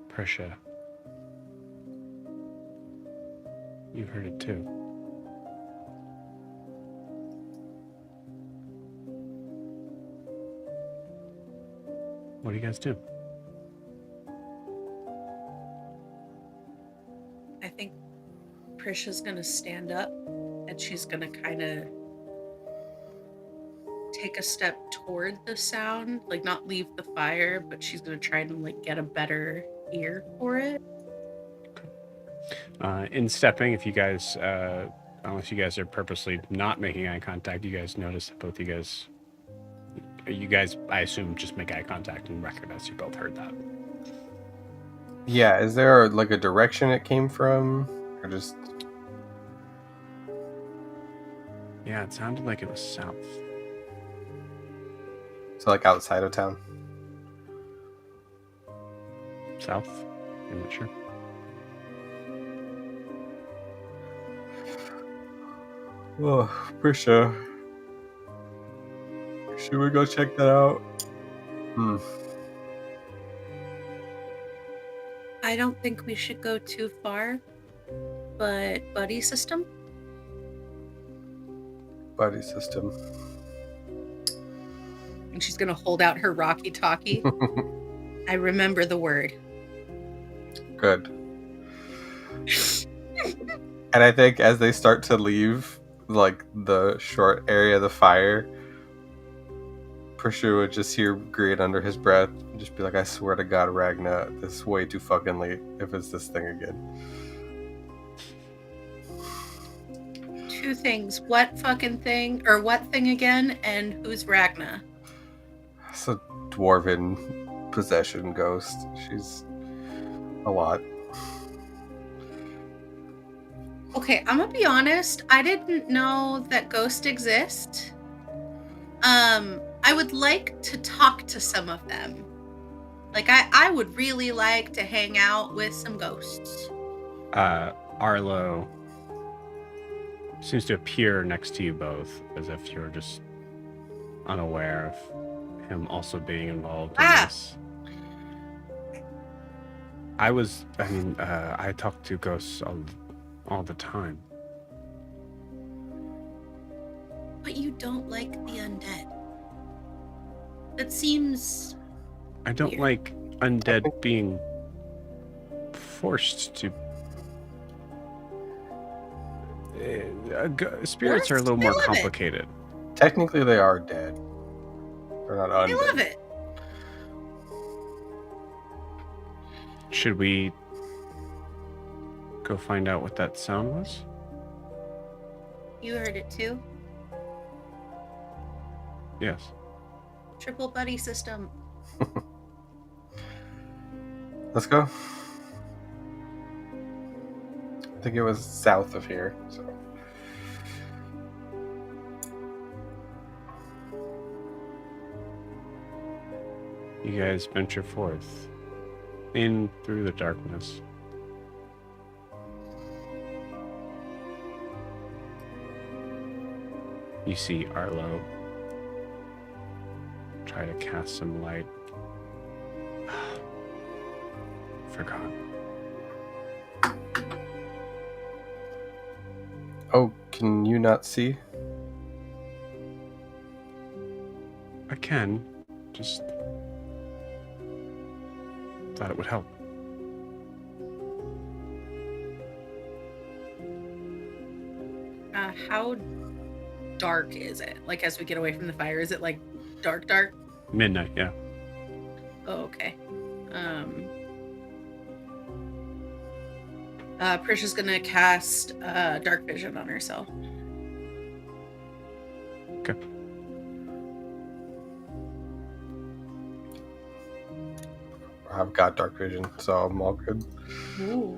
[SPEAKER 2] Prisha, you heard it too. What do you guys do?
[SPEAKER 1] I think Prisha's gonna stand up and she's gonna kind of take a step toward the sound, like not leave the fire, but she's gonna try and like get a better ear for it.
[SPEAKER 2] In stepping, if you guys, unless you guys are purposely not making eye contact, you guys notice that both you guys, I assume, just make eye contact and recognize you both heard that.
[SPEAKER 3] Yeah, is there like a direction it came from? Or just...
[SPEAKER 2] Yeah, it sounded like it was south.
[SPEAKER 3] So like outside of town?
[SPEAKER 2] South? I'm not sure.
[SPEAKER 3] Oh, Prisha. Should we go check that out?
[SPEAKER 1] I don't think we should go too far, but buddy system?
[SPEAKER 3] Buddy system.
[SPEAKER 1] And she's gonna hold out her Rocky Talkie. I remember the word.
[SPEAKER 3] Good. And I think as they start to leave, like, the short area of the fire, Prisha would just hear Greed under his breath and just be like, I swear to God, Ragna, this is way too fucking late if it's this thing again.
[SPEAKER 1] Two things. What fucking thing? Or what thing again? And who's Ragna?
[SPEAKER 3] It's a dwarven possession ghost. She's a lot.
[SPEAKER 1] Okay, I'm gonna be honest. I didn't know that ghosts exist. I would like to talk to some of them. Like, I would really like to hang out with some ghosts.
[SPEAKER 2] Arlo seems to appear next to you both, as if you're just unaware of him also being involved in this. I talk to ghosts all the time.
[SPEAKER 1] But you don't like the undead. That seems
[SPEAKER 2] I don't
[SPEAKER 1] weird.
[SPEAKER 2] like undead being forced to. Spirits are a little more complicated.
[SPEAKER 3] Technically, they are dead. They're not undead.
[SPEAKER 1] I love it.
[SPEAKER 2] Should we go find out what that sound was?
[SPEAKER 1] You heard it too.
[SPEAKER 2] Yes.
[SPEAKER 1] Triple buddy system.
[SPEAKER 3] Let's go. I think it was south of here. So.
[SPEAKER 2] You guys venture forth. in through the darkness. You see Arlo try to cast some light. Forgot.
[SPEAKER 3] Oh, can you not see?
[SPEAKER 2] I can. Just thought it would help.
[SPEAKER 1] How dark is it? Like, as we get away from the fire, is it like dark?
[SPEAKER 2] Midnight, yeah.
[SPEAKER 1] Oh, okay. Prisha's gonna cast dark vision on herself.
[SPEAKER 2] Okay.
[SPEAKER 3] I've got dark vision, so I'm all good.
[SPEAKER 1] Ooh.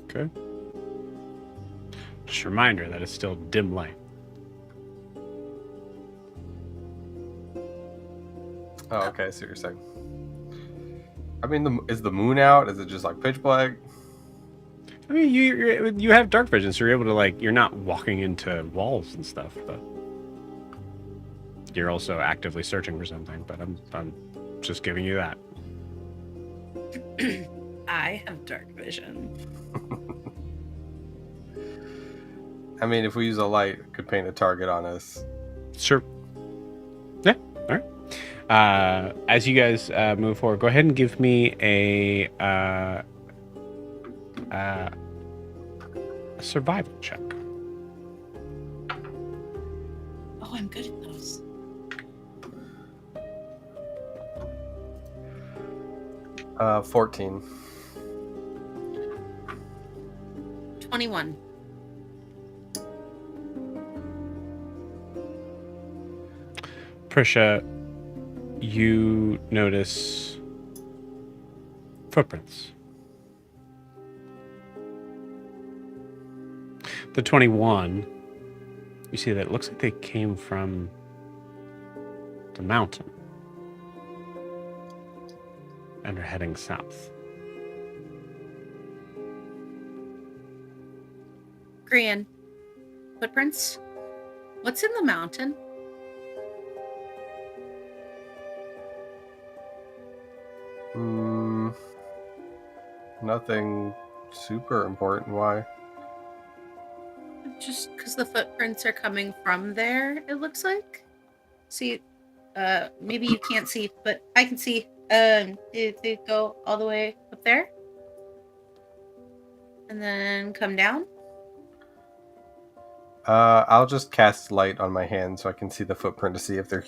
[SPEAKER 2] Okay. Just a reminder that it's still dim light.
[SPEAKER 3] Oh, okay, I see what you're saying. I mean, is the moon out? Is it just like pitch black?
[SPEAKER 2] I mean, you have dark vision, so you're able to, like, you're not walking into walls and stuff, but you're also actively searching for something. But I'm just giving you that.
[SPEAKER 1] I have dark vision.
[SPEAKER 3] I mean, if we use a light, it could paint a target on us.
[SPEAKER 2] Sure. Yeah. All right. As you guys move forward, go ahead and give me a survival check.
[SPEAKER 1] Oh, I'm good at those.
[SPEAKER 3] Uh, 14.
[SPEAKER 1] 21.
[SPEAKER 2] Prisha, you notice footprints. The 21, you see that it looks like they came from the mountain and are heading south.
[SPEAKER 1] Grian, footprints? What's in the mountain?
[SPEAKER 3] Nothing super important. Why?
[SPEAKER 1] Just because the footprints are coming from there, it looks like. See, maybe you can't see, but I can see. They go all the way up there, and then come down.
[SPEAKER 3] I'll just cast light on my hand so I can see the footprint to see if they're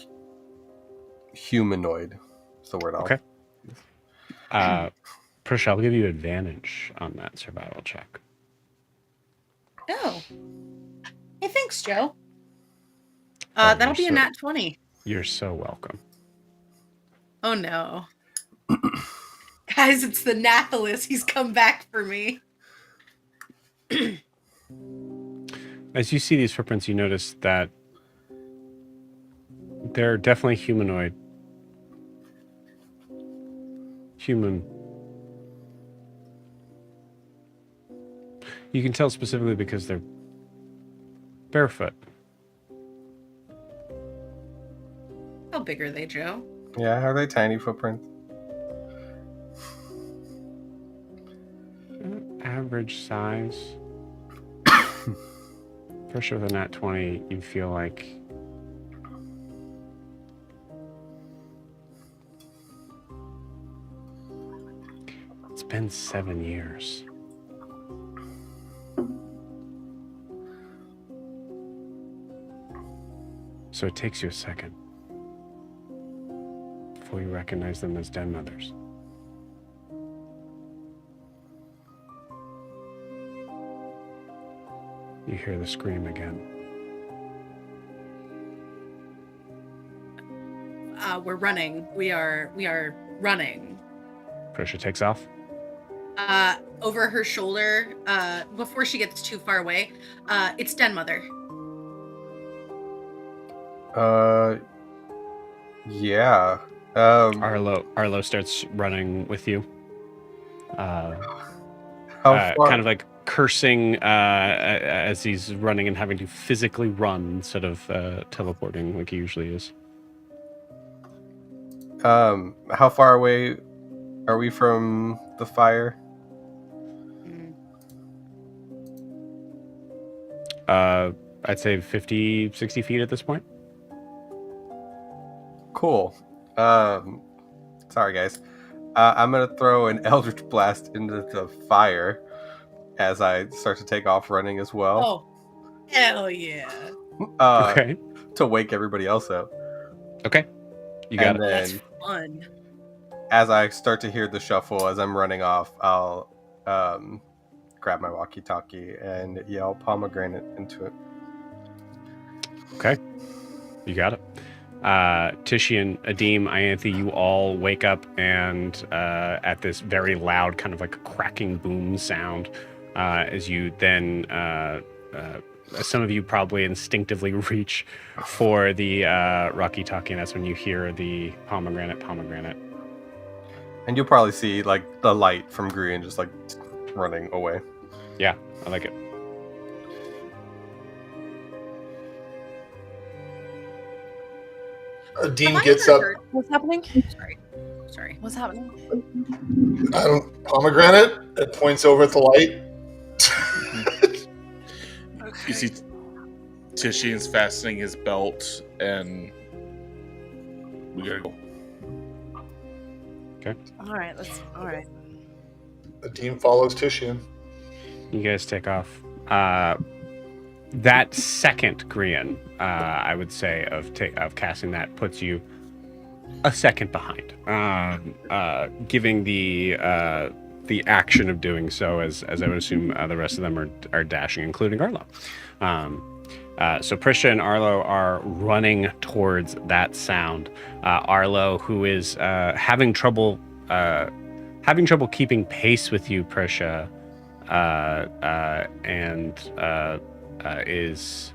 [SPEAKER 3] humanoid. Is the word I'll...
[SPEAKER 2] Okay. Prisha, I'll give you advantage on that survival check.
[SPEAKER 1] Oh. Hey, thanks, Joe.
[SPEAKER 2] Oh,
[SPEAKER 1] That'll be a nat 20.
[SPEAKER 2] You're so welcome.
[SPEAKER 1] Oh, no. Guys, it's the Nathalis. He's come back for me.
[SPEAKER 2] As you see these footprints, you notice that they're definitely humanoid. Human. You can tell specifically because they're barefoot.
[SPEAKER 1] How big are they, Joe?
[SPEAKER 3] Yeah, are they tiny footprints?
[SPEAKER 2] Average size. For sure, with a nat 20, you feel like it's been 7 years. So it takes you a second before you recognize them as den mothers. You hear the scream again.
[SPEAKER 1] We're running. We are running.
[SPEAKER 2] Prisha takes off.
[SPEAKER 1] Over her shoulder, before she gets too far away, it's Den Mother.
[SPEAKER 3] Yeah.
[SPEAKER 2] Arlo starts running with you.
[SPEAKER 3] How far?
[SPEAKER 2] Kind of like cursing as he's running and having to physically run instead of teleporting like he usually is.
[SPEAKER 3] How far away are we from the fire?
[SPEAKER 2] I'd say 50, 60 feet at this point.
[SPEAKER 3] Cool. Sorry guys. I'm gonna throw an Eldritch Blast into the fire as I start to take off running as well.
[SPEAKER 1] Oh, hell yeah.
[SPEAKER 2] Okay.
[SPEAKER 3] To wake everybody else up.
[SPEAKER 2] Okay. You got
[SPEAKER 3] And
[SPEAKER 2] it.
[SPEAKER 1] That's
[SPEAKER 3] then
[SPEAKER 1] fun.
[SPEAKER 3] as I start to hear the shuffle as I'm running off, I'll grab my walkie-talkie and yell pomegranate into it.
[SPEAKER 2] Okay. You got it. Titian, Adim, Ianthe, you all wake up and at this very loud kind of like a cracking boom sound as you then some of you probably instinctively reach for the walkie-talkie, and that's when you hear the pomegranate.
[SPEAKER 3] And you'll probably see like the light from Green just like running away.
[SPEAKER 2] Yeah, I like it.
[SPEAKER 7] Dean
[SPEAKER 1] Have I
[SPEAKER 7] gets
[SPEAKER 1] ever
[SPEAKER 7] up.
[SPEAKER 1] heard-
[SPEAKER 4] What's happening?
[SPEAKER 1] Sorry.
[SPEAKER 4] What's happening?
[SPEAKER 7] Pomegranate. It points over at the light.
[SPEAKER 5] You see Titian's fastening his belt, and we gotta go.
[SPEAKER 4] All right.
[SPEAKER 7] Dean follows Titian.
[SPEAKER 2] You guys take off. That second Grian, I would say, of casting that puts you a second behind, giving the action of doing so, as I would assume the rest of them are dashing, including Arlo. So Prisha and Arlo are running towards that sound. Arlo, who is having trouble keeping pace with you, Prisha, is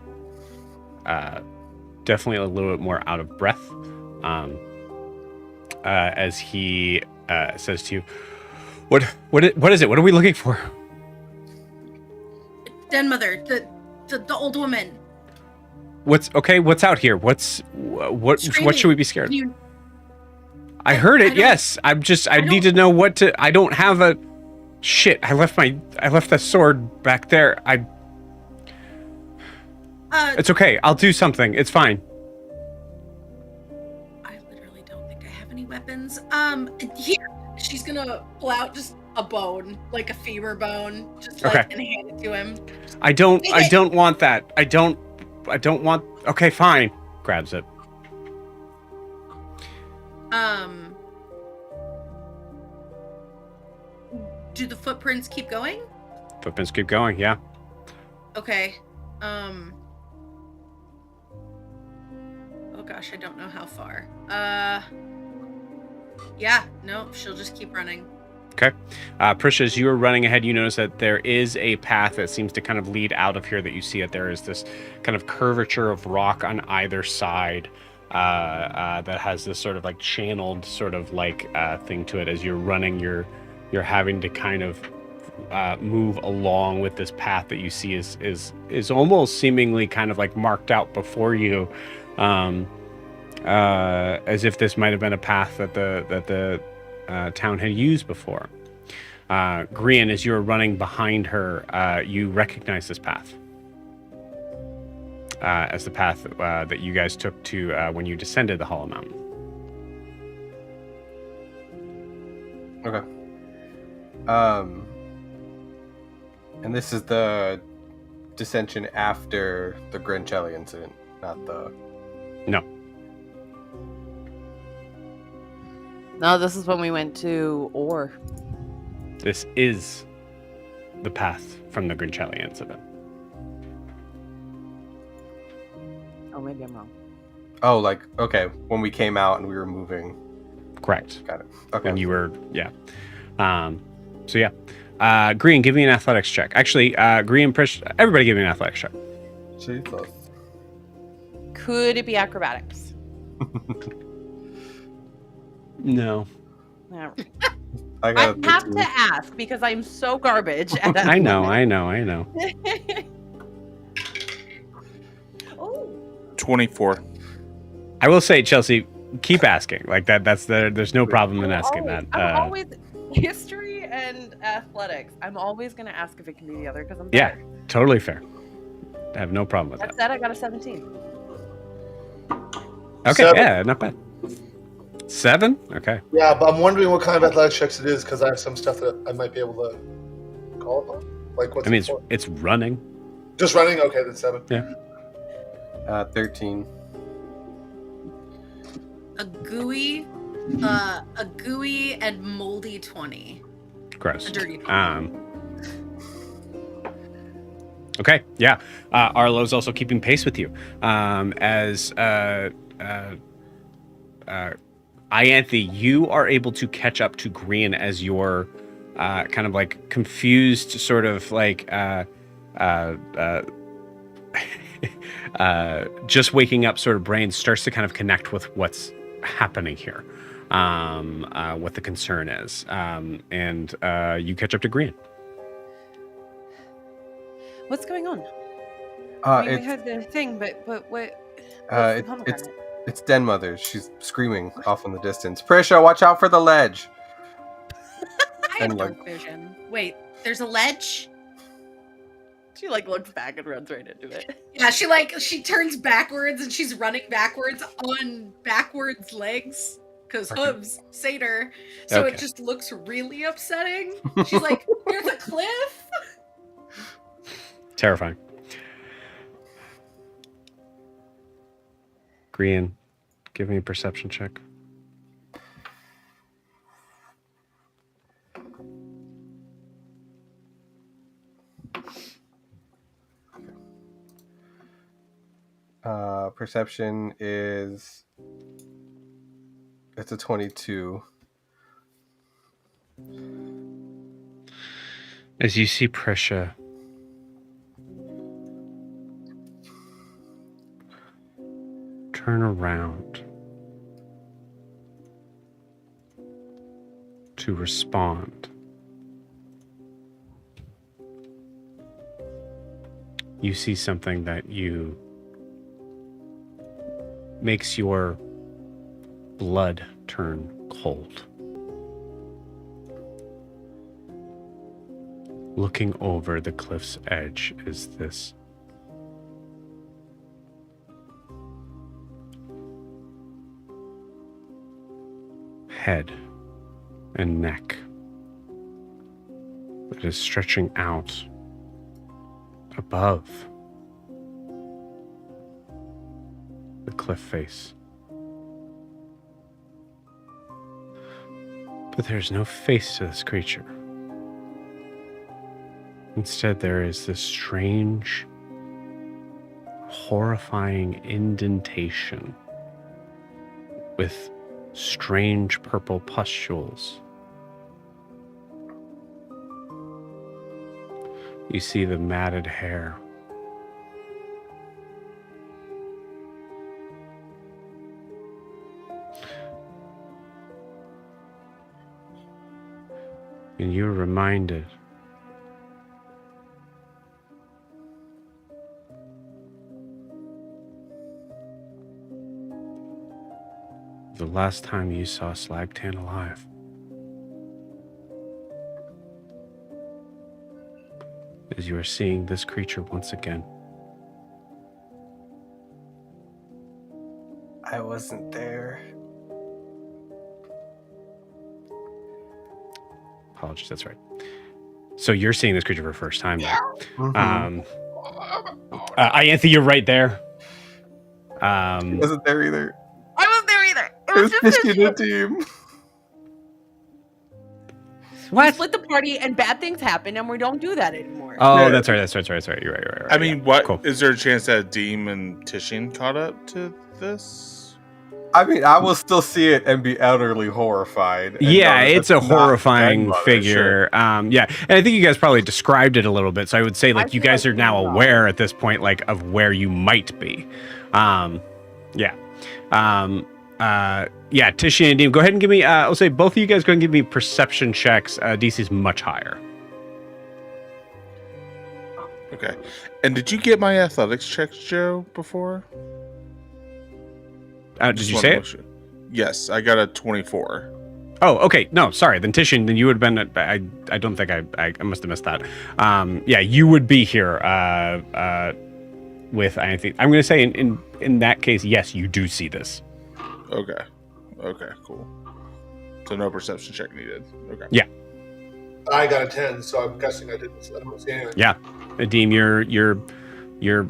[SPEAKER 2] definitely a little bit more out of breath as he says to you, What is it? What are we looking for?"
[SPEAKER 1] Den Mother, the old woman.
[SPEAKER 2] What's out here? What should we be scared of? I heard it. Yes. I need to know what to. I don't have a shit. I left the sword back there. It's okay. I'll do something. It's fine.
[SPEAKER 1] I literally don't think I have any weapons. Here, she's gonna pull out just a bone, like a femur bone, just like,
[SPEAKER 2] Okay.
[SPEAKER 1] and hand it to him.
[SPEAKER 2] I don't want that. I don't want. Okay, fine. Grabs it.
[SPEAKER 1] Do the footprints keep going?
[SPEAKER 2] Footprints keep going. Yeah.
[SPEAKER 1] Okay. Oh gosh, I don't know how far. Yeah, no, she'll just keep running.
[SPEAKER 2] Okay. Prisha, as you are running ahead, you notice that there is a path that seems to kind of lead out of here that you see it. There is this kind of curvature of rock on either side that has this sort of like channeled sort of like thing to it. As you're running, you're having to kind of move along with this path that you see is almost seemingly kind of like marked out before you, as if this might have been a path that the town had used before. Grian, as you're running behind her, you recognize this path as the path that you guys took to when you descended the Hollow Mountain.
[SPEAKER 3] Okay. And this is the dissension after the Grencelli incident, not the...
[SPEAKER 2] No.
[SPEAKER 4] No, this is when we went to Orr.
[SPEAKER 2] This is the path from the Grencelli incident.
[SPEAKER 4] Oh, maybe I'm wrong.
[SPEAKER 3] Oh, like, okay, when we came out and we were moving.
[SPEAKER 2] Correct.
[SPEAKER 3] Got it. Okay.
[SPEAKER 2] When you were, yeah. So yeah. Green, give me an athletics check. Actually, Green, everybody give me an athletics check.
[SPEAKER 3] Jesus.
[SPEAKER 4] Could it be acrobatics?
[SPEAKER 2] No.
[SPEAKER 4] All right.
[SPEAKER 3] I
[SPEAKER 4] I
[SPEAKER 3] got a
[SPEAKER 4] have
[SPEAKER 3] 13.
[SPEAKER 4] to ask because I'm so garbage at
[SPEAKER 2] I know.
[SPEAKER 4] Oh,
[SPEAKER 5] 24.
[SPEAKER 2] I will say, Chelsea, keep asking. Like that's there's no problem in asking that.
[SPEAKER 4] I'm always history and athletics. I'm always going to ask if it can be the other because I'm
[SPEAKER 2] Yeah,
[SPEAKER 4] better.
[SPEAKER 2] totally fair. I have no problem with
[SPEAKER 4] That
[SPEAKER 2] that.
[SPEAKER 4] said, I got a 17.
[SPEAKER 2] Okay,
[SPEAKER 7] 7.
[SPEAKER 2] yeah, not bad. 7? Okay.
[SPEAKER 7] Yeah, but I'm wondering what kind of athletic checks it is because I have some stuff that I might be able to call upon. Like what's
[SPEAKER 2] I mean,
[SPEAKER 7] it for?
[SPEAKER 2] it's running.
[SPEAKER 7] Just running? Okay, then 7.
[SPEAKER 2] Yeah.
[SPEAKER 3] 13.
[SPEAKER 1] A gooey and moldy 20.
[SPEAKER 2] Gross.
[SPEAKER 1] A dirty 20.
[SPEAKER 2] Okay, yeah. Arlo's also keeping pace with you. As Ianthe, you are able to catch up to Green as your kind of like confused, sort of like just waking up sort of brain starts to kind of connect with what's happening here, what the concern is, and you catch up to Green.
[SPEAKER 9] What's going on? I mean, we
[SPEAKER 3] It's
[SPEAKER 9] heard the thing, but what? What's the pomegranate?
[SPEAKER 3] it's Den Mother. She's screaming off in the distance. Prisha, watch out for the ledge.
[SPEAKER 1] I have
[SPEAKER 3] And, like-
[SPEAKER 1] dark vision. Wait, there's a ledge?
[SPEAKER 4] She like looks back and runs right into it.
[SPEAKER 1] Yeah, she turns backwards and she's running backwards on backwards legs because
[SPEAKER 3] Okay.
[SPEAKER 1] hooves, satyr. So
[SPEAKER 2] Okay.
[SPEAKER 1] it just looks really upsetting. She's like, "There's a cliff."
[SPEAKER 2] Terrifying. Green, give me a perception check.
[SPEAKER 3] Perception is it's a 22.
[SPEAKER 2] As you see Prisha turn around to respond, you see something that makes your blood turn cold. Looking over the cliff's edge is this head and neck that is stretching out above the cliff face. But there's no face to this creature. Instead, there is this strange, horrifying indentation with strange purple pustules. You see the matted hair. And you're reminded the last time you saw Slagtan alive. As you are seeing this creature once again.
[SPEAKER 3] I wasn't there.
[SPEAKER 2] Apologies, that's right. So you're seeing this creature for the first time now.
[SPEAKER 3] Mhm.
[SPEAKER 2] Ianthe, you're right there.
[SPEAKER 3] I wasn't there either.
[SPEAKER 4] I wasn't there either. It
[SPEAKER 3] It
[SPEAKER 4] was
[SPEAKER 3] was
[SPEAKER 4] just
[SPEAKER 3] Fishy and the team.
[SPEAKER 4] we split the party and bad things happen and we don't do that anymore.
[SPEAKER 2] Oh,
[SPEAKER 3] Yeah.
[SPEAKER 2] that's right. You're right.
[SPEAKER 5] I mean, what is
[SPEAKER 2] Cool.
[SPEAKER 5] there a chance that Deem and Tishin caught up to this?
[SPEAKER 3] I mean, I will still see it and be utterly horrified. and
[SPEAKER 2] Yeah,
[SPEAKER 3] know that
[SPEAKER 2] it's a
[SPEAKER 3] that's not
[SPEAKER 2] horrifying
[SPEAKER 3] Den Mother,
[SPEAKER 2] figure. Yeah, and I think you guys probably described it a little bit. So I would say, like,
[SPEAKER 4] I
[SPEAKER 2] you
[SPEAKER 4] feel
[SPEAKER 2] guys
[SPEAKER 4] like
[SPEAKER 2] are now
[SPEAKER 4] we know.
[SPEAKER 2] aware at this point, like, of where you might be. Yeah. Yeah, Tishy and Deem, go ahead and give me. I'll say both of you guys go and give me perception checks. DC's much higher.
[SPEAKER 5] Okay. And did you get my athletics checks, Joe, before?
[SPEAKER 2] Did
[SPEAKER 5] Just
[SPEAKER 2] you
[SPEAKER 5] wanna
[SPEAKER 2] say
[SPEAKER 5] make
[SPEAKER 2] it?
[SPEAKER 5] sure. Yes, I got a 24.
[SPEAKER 2] Oh, okay. No, sorry. Then Tishin, then you would have been. I don't think I must have missed that. Yeah, you would be here. With I think I'm going to say in that case, yes, you do see this.
[SPEAKER 5] Okay. Okay, cool. So no perception check needed. Okay.
[SPEAKER 2] Yeah.
[SPEAKER 7] I got a 10, so I'm guessing I don't see anything.
[SPEAKER 2] Yeah, Adim, you're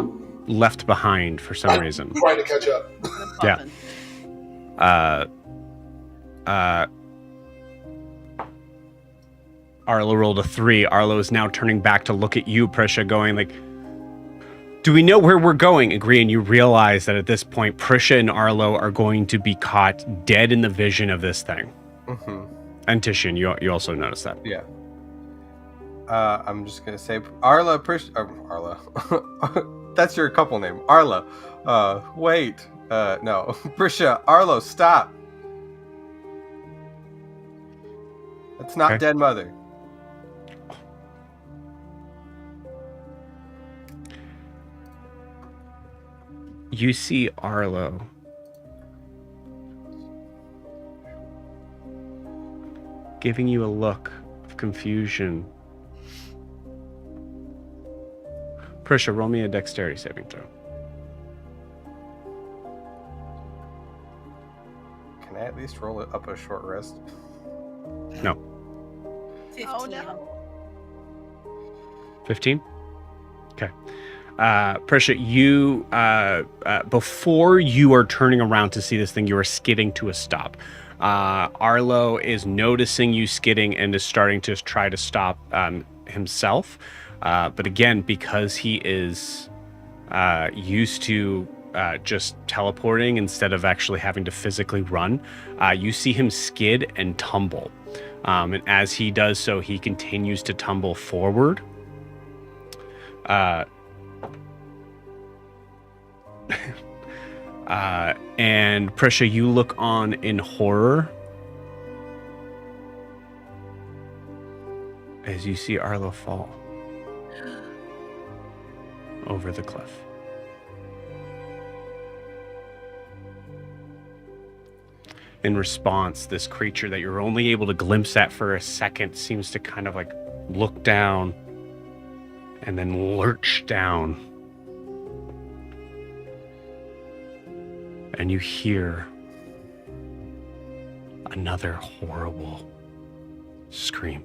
[SPEAKER 2] left behind for some reason.
[SPEAKER 7] Trying to catch up.
[SPEAKER 2] Yeah. Arlo rolled a 3. Arlo is now turning back to look at you, Prisha, going like, do we know where we're going? Agree, and you realize that at this point, Prisha and Arlo are going to be caught dead in the vision of this thing.
[SPEAKER 3] Mm-hmm.
[SPEAKER 2] And Tishin, you also notice that.
[SPEAKER 3] Yeah. I'm just gonna say Arla, Arla. That's your couple name, Arla. Wait. No, Prisha, Arlo, stop. That's not
[SPEAKER 2] Okay.
[SPEAKER 3] dead mother.
[SPEAKER 2] You see Arlo giving you a look of confusion. Prisha, roll me a dexterity saving throw.
[SPEAKER 3] Can I at least roll it up a short rest?
[SPEAKER 2] No.
[SPEAKER 1] 15.
[SPEAKER 4] Oh no.
[SPEAKER 2] 15? Okay. Prisha, you, before you are turning around to see this thing, you are skidding to a stop. Arlo is noticing you skidding and is starting to try to stop himself. But again, because he is used to just teleporting instead of actually having to physically run, you see him skid and tumble. And as he does so, he continues to tumble forward. And Prisha, you look on in horror as you see Arlo fall over the cliff. In response, this creature that you're only able to glimpse at for a second seems to kind of like look down and then lurch down. And you hear another horrible scream.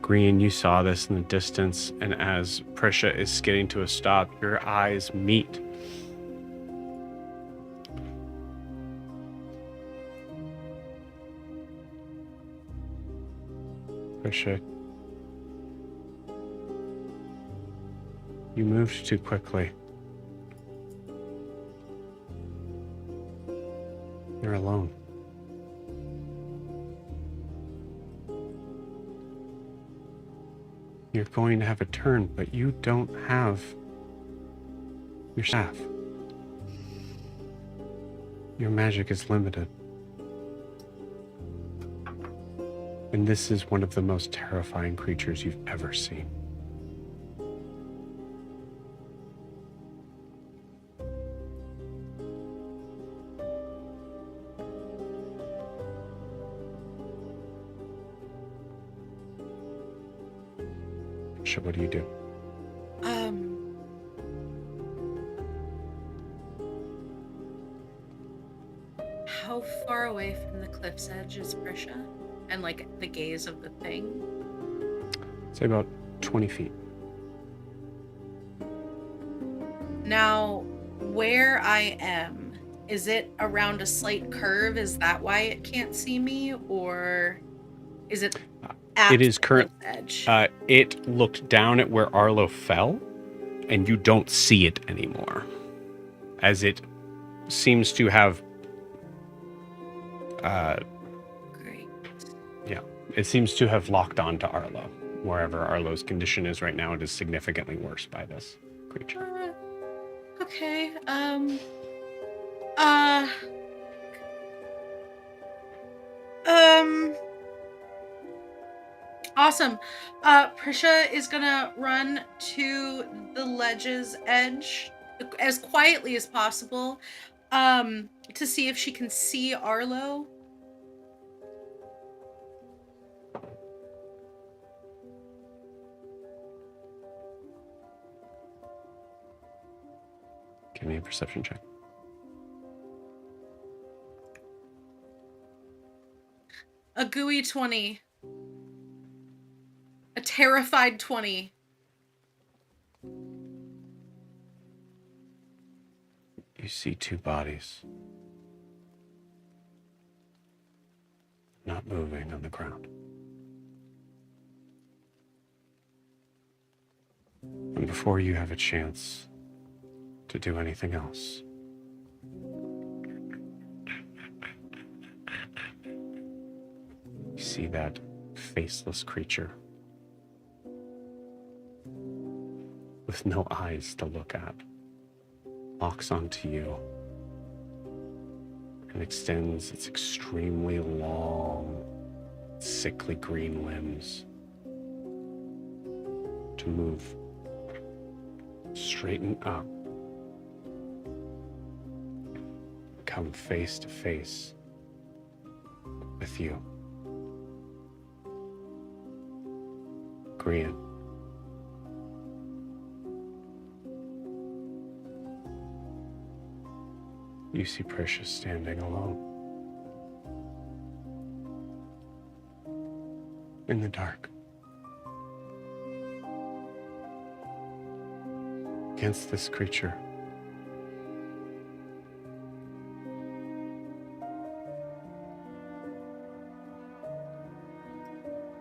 [SPEAKER 2] Green, you saw this in the distance, and as Prisha is skidding to a stop, your eyes meet. Prisha, you moved too quickly. You're alone. You're going to have a turn, but you don't have your staff. Your magic is limited. And this is one of the most terrifying creatures you've ever seen. So what do you do?
[SPEAKER 1] How far away from the cliff's edge is Prisha? And like the gaze of the thing?
[SPEAKER 2] Say about 20 feet.
[SPEAKER 1] Now, where I am, is it around a slight curve? Is that why it can't see me? Or is it at
[SPEAKER 2] It is
[SPEAKER 1] the cliff's
[SPEAKER 2] current.
[SPEAKER 1] edge?
[SPEAKER 2] It looked down at where Arlo fell, and you don't see it anymore, as it seems to have.
[SPEAKER 1] Great.
[SPEAKER 2] Yeah, it seems to have locked on to Arlo. wherever Arlo's condition is right now, it is significantly worse by this creature.
[SPEAKER 1] Okay. Awesome. Prisha is gonna run to the ledge's edge as quietly as possible, to see if she can see Arlo.
[SPEAKER 2] Give me a perception check.
[SPEAKER 1] A gooey 20. A terrified 20.
[SPEAKER 2] You see two bodies not moving on the ground. And before you have a chance to do anything else, you see that faceless creature with no eyes to look at locks onto you and extends its extremely long, sickly green limbs to move, straighten up, come face to face with you. Grian. You see Precious standing alone in the dark against this creature.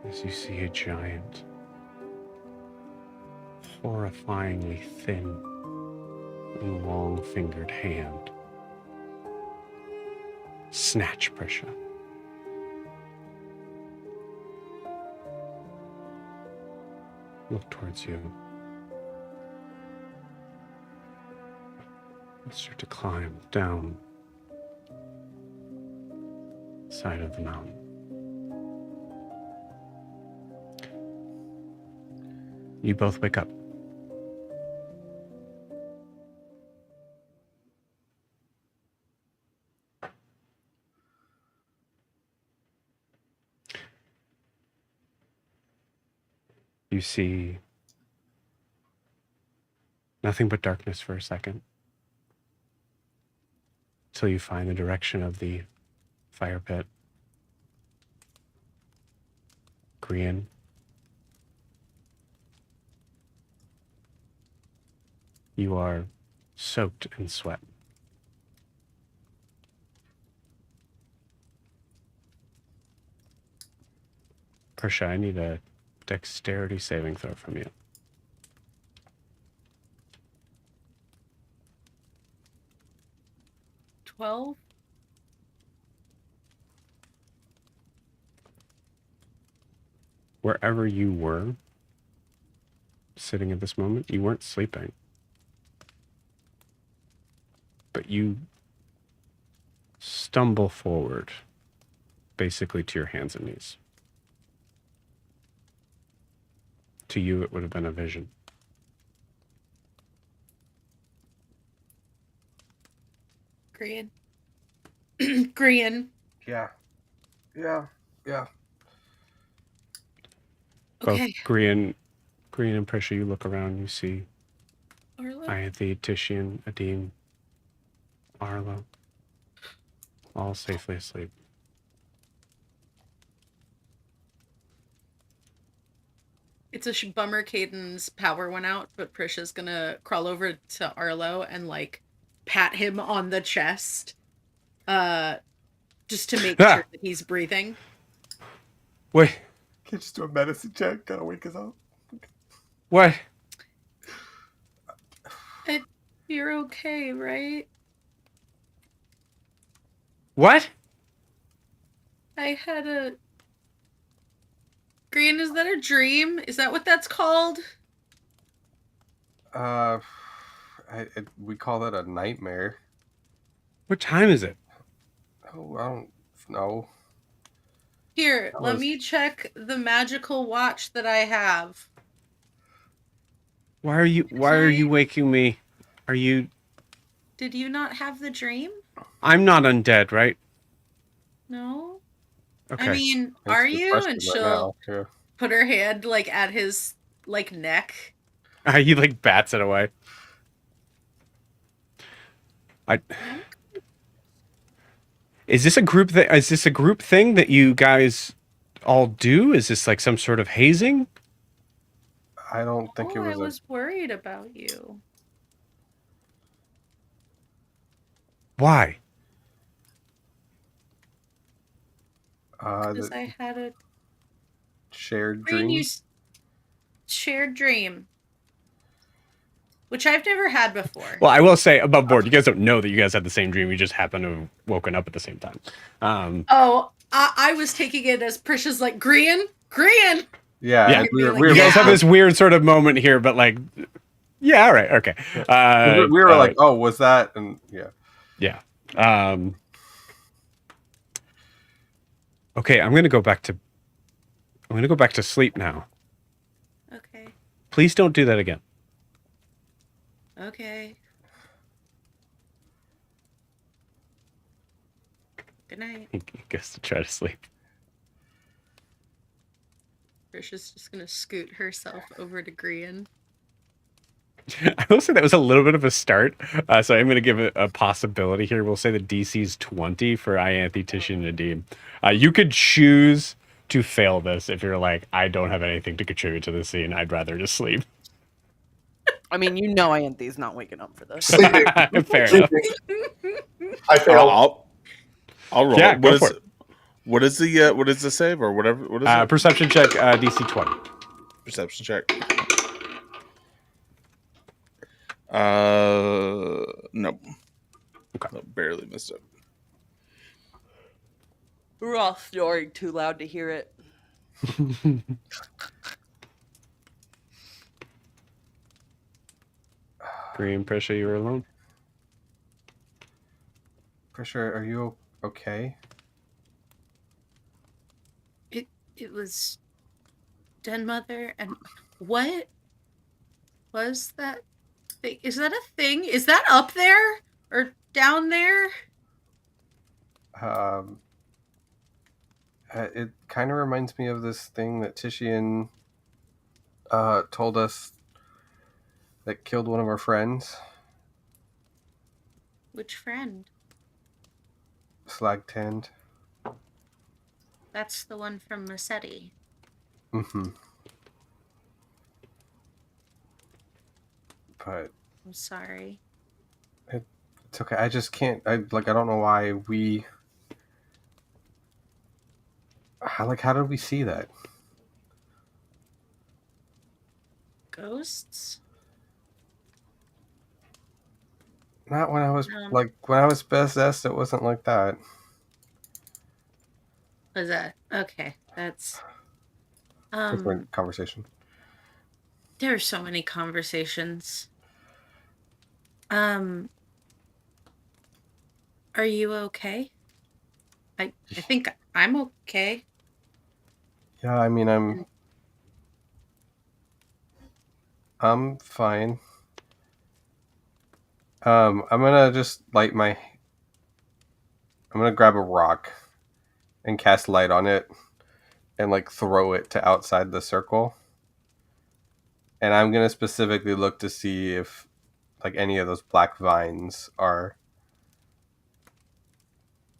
[SPEAKER 2] As you see a giant, horrifyingly thin and long-fingered hand snatch Prisha. Look towards you. And start to climb down the side of the mountain. You both wake up. You see nothing but darkness for a second, till you find the direction of the fire pit. Grian, you are soaked in sweat. Prisha, I need a dexterity saving throw from you.
[SPEAKER 1] $12.
[SPEAKER 2] Wherever you were sitting at this moment, you weren't sleeping. But you stumble forward, basically to your hands and knees. To you, it would have been a vision.
[SPEAKER 1] Grian. Grian.
[SPEAKER 3] Yeah.
[SPEAKER 2] Both
[SPEAKER 1] Okay.
[SPEAKER 2] Grian and Prisha, you look around, you see
[SPEAKER 1] Arlo.
[SPEAKER 2] Ianthe, Titian, Adim, Arlo, all safely asleep.
[SPEAKER 1] It's a bummer Caden's power went out, but Prisha's gonna crawl over to Arlo and like pat him on the chest, just to make sure that he's breathing.
[SPEAKER 2] Wait,
[SPEAKER 3] Can't just do a medicine check. Gotta wake us up.
[SPEAKER 2] what?
[SPEAKER 1] You're okay, right?
[SPEAKER 2] What?
[SPEAKER 1] I had a Green, is that a dream? Is that what that's called?
[SPEAKER 3] We call that a nightmare.
[SPEAKER 2] What time is it?
[SPEAKER 3] Oh, I don't know.
[SPEAKER 1] Here,
[SPEAKER 3] That
[SPEAKER 1] let
[SPEAKER 3] was-
[SPEAKER 1] me check the magical watch that I have.
[SPEAKER 2] Why are you waking me? Are you?
[SPEAKER 1] Did you not have the dream?
[SPEAKER 2] I'm not undead, right?
[SPEAKER 1] No?
[SPEAKER 2] Okay.
[SPEAKER 1] I mean,
[SPEAKER 3] That's
[SPEAKER 1] are
[SPEAKER 3] a good
[SPEAKER 1] you?
[SPEAKER 3] question
[SPEAKER 1] And
[SPEAKER 3] right
[SPEAKER 1] she'll
[SPEAKER 3] now. Yeah.
[SPEAKER 1] put her hand like at his like neck.
[SPEAKER 2] He like bats it away. Is this a group thing that you guys all do? Is this like some sort of hazing?
[SPEAKER 3] I don't think
[SPEAKER 1] Oh,
[SPEAKER 3] it
[SPEAKER 1] I
[SPEAKER 3] was
[SPEAKER 1] was worried about you.
[SPEAKER 2] Why?
[SPEAKER 1] Because
[SPEAKER 3] the
[SPEAKER 1] I had a
[SPEAKER 3] shared
[SPEAKER 1] Green,
[SPEAKER 3] dream.
[SPEAKER 1] shared dream. Which I've never had before.
[SPEAKER 2] Well, I will say above board, you guys don't know that you guys had the same dream. You just happen to have woken up at the same time.
[SPEAKER 1] Oh, I was taking it as Prisha's like, Green?
[SPEAKER 2] Yeah,
[SPEAKER 3] we were
[SPEAKER 2] you guys have
[SPEAKER 1] Yeah.
[SPEAKER 2] this weird sort of moment here, but like, yeah, all right, okay.
[SPEAKER 3] we were like, oh, was that? And
[SPEAKER 2] yeah. Okay, I'm gonna go back to sleep now.
[SPEAKER 1] Okay.
[SPEAKER 2] Please don't do that again.
[SPEAKER 1] Okay. Good night.
[SPEAKER 2] He goes to try to sleep.
[SPEAKER 1] Prisha's just gonna scoot herself over to Green.
[SPEAKER 2] I will say that was a little bit of a start, so I'm going to give it a possibility here. We'll say the DC's 20 for Ianthe, Titian, and Nadim. You could choose to fail this if you're like, I don't have anything to contribute to this scene. I'd rather just sleep.
[SPEAKER 4] I mean, you know, Ianthe's not waking up for this.
[SPEAKER 7] Sleeping.
[SPEAKER 2] Fair enough.
[SPEAKER 7] I failed.
[SPEAKER 5] I'll roll.
[SPEAKER 2] Yeah, go for it.
[SPEAKER 5] What is the save or whatever? What is it?
[SPEAKER 2] Perception check, DC 20.
[SPEAKER 5] Perception check. Nope.
[SPEAKER 2] Okay.
[SPEAKER 5] No, barely missed it.
[SPEAKER 4] We're all snoring too loud to hear it.
[SPEAKER 2] Green, Prisha, you were alone.
[SPEAKER 3] Prisha, are you okay?
[SPEAKER 1] It was Den Mother, and what was that thing? Is that a thing? Is that up there or down there?
[SPEAKER 3] It kind of reminds me of this thing that Titian told us that killed one of our friends.
[SPEAKER 1] Which friend?
[SPEAKER 3] Slag Tand.
[SPEAKER 1] That's the one from Massetti.
[SPEAKER 3] Mm-hmm. But
[SPEAKER 1] I'm sorry.
[SPEAKER 3] it's okay. I just can't. I don't know why we. How did we see that?
[SPEAKER 1] Ghosts?
[SPEAKER 3] Not when I was when I was possessed. It wasn't like that.
[SPEAKER 1] Was that okay? That's
[SPEAKER 3] Different conversation.
[SPEAKER 1] there are so many conversations. Are you okay? I think I'm okay.
[SPEAKER 3] Yeah, I mean, I'm fine. I'm gonna just I'm gonna grab a rock and cast light on it and throw it to outside the circle. And I'm gonna specifically look to see if any of those black vines are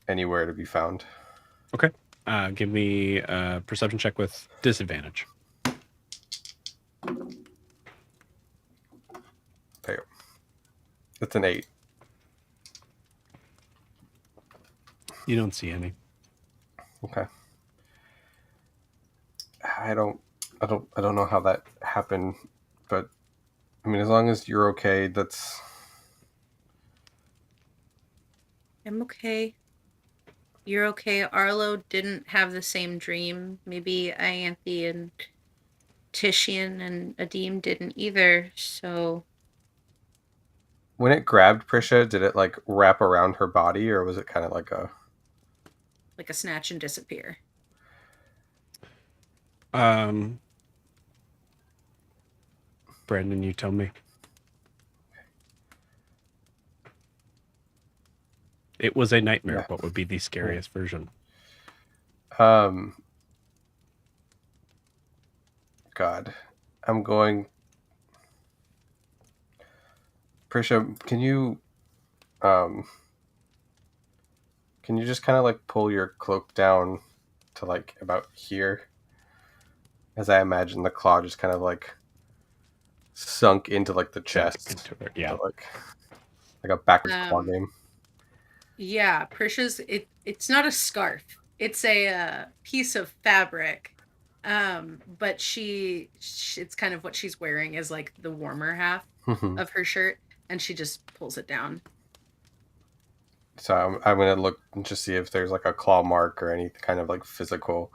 [SPEAKER 3] anywhere to be found.
[SPEAKER 2] Okay. Give me a perception check with disadvantage.
[SPEAKER 3] Okay. It's an 8.
[SPEAKER 2] You don't see any.
[SPEAKER 3] Okay. I don't know how that happened, but I mean, as long as you're okay,
[SPEAKER 1] I'm okay. You're okay. Arlo didn't have the same dream. Maybe Ianthe and Titian and Adim didn't either. So
[SPEAKER 3] When it grabbed Prisha, did it like wrap around her body, or was it kind of like a
[SPEAKER 1] like a snatch and disappear.
[SPEAKER 2] Brandon, you tell me. It was a nightmare.
[SPEAKER 3] Yeah.
[SPEAKER 2] What would be the scariest version?
[SPEAKER 3] God, I'm going. Prisha, can you just kind of like pull your cloak down to like about here? As I imagine the claw just kind of like sunk into like the chest.
[SPEAKER 2] Into her, yeah.
[SPEAKER 3] Like a backwards claw game.
[SPEAKER 1] Yeah, Prisha's it's not a scarf. It's a piece of fabric. But it's kind of what she's wearing is like the warmer half of her shirt, and she just pulls it down.
[SPEAKER 3] So I'm gonna look and just see if there's like a claw mark or any kind of like physical.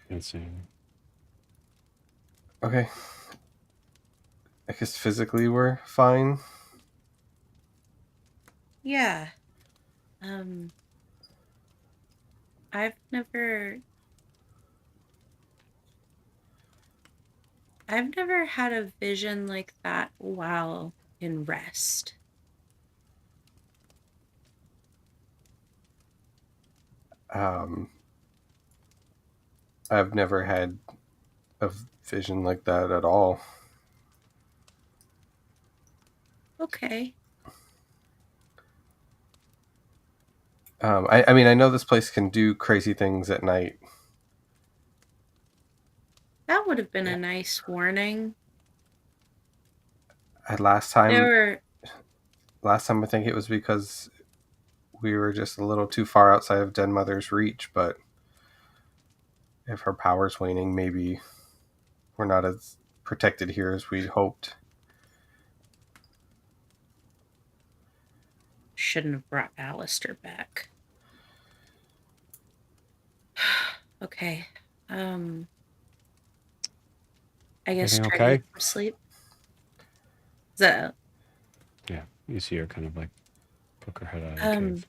[SPEAKER 2] Insane.
[SPEAKER 3] Okay. I guess physically we're fine.
[SPEAKER 1] Yeah. I've never had a vision like that while in rest.
[SPEAKER 3] I've never had a vision like that at all.
[SPEAKER 1] Okay.
[SPEAKER 3] I mean, I know this place can do crazy things at night.
[SPEAKER 1] That would have been a nice warning.
[SPEAKER 3] Last time
[SPEAKER 1] There were
[SPEAKER 3] I think it was because we were just a little too far outside of Den Mother's reach, but if her power's waning, maybe we're not as protected here as we'd hoped.
[SPEAKER 1] shouldn't have brought Alistair back. Okay. I guess
[SPEAKER 2] Everything
[SPEAKER 1] try to
[SPEAKER 2] okay?
[SPEAKER 1] get some sleep. Is that
[SPEAKER 2] Yeah, you see her kind of like poke her head out of the cave.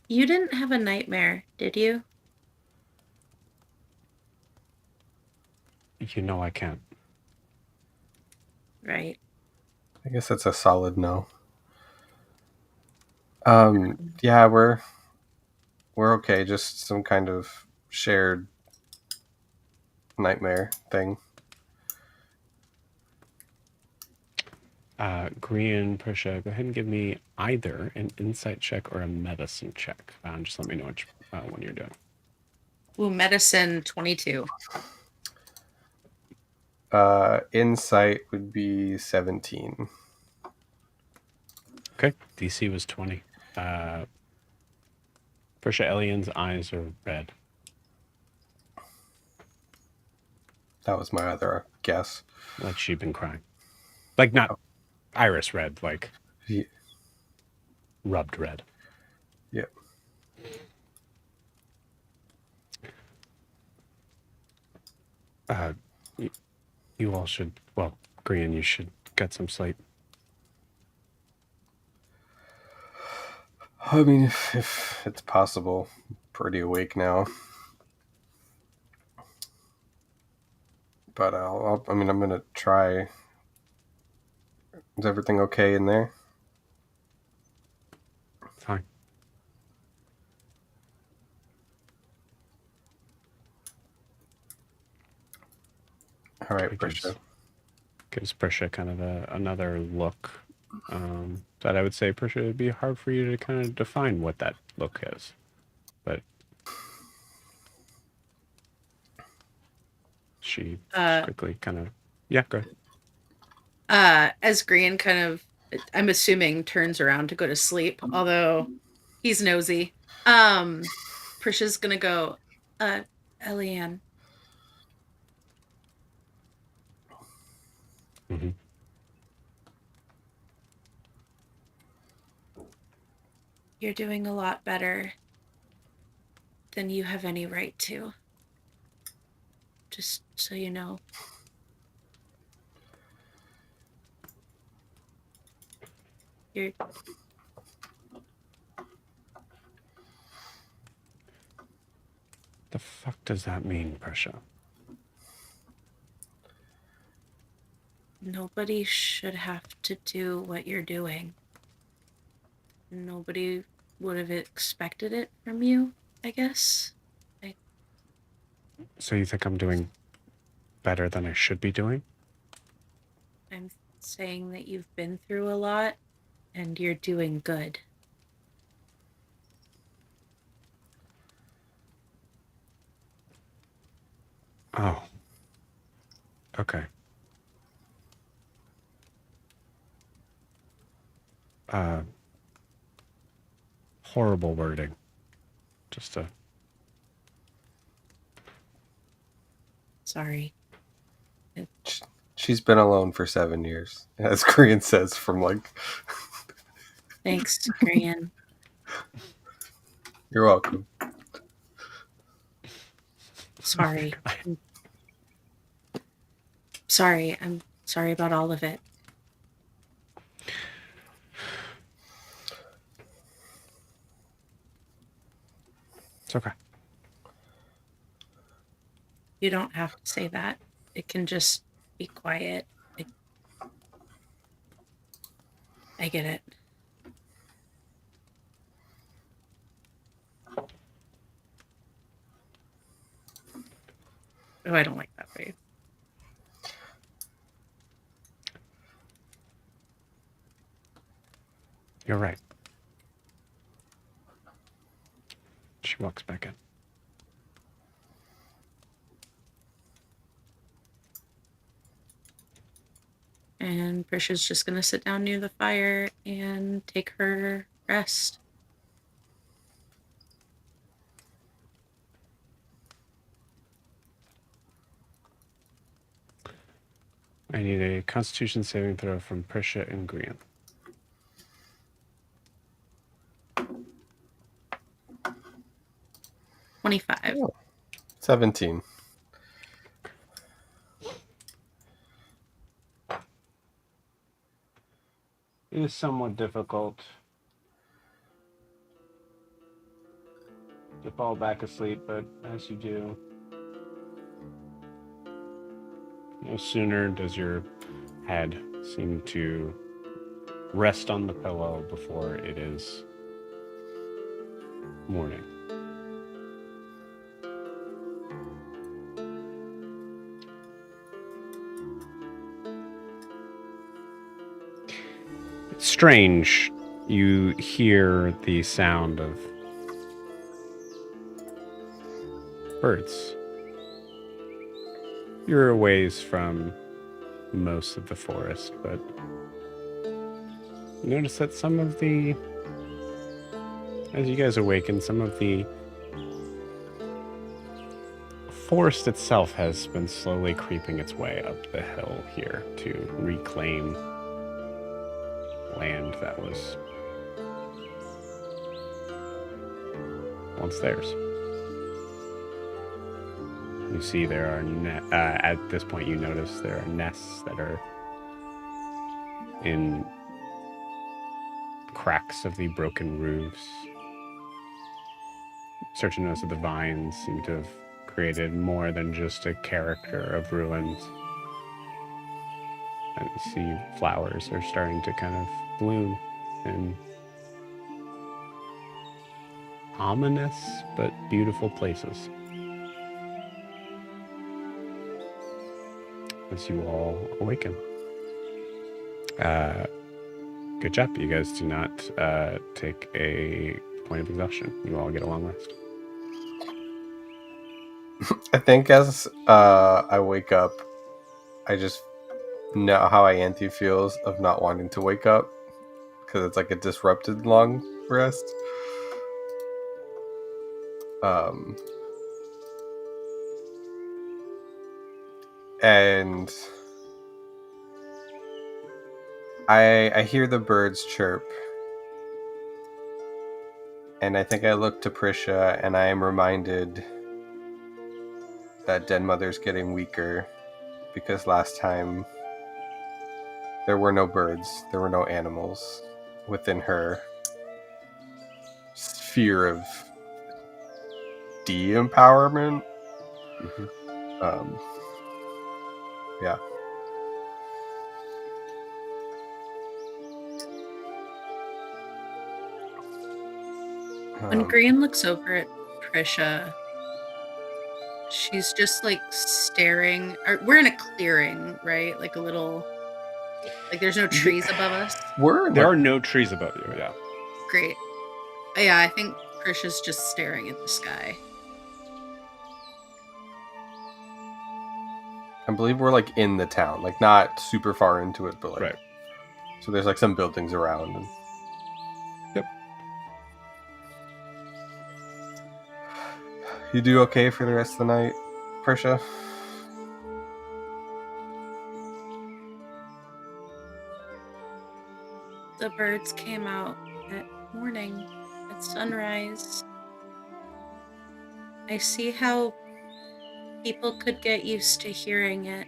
[SPEAKER 1] you didn't have a nightmare, did you?
[SPEAKER 2] You know I can't.
[SPEAKER 1] Right.
[SPEAKER 3] I guess that's a solid no. Yeah, we're okay. Just some kind of shared nightmare thing.
[SPEAKER 2] Grian, Prisha, go ahead and give me either an insight check or a medicine check. Just let me know which one you're doing.
[SPEAKER 1] Ooh, medicine 22.
[SPEAKER 3] Insight would be 17.
[SPEAKER 2] Okay, DC was 20. Prisha Elian's eyes are red.
[SPEAKER 3] That was my other guess.
[SPEAKER 2] Like she'd been crying. Like not iris red, like rubbed red.
[SPEAKER 3] Yep.
[SPEAKER 2] You all should, well, Grian, you should get some sleep.
[SPEAKER 3] I mean, if it's possible, I'm pretty awake now. But I'm gonna try. Is everything okay in there?
[SPEAKER 2] Fine.
[SPEAKER 3] All right, Prisha.
[SPEAKER 2] Gives Prisha kind of another look. That I would say, Prisha, it'd be hard for you to kind of define what that look is. But she quickly kind of, yeah, go ahead.
[SPEAKER 1] As Grian kind of, I'm assuming, turns around to go to sleep, although he's nosy. Prisha's gonna go, Eliane. You're doing a lot better than you have any right to. Just so you know. You're
[SPEAKER 2] The fuck does that mean, Prussia?
[SPEAKER 1] Nobody should have to do what you're doing. Nobody would have expected it from you, I guess.
[SPEAKER 2] So you think I'm doing better than I should be doing?
[SPEAKER 1] I'm saying that you've been through a lot and you're doing good.
[SPEAKER 2] Oh. Okay. Horrible wording. Just a...
[SPEAKER 1] Sorry.
[SPEAKER 3] She's been alone for 7 years, as Korean says from like.
[SPEAKER 1] Thanks, Korean.
[SPEAKER 3] You're welcome.
[SPEAKER 1] Sorry. Sorry. I'm sorry about all of it.
[SPEAKER 2] It's okay.
[SPEAKER 1] You don't have to say that. It can just be quiet. I get it. Oh, I don't like that way.
[SPEAKER 2] You're right. She walks back in.
[SPEAKER 1] And Prisha's just gonna sit down near the fire and take her rest.
[SPEAKER 2] I need a Constitution saving throw from Prisha and Grian.
[SPEAKER 1] 25.
[SPEAKER 3] Oh, 17.
[SPEAKER 2] It is somewhat difficult to fall back asleep, but as you do, no sooner does your head seem to rest on the pillow before it is morning. It's strange. You hear the sound of birds. You're a ways from most of the forest, but you notice that some of the, as you guys awaken, some of the forest itself has been slowly creeping its way up the hill here to reclaim land that was once theirs. You see there are, at this point you notice there are nests that are in cracks of the broken roofs. Start to notice that the vines seem to have created more than just a character of ruins. And you see flowers are starting to kind of bloom in ominous but beautiful places. As you all awaken. Good job. You guys do not take a point of exhaustion. You all get a long rest.
[SPEAKER 3] I think as I wake up, I just know how Ianthe feels of not wanting to wake up because it's like a disrupted long rest. And I hear the birds chirp, And I think I look to Prisha, and I am reminded that Den Mother's getting weaker because last time there were no birds, there were no animals within her sphere of de-empowerment. Yeah.
[SPEAKER 1] When Green looks over at Prisha, she's just like staring. We're in a clearing, right? Like a little. Like there's no trees above us.
[SPEAKER 2] There are no trees above you. Yeah.
[SPEAKER 1] Great. Yeah, I think Prisha's just staring at the sky.
[SPEAKER 3] I believe we're like in the town, like not super far into it, but like
[SPEAKER 2] Right.
[SPEAKER 3] So there's like some buildings around. And...
[SPEAKER 2] Yep.
[SPEAKER 3] You do okay for the rest of the night, Prisha?
[SPEAKER 1] The birds came out at morning, at sunrise. I see how people could get used to hearing it.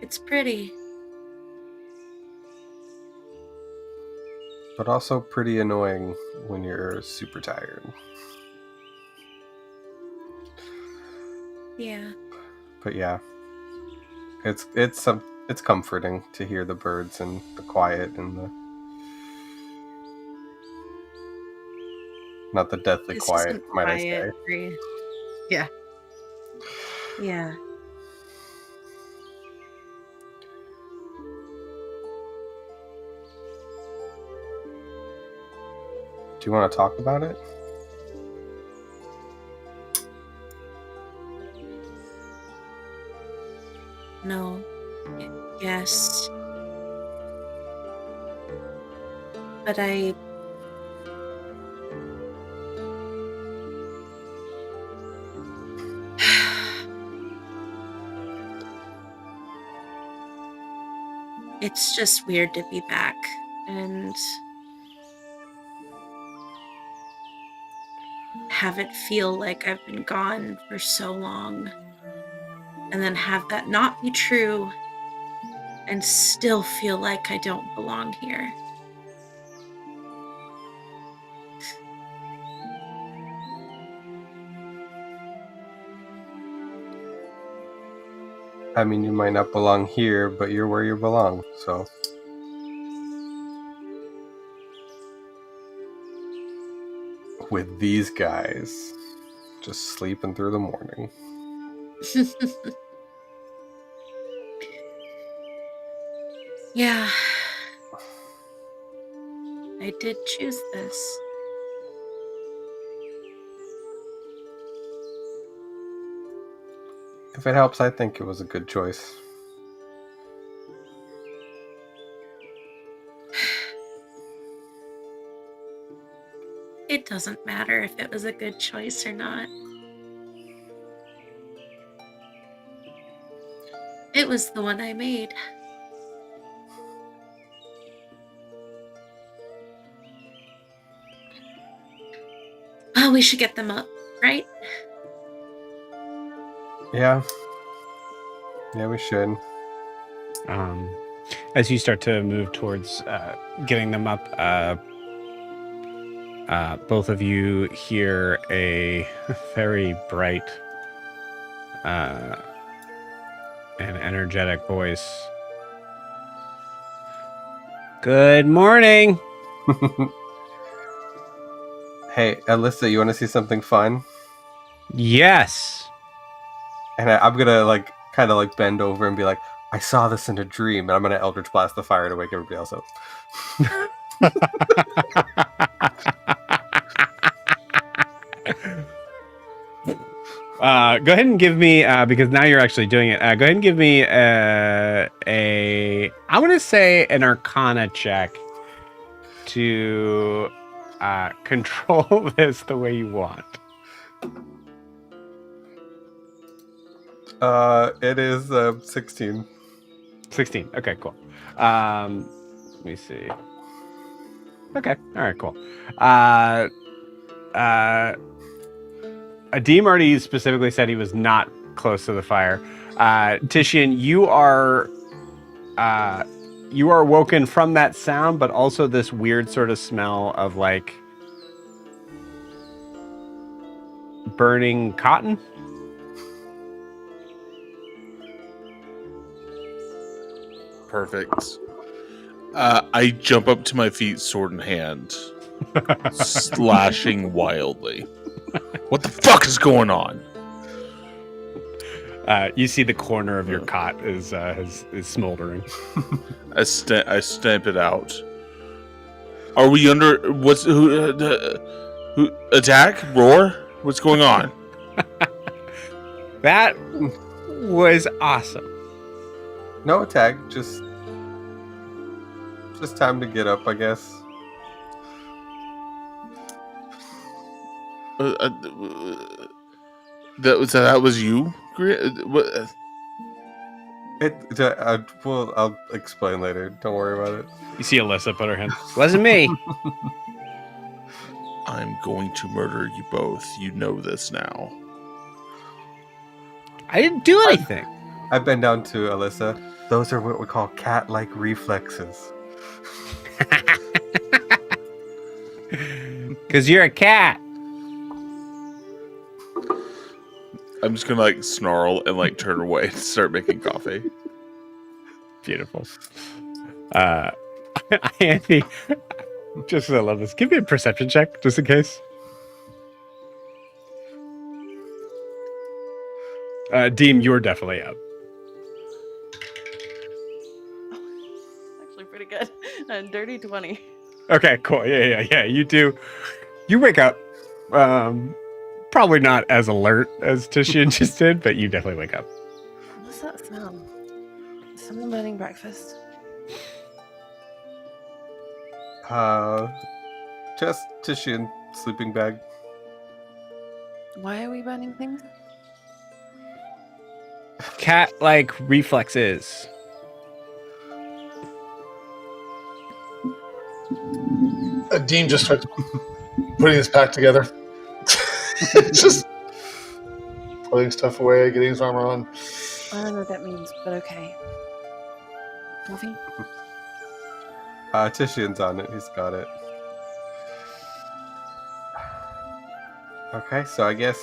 [SPEAKER 1] It's pretty.
[SPEAKER 3] But also pretty annoying when you're super tired.
[SPEAKER 1] Yeah.
[SPEAKER 3] But yeah, it's comforting to hear the birds and the quiet and the not the deathly
[SPEAKER 1] This
[SPEAKER 3] quiet,
[SPEAKER 1] isn't
[SPEAKER 3] might
[SPEAKER 1] quiet,
[SPEAKER 3] I say.
[SPEAKER 1] Bree. Yeah. Yeah.
[SPEAKER 3] Do you want to talk about it?
[SPEAKER 1] No. Yes. But I... It's just weird to be back and have it feel like I've been gone for so long, and then have that not be true and still feel like I don't belong here.
[SPEAKER 3] I mean, you might not belong here, but you're where you belong, so... With these guys, just sleeping through the morning.
[SPEAKER 1] Yeah. I did choose this.
[SPEAKER 3] If it helps, I think it was a good choice.
[SPEAKER 1] It doesn't matter if it was a good choice or not. It was the one I made. Oh, we should get them up, right?
[SPEAKER 3] Yeah. Yeah, we should.
[SPEAKER 2] As you start to move towards getting them up, both of you hear a very bright and energetic voice. Good morning.
[SPEAKER 3] Hey, Alyssa, you want to see something fun?
[SPEAKER 2] Yes.
[SPEAKER 3] And I'm gonna like kind of like bend over and be like, I saw this in a dream, and I'm gonna Eldritch Blast the fire to wake everybody else up.
[SPEAKER 2] Go ahead and give me because now you're actually doing it. Go ahead and give me I'm gonna say an Arcana check to control this the way you want.
[SPEAKER 3] It is 16.
[SPEAKER 2] 16. Okay, cool. Let me see. Okay. All right. Cool. Adim already specifically said he was not close to the fire. Titian, you are woken from that sound, but also this weird sort of smell of like burning cotton.
[SPEAKER 5] Perfect. I jump up to my feet, sword in hand, slashing wildly. What the fuck is going on?
[SPEAKER 2] You see the corner of your cot is smoldering.
[SPEAKER 5] I stamp it out. Are we under? What's who? Attack? Roar? What's going on?
[SPEAKER 2] That was awesome.
[SPEAKER 3] No attack, just time to get up, I guess.
[SPEAKER 5] That was you? What?
[SPEAKER 3] Well, I'll explain later. Don't worry about it.
[SPEAKER 2] You see Alyssa put her hand. Wasn't me.
[SPEAKER 5] I'm going to murder you both. You know this now.
[SPEAKER 2] I didn't do anything.
[SPEAKER 3] I bend down to Alyssa. Those are what we call cat-like reflexes.
[SPEAKER 2] Because you're a cat.
[SPEAKER 5] I'm just gonna like snarl and like turn away and start making coffee.
[SPEAKER 2] Beautiful. Andy, just 'cause I love this, give me a perception check, just in case. Deem, you're definitely up.
[SPEAKER 4] Actually, pretty good. Dirty 20.
[SPEAKER 2] Okay, cool. Yeah. You do. You wake up. Probably not as alert as Titian just did, but you definitely wake up.
[SPEAKER 9] What's that sound? Is someone burning breakfast?
[SPEAKER 3] Just Titian sleeping bag.
[SPEAKER 9] Why are we burning things?
[SPEAKER 2] Cat-like reflexes.
[SPEAKER 7] Dean just starts putting his pack together. Just putting stuff away, getting his armor on.
[SPEAKER 9] I don't know what that means, but okay. Coffee?
[SPEAKER 3] Titian's on it. He's got it. Okay, so I guess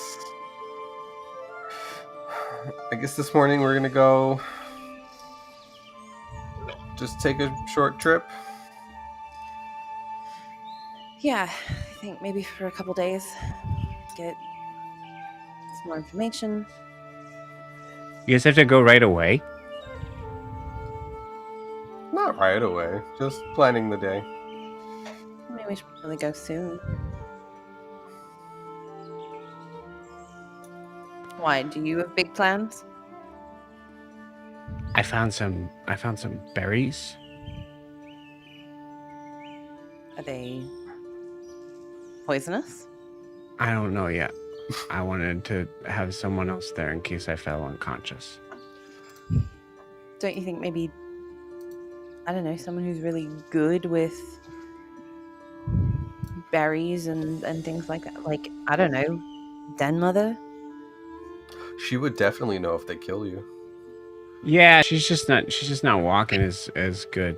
[SPEAKER 3] this morning we're gonna go just take a short trip.
[SPEAKER 9] Yeah, I think maybe for a couple days. Get some more information.
[SPEAKER 2] You guys have to go right away?
[SPEAKER 3] Not right away, just planning the day.
[SPEAKER 9] Maybe we should really go soon. Why? Do you have big plans?
[SPEAKER 2] I found some berries.
[SPEAKER 9] Are they poisonous?
[SPEAKER 2] I don't know yet. I wanted to have someone else there in case I fell unconscious.
[SPEAKER 9] Don't you think maybe, I don't know, someone who's really good with berries and things like that? Like, I don't know, Den Mother?
[SPEAKER 3] She would definitely know if they kill you.
[SPEAKER 2] Yeah, she's just not walking as good.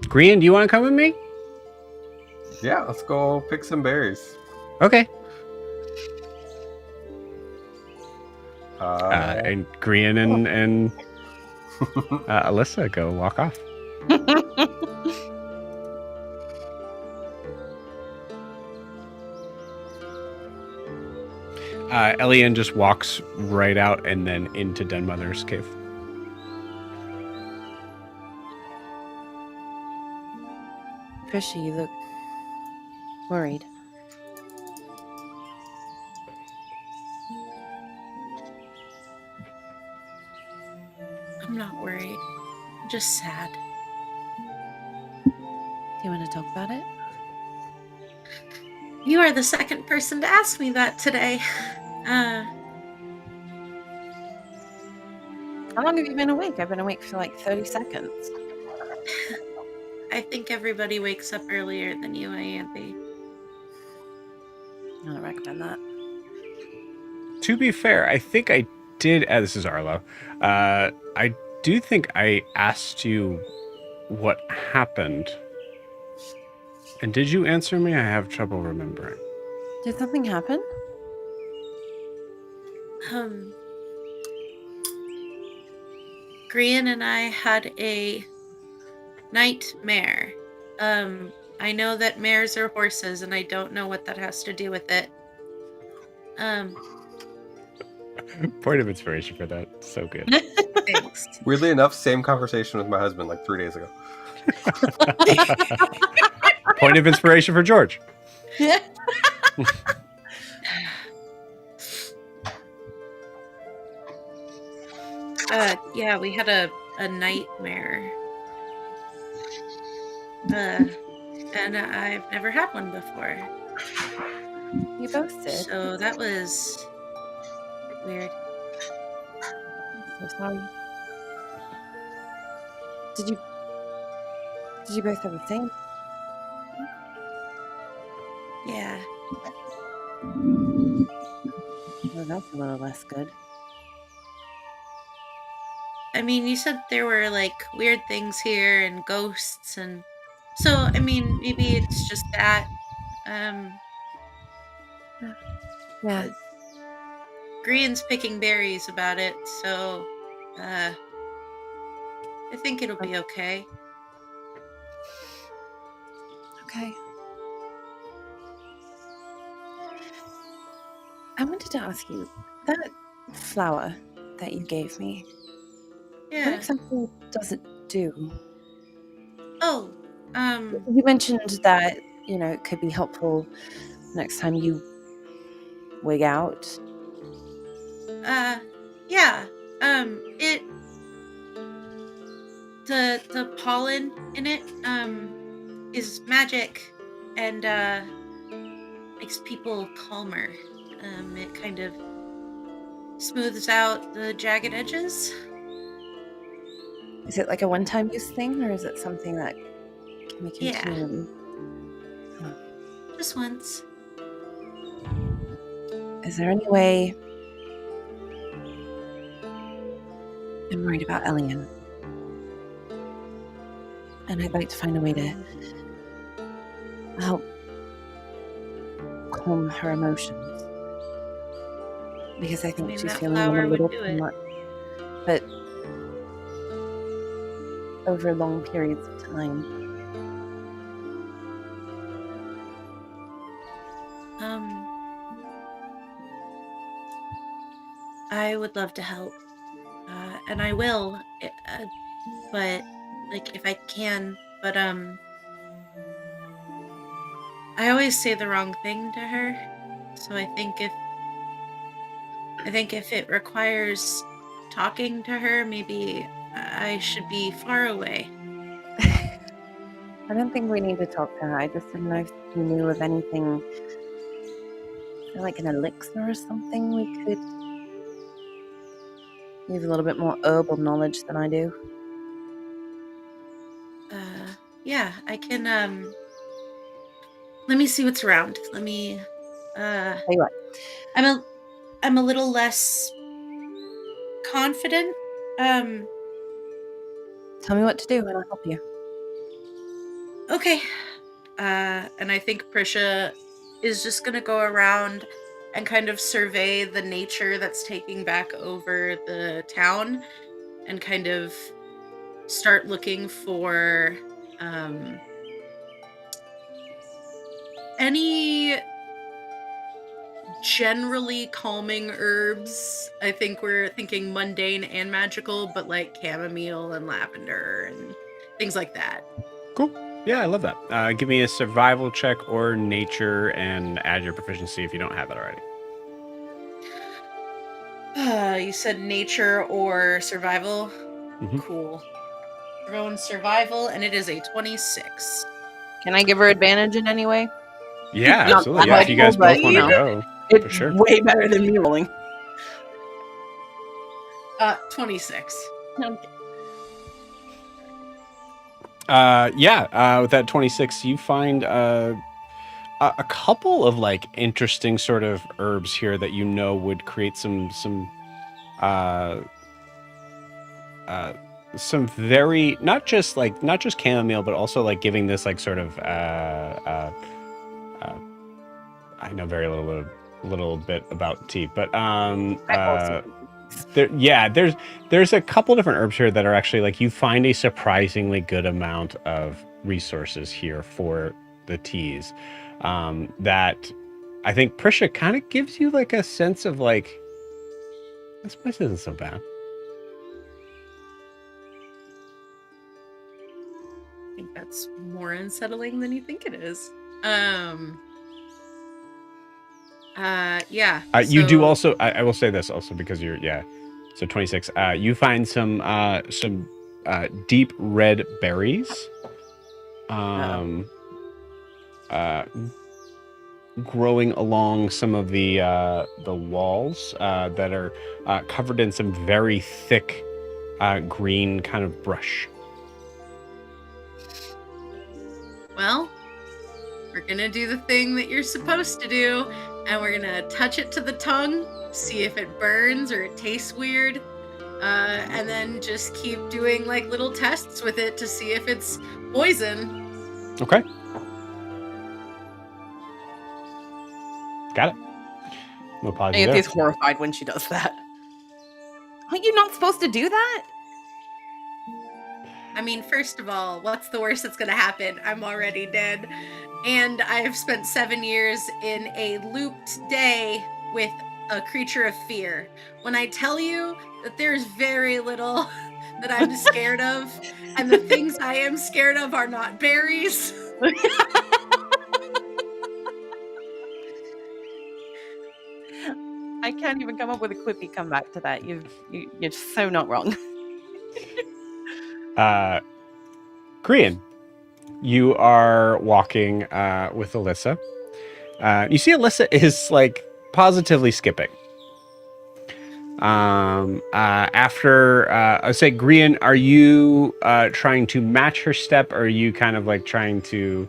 [SPEAKER 2] Green, do you want to come with me?
[SPEAKER 3] Yeah, let's go pick some berries.
[SPEAKER 2] Okay.
[SPEAKER 3] Uh,
[SPEAKER 2] And Green and Alyssa go walk off. Elian just walks right out and then into Den Mother's cave.
[SPEAKER 9] Prisha, you look worried.
[SPEAKER 1] I'm not worried. I'm just sad.
[SPEAKER 9] Do you want to talk about it?
[SPEAKER 1] You are the second person to ask me that today.
[SPEAKER 9] How long have you been awake? I've been awake for like 30 seconds.
[SPEAKER 1] I think everybody wakes up earlier than you, Ianthe.
[SPEAKER 9] I don't recommend that.
[SPEAKER 2] To be fair, I think I did. This is Arlo. I do think I asked you what happened. And did you answer me? I have trouble remembering.
[SPEAKER 9] Did something happen?
[SPEAKER 1] Grian and I had a nightmare. I know that mares are horses, and I don't know what that has to do with it.
[SPEAKER 2] Point of inspiration for that. So good.
[SPEAKER 1] Thanks.
[SPEAKER 3] Weirdly enough, same conversation with my husband like 3 days ago.
[SPEAKER 2] Point of inspiration for George.
[SPEAKER 9] Yeah.
[SPEAKER 1] Yeah, we had a nightmare. And I've never had one before.
[SPEAKER 9] You both did.
[SPEAKER 1] So that was weird.
[SPEAKER 9] I'm so sorry. Did you both have the same?
[SPEAKER 1] Yeah.
[SPEAKER 9] Well, that's a little less good.
[SPEAKER 1] I mean, you said there were like weird things here and ghosts, and so I mean, maybe it's just that.
[SPEAKER 9] Yeah.
[SPEAKER 1] Grian's picking berries about it, so I think it'll be okay.
[SPEAKER 9] Okay. I wanted to ask you, that flower that you gave me, what
[SPEAKER 1] Yeah.
[SPEAKER 9] exactly does it do?
[SPEAKER 1] Oh,
[SPEAKER 9] You mentioned that, it could be helpful next time you wig out.
[SPEAKER 1] yeah. It the pollen in it is magic and makes people calmer. It kind of smooths out the jagged edges.
[SPEAKER 9] Is it like a one-time use thing, or is it something that can be
[SPEAKER 1] Yeah.
[SPEAKER 9] continually?
[SPEAKER 1] Just once.
[SPEAKER 9] Is there any way? I'm worried about Elian, and I'd like to find a way to help calm her emotions, because I think
[SPEAKER 1] Maybe
[SPEAKER 9] she's
[SPEAKER 1] that
[SPEAKER 9] feeling them
[SPEAKER 1] flower
[SPEAKER 9] a
[SPEAKER 1] would
[SPEAKER 9] little
[SPEAKER 1] do
[SPEAKER 9] too
[SPEAKER 1] it.
[SPEAKER 9] much. But over long periods of time.
[SPEAKER 1] I would love to help, and I will, but like if I can. But I always say the wrong thing to her, so I think if it requires talking to her, maybe I should be far away.
[SPEAKER 9] I don't think we need to talk to her. I just didn't know if you knew of anything, like an elixir or something we could. You have a little bit more herbal knowledge than I do.
[SPEAKER 1] Yeah, I can. Let me see what's around. Let me.
[SPEAKER 9] Tell you what,
[SPEAKER 1] I'm a little less confident.
[SPEAKER 9] tell me what to do and I'll help you.
[SPEAKER 1] Okay. And I think Prisha is just gonna go around and kind of survey the nature that's taking back over the town and kind of start looking for any generally calming herbs. I think we're thinking mundane and magical, but like chamomile and lavender and things like that.
[SPEAKER 2] Cool. Yeah, I love that. Give me a survival check or nature and add your proficiency if you don't have it already.
[SPEAKER 1] You said nature or survival?
[SPEAKER 2] Mhm.
[SPEAKER 1] Cool. We're going survival, and it is a 26.
[SPEAKER 4] Can I give her advantage in any way?
[SPEAKER 2] Yeah,
[SPEAKER 4] Not
[SPEAKER 2] absolutely.
[SPEAKER 4] that
[SPEAKER 2] Yeah, if you guys
[SPEAKER 4] helpful,
[SPEAKER 2] both
[SPEAKER 4] but,
[SPEAKER 2] want to
[SPEAKER 4] you know.
[SPEAKER 2] go,
[SPEAKER 4] It's
[SPEAKER 2] for sure.
[SPEAKER 4] way better than me rolling.
[SPEAKER 1] 26.
[SPEAKER 4] Okay.
[SPEAKER 2] With that 26, you find a couple of like interesting sort of herbs here that would create uh, some very not just chamomile, but also like giving this like sort of I know very little bit about tea, but there's a couple different herbs here that are actually like you find a surprisingly good amount of resources here for the teas, that I think Prisha kind of gives you like a sense of like this place isn't so bad.
[SPEAKER 1] I think that's more unsettling than you think it is. Yeah.
[SPEAKER 2] You do
[SPEAKER 1] so-
[SPEAKER 2] also. I will say this also because you're So 26. You find some deep red berries. Growing along some of the walls that are covered in some very thick green kind of brush.
[SPEAKER 1] Well, we're gonna do the thing that you're supposed to do, and we're gonna touch it to the tongue, see if it burns or it tastes weird, and then just keep doing like little tests with it to see if it's poison.
[SPEAKER 2] Okay. Got it. No apology there.
[SPEAKER 4] Anthea's horrified when she does that. Aren't you not supposed to do that?
[SPEAKER 1] I mean, first of all, what's the worst that's gonna happen? I'm already dead. And I have spent 7 years in a looped day with a creature of fear. When I tell you that there's very little that I'm scared of, and the things I am scared of are not berries.
[SPEAKER 4] I can't even come up with a quippy comeback to that. You're so not wrong.
[SPEAKER 2] Korean, you are walking with Alyssa. You see Alyssa is like positively skipping. After I say Grian, are you trying to match her step, or are you kind of like trying to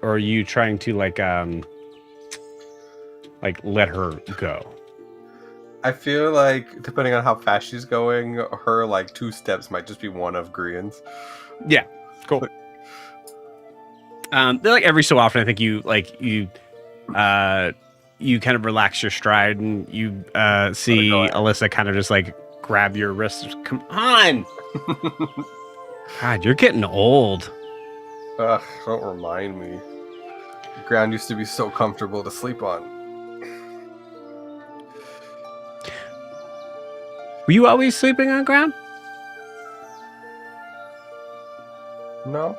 [SPEAKER 2] or are you trying to like let her go?
[SPEAKER 3] I feel like depending on how fast she's going, her like 2 steps might just be one of Grian's.
[SPEAKER 2] Yeah, cool. They're like every so often, I think you kind of relax your stride and you see Alyssa kind of just like grab your wrist. Come on. God, you're getting old.
[SPEAKER 3] Ugh, don't remind me. The ground used to be so comfortable to sleep on.
[SPEAKER 2] Were you always sleeping on ground?
[SPEAKER 3] No.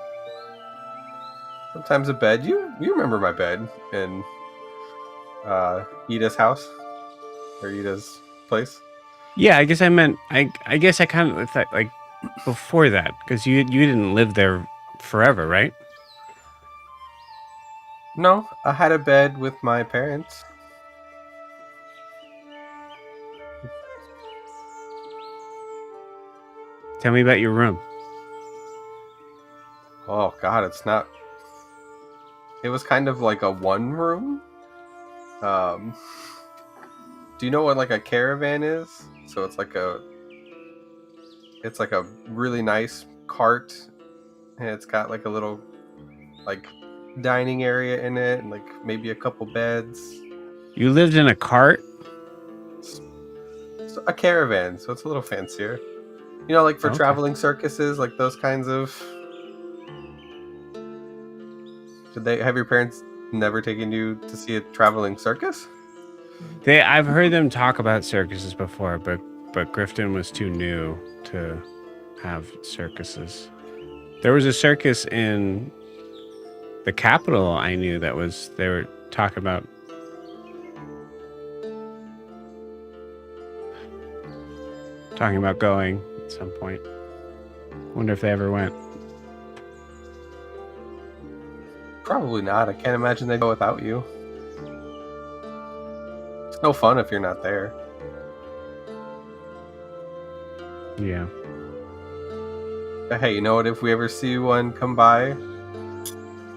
[SPEAKER 3] Sometimes a bed. You remember my bed in Ida's house? Or Ida's place?
[SPEAKER 2] Yeah, I guess I meant I guess I kind of thought like before that, because you didn't live there forever, right?
[SPEAKER 3] No, I had a bed with my parents.
[SPEAKER 2] Tell me about your room.
[SPEAKER 3] Oh god, it's not. It was kind of like a one room. Do you know what like a caravan is? So it's like a really nice cart, and it's got like a little like dining area in it, and like maybe a couple beds.
[SPEAKER 2] You lived in a cart?
[SPEAKER 3] It's a caravan, so it's a little fancier. You know, like for
[SPEAKER 2] Okay.
[SPEAKER 3] traveling circuses, like those kinds of. Did they have your parents never taken you to see a traveling circus?
[SPEAKER 2] I've heard them talk about circuses before, but Grifton was too new to have circuses. There was a circus in the capital I knew they were talking about going at some point. Wonder if they ever went.
[SPEAKER 3] Probably not. I can't imagine they'd go without you. It's no fun if you're not there.
[SPEAKER 2] Yeah.
[SPEAKER 3] Hey, you know what? If we ever see one come by,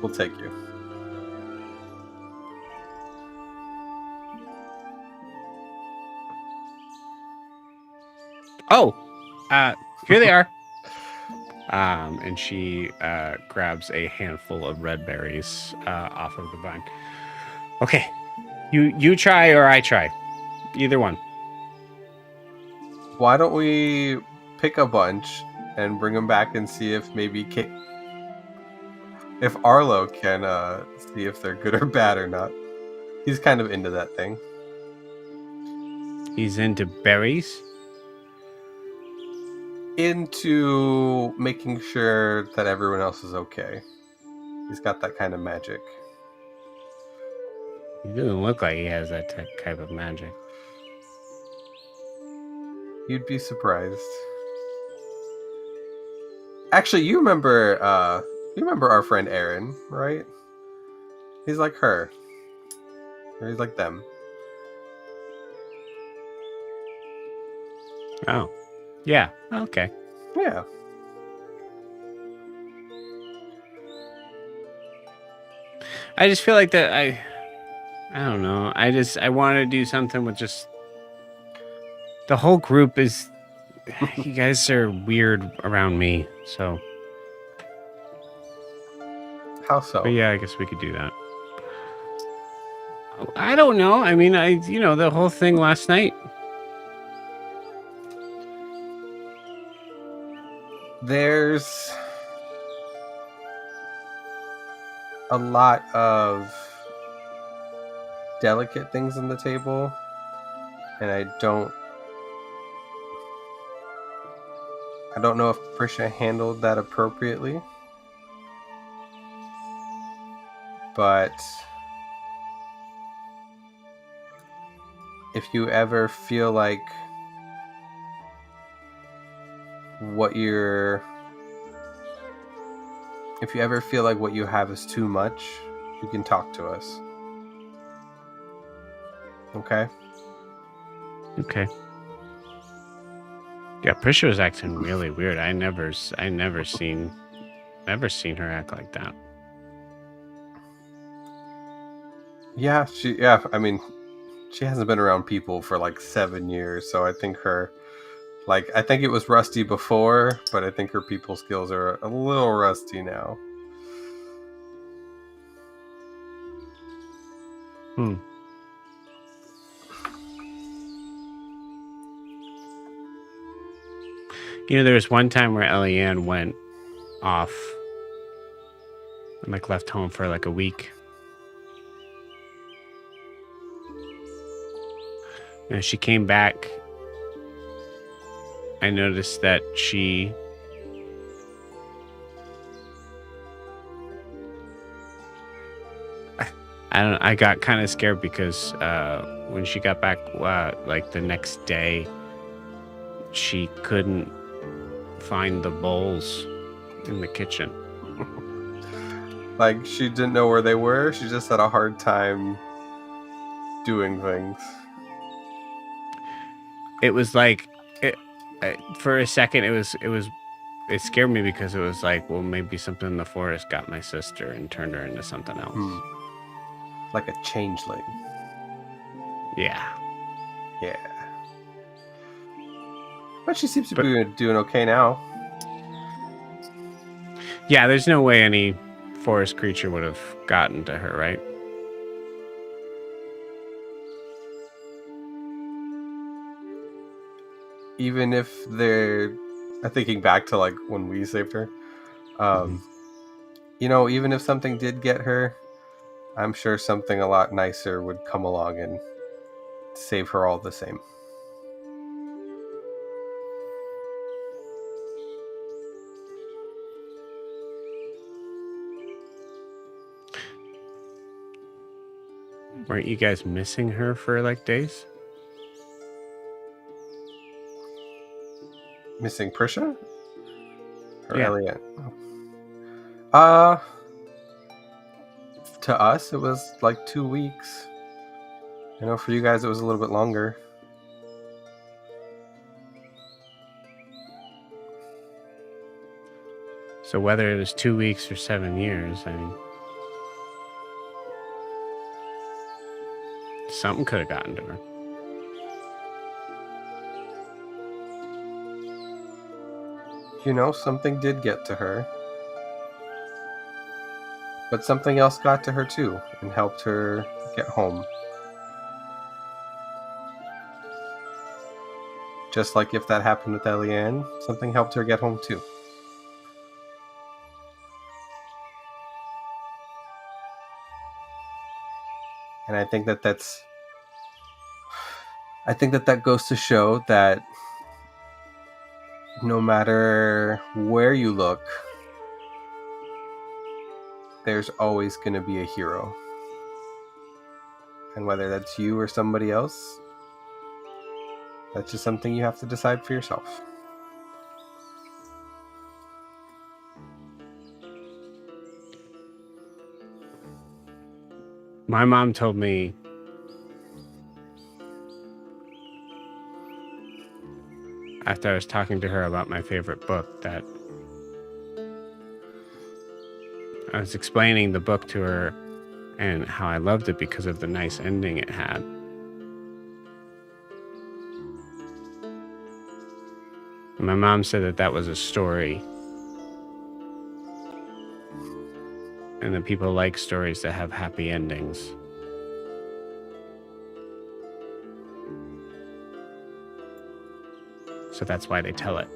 [SPEAKER 3] we'll take you.
[SPEAKER 2] Oh, here they are. And she grabs a handful of red berries off of the vine. Okay, you try or I try, either one.
[SPEAKER 3] Why don't we pick a bunch and bring them back and see if maybe if Arlo can see if they're good or bad or not. He's kind of into that thing.
[SPEAKER 2] He's into berries.
[SPEAKER 3] Into making sure that everyone else is okay. He's got that kind of magic.
[SPEAKER 2] He doesn't look like he has that type of magic.
[SPEAKER 3] You'd be surprised. Actually, you remember our friend Aaron, right? He's like her. Or he's like them.
[SPEAKER 2] Oh, yeah. Okay.
[SPEAKER 3] Yeah.
[SPEAKER 2] I just feel like that I don't know. I want to do something with just the whole group is. You guys are weird around me, so.
[SPEAKER 3] How so?
[SPEAKER 2] But yeah, I guess we could do that. I don't know. I mean, the whole thing last night.
[SPEAKER 3] There's a lot of delicate things on the table, and I don't know if Prisha handled that appropriately. But if you ever feel like what you have is too much, you can talk to us. Okay?
[SPEAKER 2] Okay. Yeah, Prisha was acting really weird. I never seen her act like that.
[SPEAKER 3] Yeah, I mean, she hasn't been around people for like 7 years, so I think I think it was rusty before, but I think her people skills are a little rusty now.
[SPEAKER 2] There was one time where Eliane went off and left home for like a week. And as she came back, I noticed that I got kind of scared because when she got back, the next day, she couldn't find the bowls in the kitchen.
[SPEAKER 3] Like, she didn't know where they were. She just had a hard time doing things.
[SPEAKER 2] It was for a second, it scared me because it was like, well, maybe something in the forest got my sister and turned her into something else.
[SPEAKER 3] Like a changeling.
[SPEAKER 2] Yeah.
[SPEAKER 3] Yeah. But she seems to be doing okay now.
[SPEAKER 2] Yeah, there's no way any forest creature would have gotten to her, right?
[SPEAKER 3] Even if they're... I'm thinking back to when we saved her. Even if something did get her, I'm sure something a lot nicer would come along and save her all the same.
[SPEAKER 2] Weren't you guys missing her for days?
[SPEAKER 3] Missing Prisha? Or
[SPEAKER 2] Yeah.
[SPEAKER 3] Elliot? To us, it was 2 weeks. For you guys, it was a little bit longer.
[SPEAKER 2] So whether it was 2 weeks or 7 years, I mean, something could have gotten to her.
[SPEAKER 3] You know, something did get to her. But something else got to her too and helped her get home. Just like if that happened with Eliane, something helped her get home too. And I think that goes to show that no matter where you look, there's always going to be a hero. And whether that's you or somebody else, that's just something you have to decide for yourself.
[SPEAKER 2] My mom told me after I was talking to her about my favorite book that I was explaining the book to her and how I loved it because of the nice ending it had. And my mom said that that was a story and that people like stories that have happy endings. So that's why they tell it.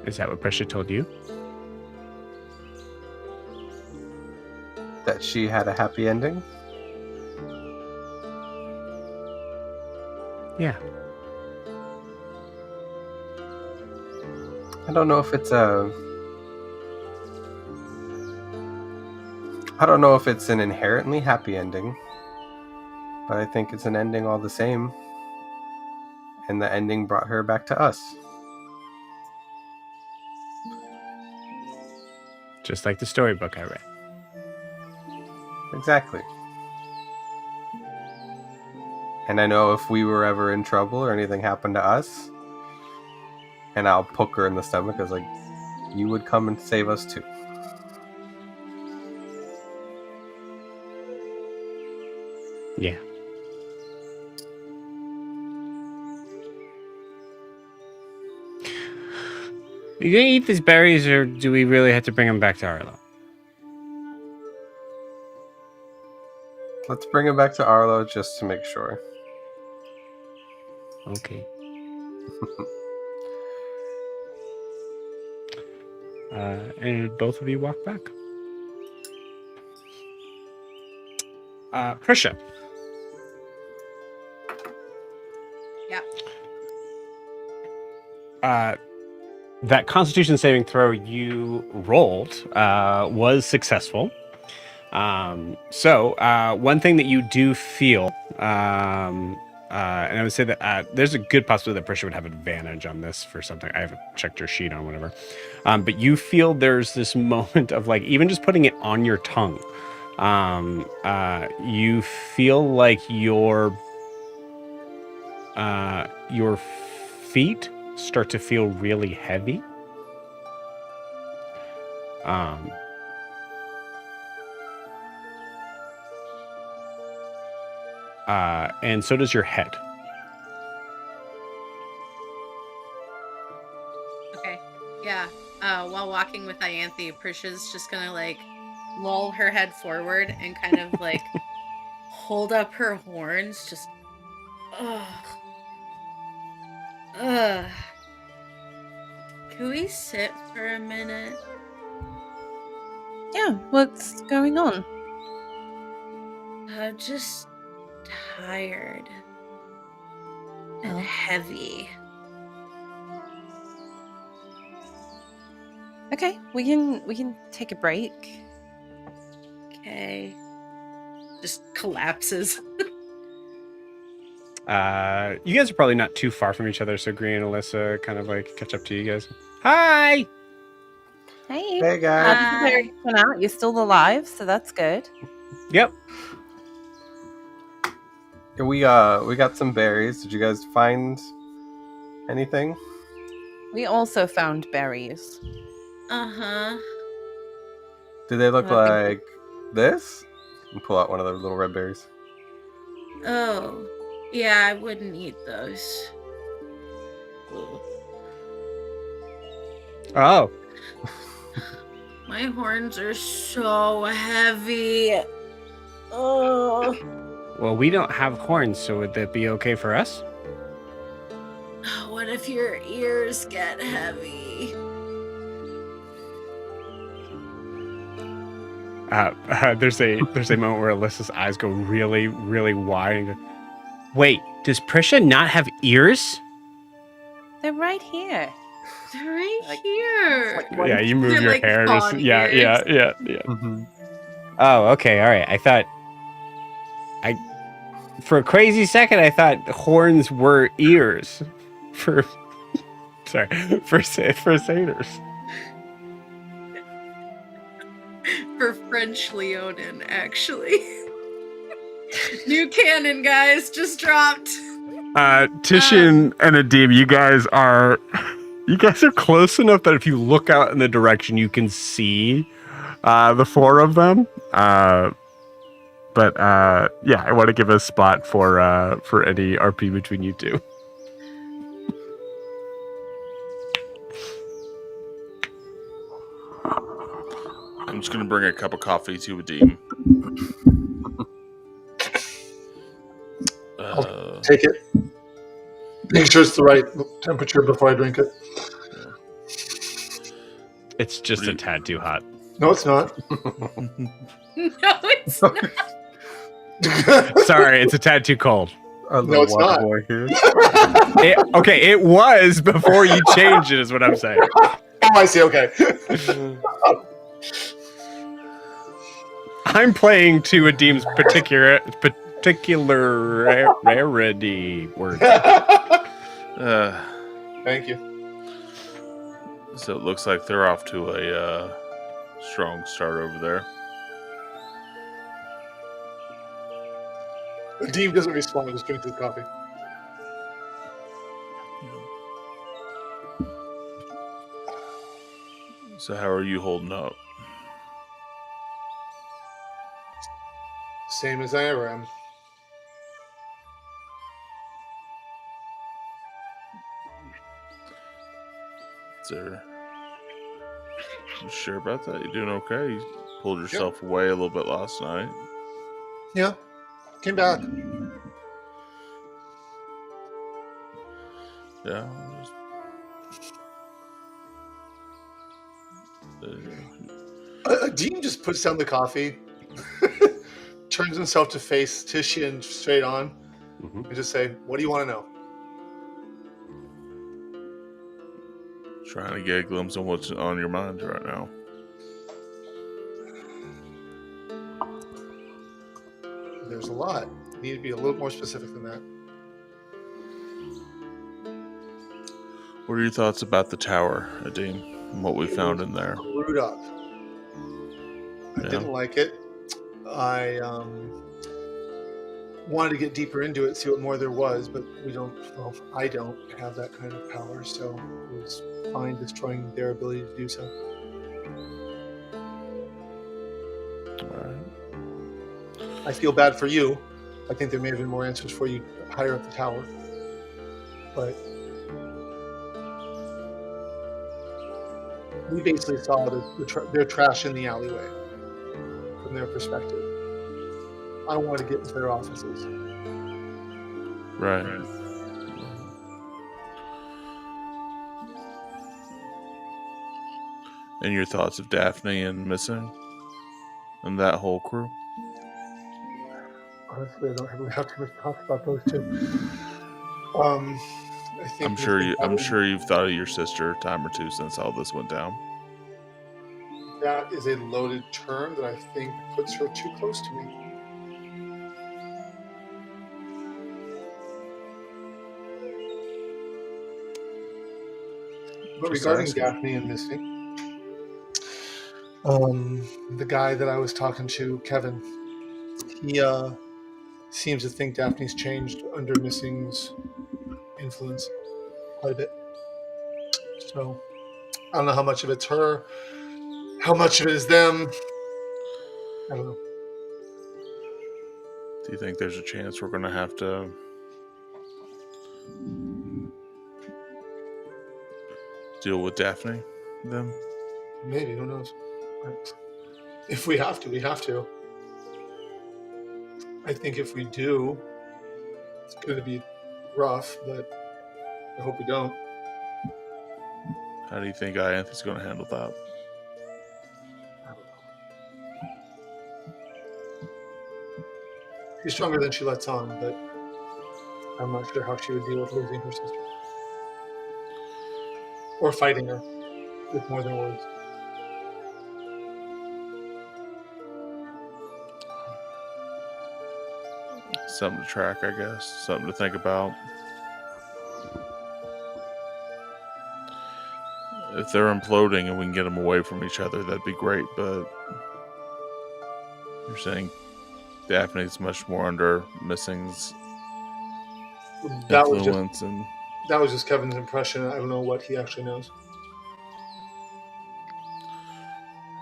[SPEAKER 2] Is that what Prisha told you?
[SPEAKER 3] That she had a happy ending?
[SPEAKER 2] Yeah.
[SPEAKER 3] I don't know if it's an inherently happy ending, but I think it's an ending all the same. And the ending brought her back to us.
[SPEAKER 2] Just like the storybook I read.
[SPEAKER 3] Exactly. And I know if we were ever in trouble or anything happened to us, and I'll poke her in the stomach, I was like, you would come and save us too.
[SPEAKER 2] Yeah. You gonna eat these berries, or do we really have to bring them back to Arlo?
[SPEAKER 3] Let's bring him back to Arlo just to make sure.
[SPEAKER 2] Okay. And both of you walk back. Prisha.
[SPEAKER 1] Yeah.
[SPEAKER 2] That Constitution saving throw you rolled was successful. So one thing that you do feel, and I would say that there's a good possibility that Prisha would have advantage on this for something. I haven't checked your sheet on whatever. But you feel there's this moment of like, even just putting it on your tongue, you feel like your feet start to feel really heavy. And so does your head.
[SPEAKER 1] Okay. Yeah. While walking with Ianthe, Prisha's just gonna like lull her head forward and kind of like hold up her horns, just ugh. Can we sit for a minute?
[SPEAKER 9] Yeah, what's going on?
[SPEAKER 1] I'm just tired and
[SPEAKER 9] Oh.
[SPEAKER 1] heavy.
[SPEAKER 9] Okay, we can take a break.
[SPEAKER 1] Okay. Just collapses.
[SPEAKER 2] You guys are probably not too far from each other, so Green and Alyssa kind of like catch up to you guys. Hi!
[SPEAKER 9] Hey.
[SPEAKER 3] Hey guys.
[SPEAKER 9] How did the berries turn out? You're still alive, so that's good.
[SPEAKER 2] Yep.
[SPEAKER 3] We got some berries. Did you guys find Anything?
[SPEAKER 9] We also found berries.
[SPEAKER 1] Uh-huh.
[SPEAKER 3] Do they look
[SPEAKER 9] I think-
[SPEAKER 3] like this? And pull out one of the little red berries.
[SPEAKER 1] Oh. Yeah, I wouldn't eat those. Ugh.
[SPEAKER 2] Oh,
[SPEAKER 1] My horns are so heavy. Oh.
[SPEAKER 2] well, we don't have horns, so would that be okay for us?
[SPEAKER 1] What if your ears get heavy?
[SPEAKER 2] There's a moment where Alyssa's eyes go really, really wide. And go, wait, does Prisha not have ears?
[SPEAKER 9] They're right here.
[SPEAKER 1] They're right
[SPEAKER 9] Like-
[SPEAKER 1] here.
[SPEAKER 9] like one-
[SPEAKER 2] Yeah, you move
[SPEAKER 1] They're
[SPEAKER 2] your
[SPEAKER 1] like
[SPEAKER 2] hair.
[SPEAKER 1] fawn
[SPEAKER 2] Yeah.
[SPEAKER 3] Mm-hmm.
[SPEAKER 2] Oh, okay, all right. I thought, for a crazy second, I thought horns were ears. For satyrs.
[SPEAKER 1] For French Leonin, actually. New canon, guys, just dropped.
[SPEAKER 2] Titian and Adim, you guys are close enough that if you look out in the direction, you can see the four of them. But yeah, I want to give a spot for any RP between you two.
[SPEAKER 5] I'm just gonna bring a cup of coffee to Adim.
[SPEAKER 7] Take it. Make sure it's the right temperature before I drink it.
[SPEAKER 2] It's just a tad too hot.
[SPEAKER 7] No, it's not.
[SPEAKER 1] No, it's not.
[SPEAKER 2] Sorry, it's a tad too cold.
[SPEAKER 3] Our
[SPEAKER 7] No,
[SPEAKER 3] little
[SPEAKER 7] it's
[SPEAKER 3] water
[SPEAKER 7] not.
[SPEAKER 3] boy here.
[SPEAKER 2] It was before you changed it, is what I'm saying.
[SPEAKER 7] Oh, I see. Okay.
[SPEAKER 2] I'm playing to Adim's particularity word.
[SPEAKER 7] Thank you.
[SPEAKER 5] So it looks like they're off to a strong start over there.
[SPEAKER 7] Dean doesn't respond. Just drinks his coffee.
[SPEAKER 5] So how are you holding up?
[SPEAKER 7] Same as I ever am.
[SPEAKER 5] You sure about that? You doing okay? You pulled yourself away a little bit last night.
[SPEAKER 7] Yeah. Came back.
[SPEAKER 5] Yeah.
[SPEAKER 7] Dean just puts down the coffee, turns himself to face Titian straight on, and just say, "What do you want to know?"
[SPEAKER 5] Trying to get a glimpse of what's on your mind right now.
[SPEAKER 7] There's a lot. You need to be a little more specific than that.
[SPEAKER 5] What are your thoughts about the tower, Adim, and what we found in there?
[SPEAKER 7] Screwed up. I didn't like it. I wanted to get deeper into it, see what more there was, but we don't. Well, I don't have that kind of power, so it was fine destroying their ability to do so.
[SPEAKER 5] All right.
[SPEAKER 7] I feel bad for you. I think there may have been more answers for you higher up the tower, but we basically saw their trash in the alleyway from their perspective. I want to get into their offices.
[SPEAKER 5] Right. And your thoughts of Daphne and missing, and that whole crew?
[SPEAKER 7] Honestly, I don't really have too much to talk about those two. I think
[SPEAKER 5] I'm sure you've thought of your sister a time or two since all this went down.
[SPEAKER 7] that is a loaded term that I think puts her too close to me. But regarding Daphne and Misty, the guy that I was talking to, Kevin, he seems to think Daphne's changed under Missing's influence. quite a bit. So I don't know how much of it's her, how much of it is them. I don't know.
[SPEAKER 5] Do you think there's a chance we're going to have to deal with Daphne then?
[SPEAKER 7] Maybe, who knows? If we have to, we have to. I think if we do, it's going to be rough, but I hope we don't.
[SPEAKER 5] How do you think Ianthe's going to handle that?
[SPEAKER 7] I don't know. She's stronger than she lets on, but I'm not sure how she would deal with losing her sister. Or fighting her with more than words.
[SPEAKER 5] Something to track, I guess. Something to think about. If they're imploding and we can get them away from each other, that'd be great. But you're saying Daphne's much more under Missing's
[SPEAKER 7] That was
[SPEAKER 5] influence, and
[SPEAKER 7] just Kevin's impression. I don't know what he actually knows.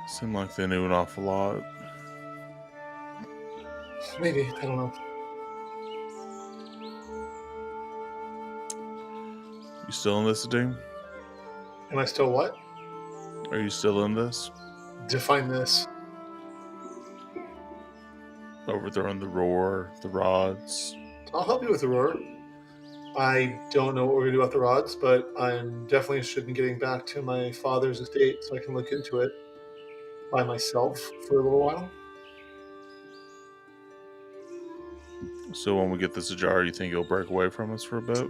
[SPEAKER 5] seemed like they knew an awful lot.
[SPEAKER 7] Maybe, I don't know.
[SPEAKER 5] You still in this, Dean?
[SPEAKER 7] Am I still what?
[SPEAKER 5] Are you still in this?
[SPEAKER 7] Define this.
[SPEAKER 5] Overthrowing the roar, the rods.
[SPEAKER 7] I'll help you with the roar. I don't know what we're going to do about the rods, but I'm definitely interested in getting back to my father's estate so I can look into it by myself for a little while.
[SPEAKER 5] So when we get this ajar, you think you'll break away from us for a bit?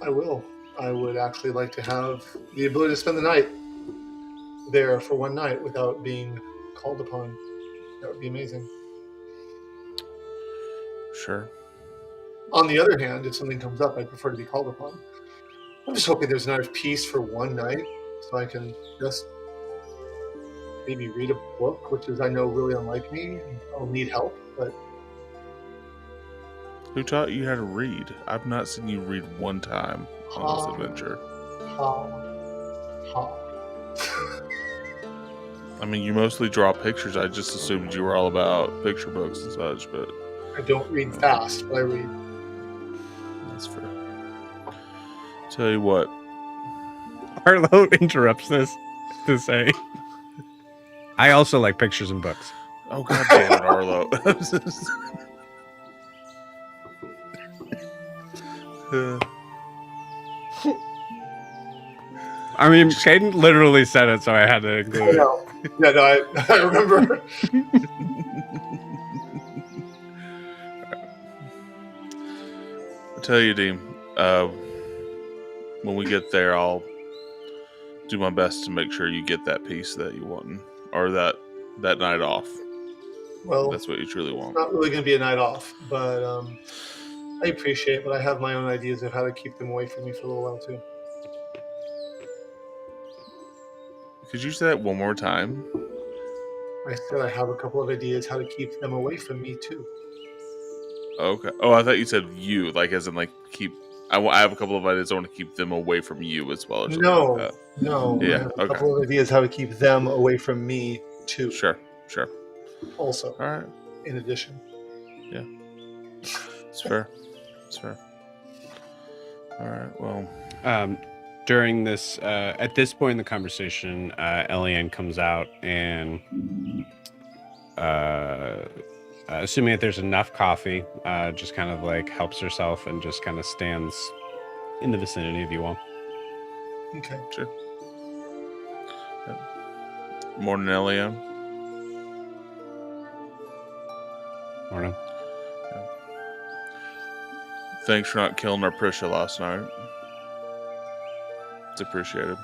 [SPEAKER 7] I will. I would actually like to have the ability to spend the night there for one night without being called upon. That would be amazing.
[SPEAKER 5] Sure.
[SPEAKER 7] On the other hand, if something comes up, I'd prefer to be called upon. I'm just hoping there's enough peace for one night so I can just maybe read a book, which is, I know, really unlike me. I'll need help, but
[SPEAKER 5] Who taught you how to read? I've not seen you read one time on this adventure.
[SPEAKER 7] ha.
[SPEAKER 5] I mean, you mostly draw pictures. I just assumed you were all about picture books and such, but
[SPEAKER 7] I don't read fast, but I read.
[SPEAKER 5] that's fair. Tell you what,
[SPEAKER 2] Arlo interrupts this to say, I also like pictures and books.
[SPEAKER 5] oh god damn it, Arlo.
[SPEAKER 2] I mean, Caden literally said it, so I had to include it.
[SPEAKER 7] No. Yeah, no, I remember.
[SPEAKER 5] I'll tell you, Dean, when we get there, I'll do my best to make sure you get that piece that you want, or that night off.
[SPEAKER 7] Well,
[SPEAKER 5] That's what you truly
[SPEAKER 7] it's
[SPEAKER 5] want.
[SPEAKER 7] not really going to be a night off, but I appreciate it, but I have my own ideas of how to keep them away from me for a little while, too.
[SPEAKER 5] Could you say that one more time?
[SPEAKER 7] I said I have a couple of ideas how to keep them away from me, too.
[SPEAKER 5] Okay. Oh, I thought you said you, like as in like keep. I have a couple of ideas. I want to keep them away from you as well. Or something
[SPEAKER 7] No,
[SPEAKER 5] like that.
[SPEAKER 7] no.
[SPEAKER 5] Yeah,
[SPEAKER 7] I have a
[SPEAKER 5] okay.
[SPEAKER 7] couple of ideas how to keep them away from me, too.
[SPEAKER 5] Sure.
[SPEAKER 7] Also,
[SPEAKER 5] All right.
[SPEAKER 7] in addition.
[SPEAKER 5] It's fair. It's fair. All right. Well,
[SPEAKER 2] During this, at this point in the conversation, Eliane comes out and, assuming that there's enough coffee, just kind of like helps herself and just kind of stands in the vicinity of you all.
[SPEAKER 7] Okay.
[SPEAKER 5] sure. Morning, Eliam.
[SPEAKER 2] Morning.
[SPEAKER 5] Thanks for not killing our Prisha last night. It's appreciated.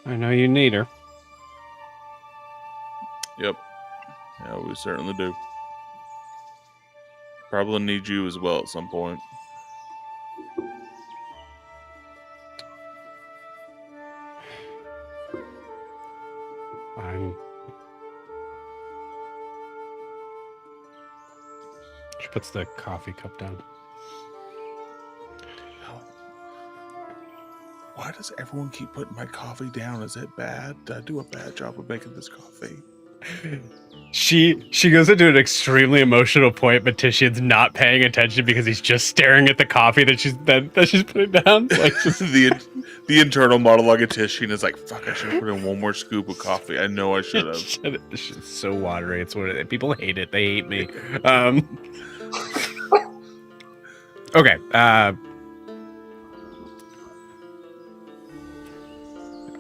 [SPEAKER 2] I know you need her.
[SPEAKER 5] Yep. Yeah, we certainly do. Probably need you as well at some point.
[SPEAKER 2] She puts the coffee cup down.
[SPEAKER 5] Why does everyone keep putting my coffee down? Is it bad? Did I do a bad job of making this coffee?
[SPEAKER 2] She goes into an extremely emotional point, but Titian's not paying attention because he's just staring at the coffee that she's putting down. Like just
[SPEAKER 5] the internal monologue of Titian is like, "Fuck! I should have put in one more scoop of coffee. I know I should have."
[SPEAKER 2] It's so watery. It's what people hate it. They hate me. Okay.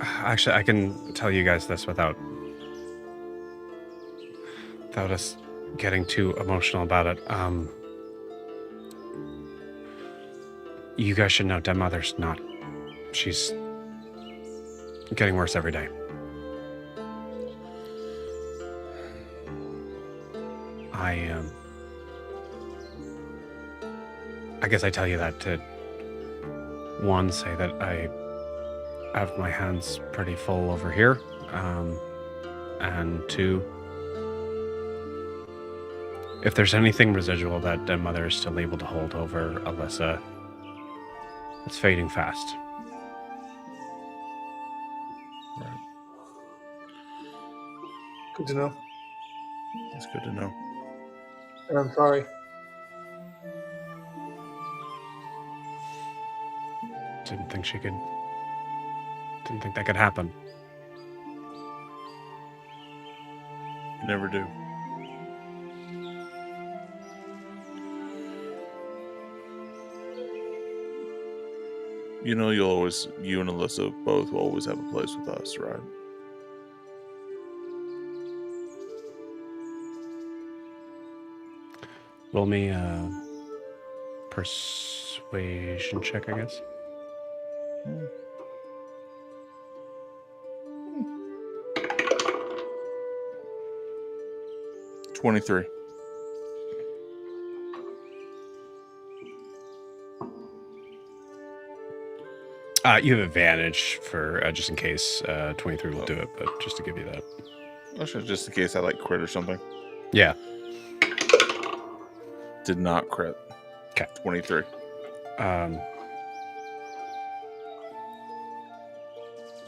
[SPEAKER 2] Actually, I can tell you guys this without us getting too emotional about it. You guys should know Dead Mother's not. She's getting worse every day. I guess I tell you that to, one, say that I have my hands pretty full over here, and two, if there's anything residual that Dead Mother is still able to hold over Alyssa, it's fading fast.
[SPEAKER 5] Right.
[SPEAKER 7] Good to know.
[SPEAKER 5] That's good to know.
[SPEAKER 7] And I'm sorry.
[SPEAKER 2] Didn't think that could happen.
[SPEAKER 5] You never do. You know, you and Alyssa both will always have a place with us, right?
[SPEAKER 2] Roll me a persuasion check, I guess.
[SPEAKER 5] 23.
[SPEAKER 2] You have advantage for just in case 23 will do it, but just to give you that.
[SPEAKER 5] Actually, just in case I crit or something.
[SPEAKER 2] Yeah.
[SPEAKER 5] Did not crit.
[SPEAKER 2] Okay.
[SPEAKER 5] 23.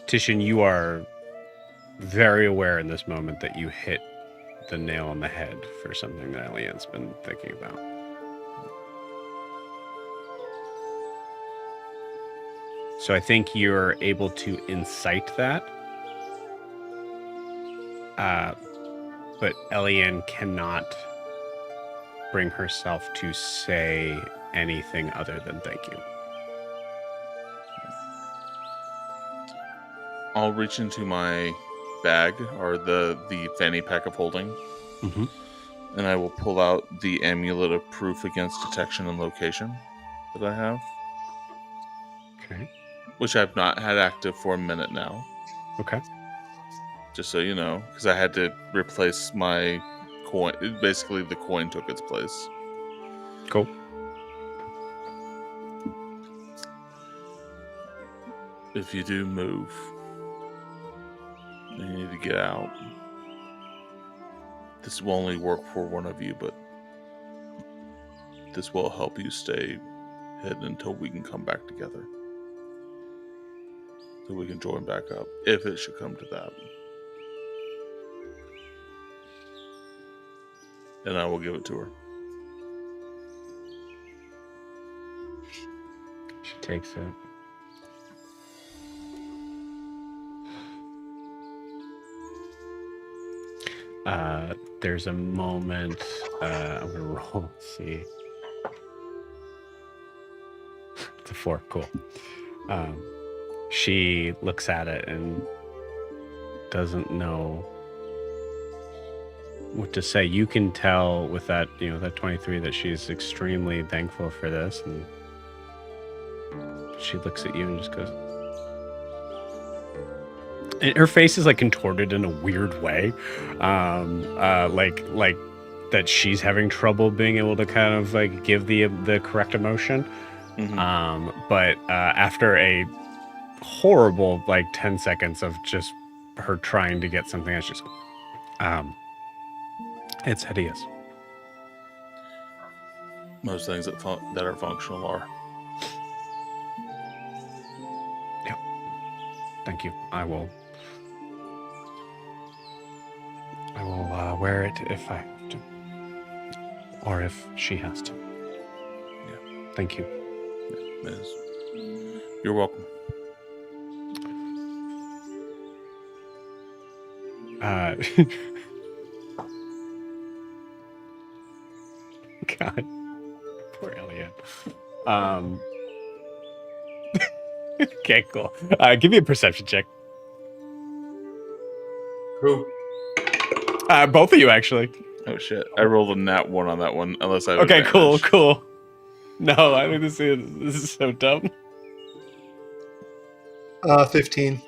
[SPEAKER 2] Titian, you are very aware in this moment that you hit the nail on the head for something that Elian's been thinking about. So I think you're able to incite that. But Elian cannot bring herself to say anything other than thank you.
[SPEAKER 5] I'll reach into my bag or the fanny pack of holding, and I will pull out the amulet of proof against detection and location that I have.
[SPEAKER 2] Okay.
[SPEAKER 5] Which I've not had active for a minute now.
[SPEAKER 2] Okay.
[SPEAKER 5] Just so you know, because I had to replace my coin. Basically, the coin took its place.
[SPEAKER 2] Cool.
[SPEAKER 5] If you do move, you need to get out. This will only work for one of you, but this will help you stay hidden until we can come back together. So we can join back up, if it should come to that. And I will give it to her.
[SPEAKER 2] She takes it. There's a moment. I'm gonna roll. Let's see. It's a 4. Cool. She looks at it and doesn't know what to say. You can tell with that, that 23 that she's extremely thankful for this, and she looks at you and just goes. And her face is contorted in a weird way, like that she's having trouble being able to kind of give the correct emotion. But after a horrible 10 seconds of just her trying to get something, it's just it's hideous.
[SPEAKER 5] Most things that that are functional are.
[SPEAKER 2] Thank you. I will wear it if I have to, or if she has to.
[SPEAKER 5] Yeah.
[SPEAKER 2] Thank you.
[SPEAKER 5] You're welcome.
[SPEAKER 2] God, poor Elliot. Okay, cool. Give me a perception check.
[SPEAKER 7] Who?
[SPEAKER 2] Both of you, actually.
[SPEAKER 5] Oh shit! I rolled a nat 1 on that one. Unless I have
[SPEAKER 2] Okay,
[SPEAKER 5] advantage.
[SPEAKER 2] cool. No, I think this is so dumb.
[SPEAKER 7] 15.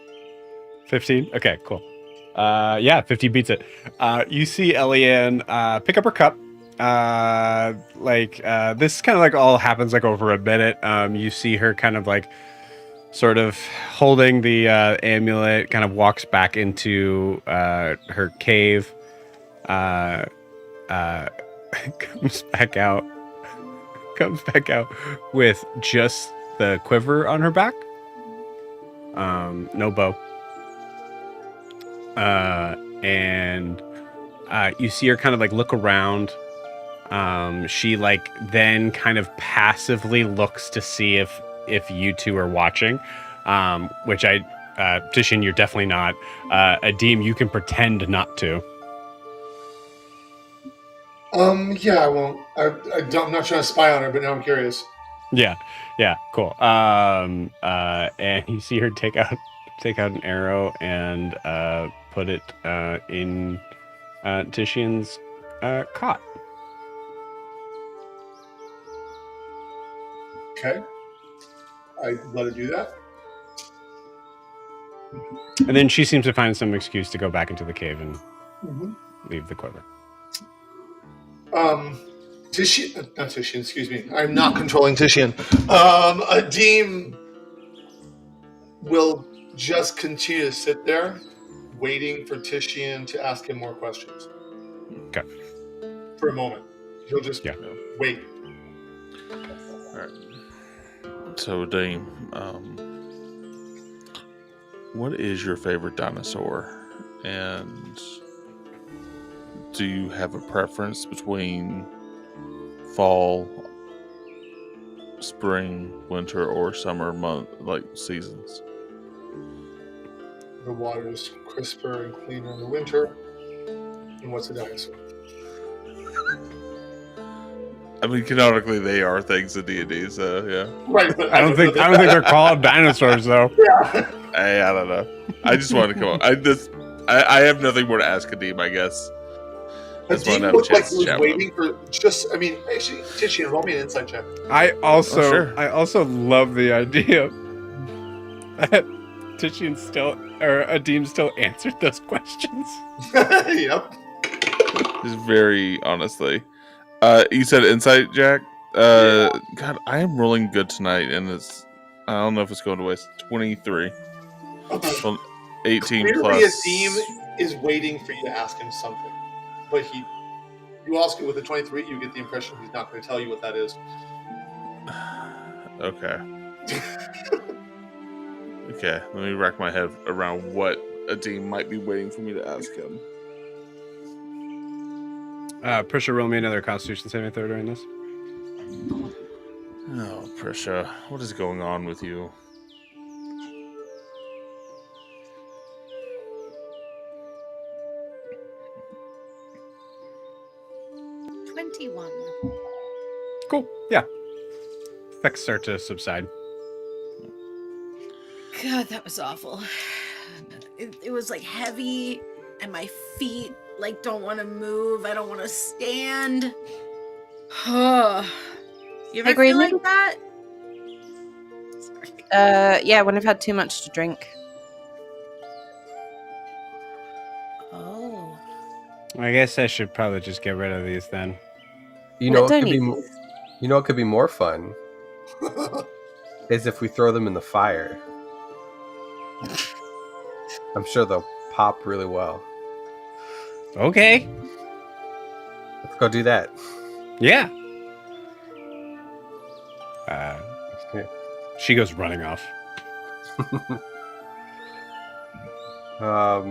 [SPEAKER 2] 15? Okay, cool. Yeah, 15 beats it. You see Eliane pick up her cup. This kind of like all happens like over a minute. You see her kind of like sort of holding the amulet, kind of walks back into her cave, comes back out with just the quiver on her back. No bow. And you see her kind of like look around. She like then kind of passively looks to see if you two are watching, which Tishin, you're definitely not. Adim, you can pretend not to.
[SPEAKER 7] Yeah, I won't. I'm not trying to spy on her, but now I'm curious.
[SPEAKER 2] Yeah, cool. And you see her take out an arrow and put it in Tishian's cot.
[SPEAKER 7] Okay. I let her do that.
[SPEAKER 2] And then she seems to find some excuse to go back into the cave and leave the quiver.
[SPEAKER 7] Not Tishian, excuse me. I'm not controlling Tishian. Adim will just continue to sit there, waiting for Tishian to ask him more questions.
[SPEAKER 2] Okay.
[SPEAKER 7] For a moment. He'll just wait.
[SPEAKER 5] Alright. So, Dame, what is your favorite dinosaur? And do you have a preference between fall, spring, winter, or summer seasons?
[SPEAKER 7] The water is crisper and cleaner in the winter. And what's a dinosaur?
[SPEAKER 5] I mean, canonically, they are things in D&D, so yeah.
[SPEAKER 7] Right, but
[SPEAKER 2] I don't think they're called dinosaurs though.
[SPEAKER 7] Yeah.
[SPEAKER 5] I don't know. I just wanted to come up. I have nothing more to ask Adim, I guess.
[SPEAKER 7] Adim looked like he was waiting for actually, Tishian, roll me an insight check.
[SPEAKER 2] I also love the idea that Tishian Adim still answered those questions.
[SPEAKER 7] Yep.
[SPEAKER 5] Just very honestly. You said insight, Jack? God, I am rolling good tonight, and I don't know if it's going to waste. 23. Well, 18
[SPEAKER 7] Clearly
[SPEAKER 5] plus.
[SPEAKER 7] Adim is waiting for you to ask him something. But you ask it with a 23, you get the impression he's not going to tell you what that is.
[SPEAKER 5] Okay. Okay, let me rack my head around what Adim might be waiting for me to ask him.
[SPEAKER 2] Prisha, roll me another Constitution saving throw during this.
[SPEAKER 5] Oh, Prisha, what is going on with you?
[SPEAKER 2] Cool. Yeah. Effects start to subside.
[SPEAKER 1] God, that was awful. It was like heavy, and my feet like don't want to move. I don't want to stand. You ever
[SPEAKER 9] Agree,
[SPEAKER 1] feel like
[SPEAKER 9] maybe-
[SPEAKER 1] that? Sorry.
[SPEAKER 9] Yeah, when I've had too much to drink.
[SPEAKER 1] Oh.
[SPEAKER 2] I guess I should probably just get rid of these then.
[SPEAKER 3] You know,
[SPEAKER 9] don't
[SPEAKER 3] it could be.
[SPEAKER 9] need these.
[SPEAKER 3] You know, what could be more fun is if we throw them in the fire. I'm sure they'll pop really well.
[SPEAKER 2] Okay.
[SPEAKER 3] Let's go do that.
[SPEAKER 2] Yeah. She goes running off.
[SPEAKER 3] Are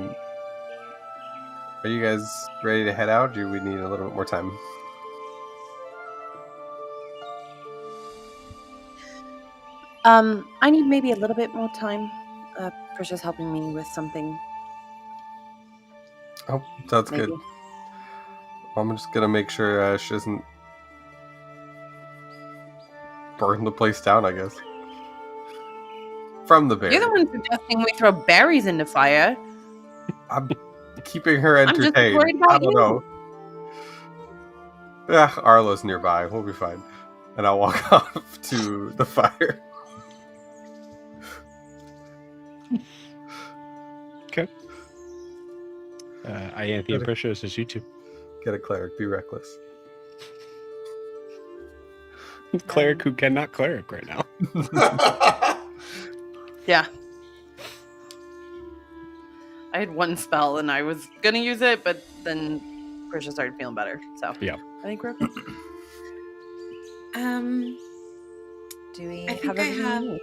[SPEAKER 3] you guys ready to head out? Do we need a little bit more time?
[SPEAKER 9] I need maybe a little bit more time. Prisha's helping me with something.
[SPEAKER 3] Oh, sounds
[SPEAKER 9] Maybe.
[SPEAKER 3] good. I'm just gonna make sure she doesn't burn the place down, I guess. From the bear.
[SPEAKER 9] You're the one suggesting we throw berries into fire.
[SPEAKER 3] I'm keeping her
[SPEAKER 9] I'm just
[SPEAKER 3] entertained.
[SPEAKER 9] worried about
[SPEAKER 3] I don't
[SPEAKER 9] you.
[SPEAKER 3] know. Yeah, Arlo's nearby. We'll be fine. And I'll walk off to the fire.
[SPEAKER 2] Okay. Ianthe and Prisha, this is you two.
[SPEAKER 3] Get a cleric. Be reckless.
[SPEAKER 2] Cleric who cannot cleric right now.
[SPEAKER 4] Yeah. I had one spell and I was gonna use it, but then Prisha started feeling better. So
[SPEAKER 2] Yeah.
[SPEAKER 4] I think we're okay.
[SPEAKER 9] Do we
[SPEAKER 1] I think
[SPEAKER 9] have
[SPEAKER 1] I
[SPEAKER 9] everything
[SPEAKER 1] have-
[SPEAKER 9] we need?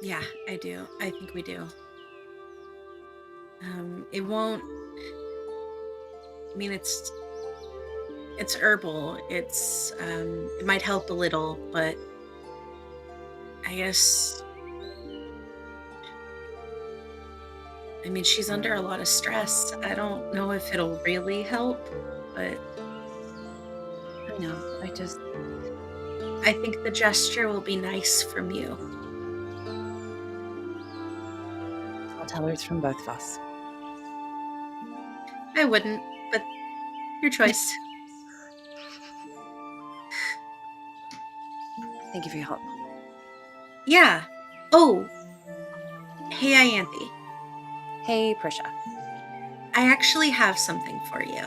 [SPEAKER 1] Yeah, I do. I think we do. It won't. I mean, it's herbal. It's it might help a little, but I guess. I mean, she's under a lot of stress. I don't know if it'll really help, but
[SPEAKER 9] I know.
[SPEAKER 1] I think the gesture will be nice from you.
[SPEAKER 9] I'll tell her it's from both of us.
[SPEAKER 1] I wouldn't, but your choice.
[SPEAKER 9] Thank you for your help.
[SPEAKER 1] Yeah. Oh. Hey, Ianthe.
[SPEAKER 9] Hey, Prisha.
[SPEAKER 1] I actually have something for you.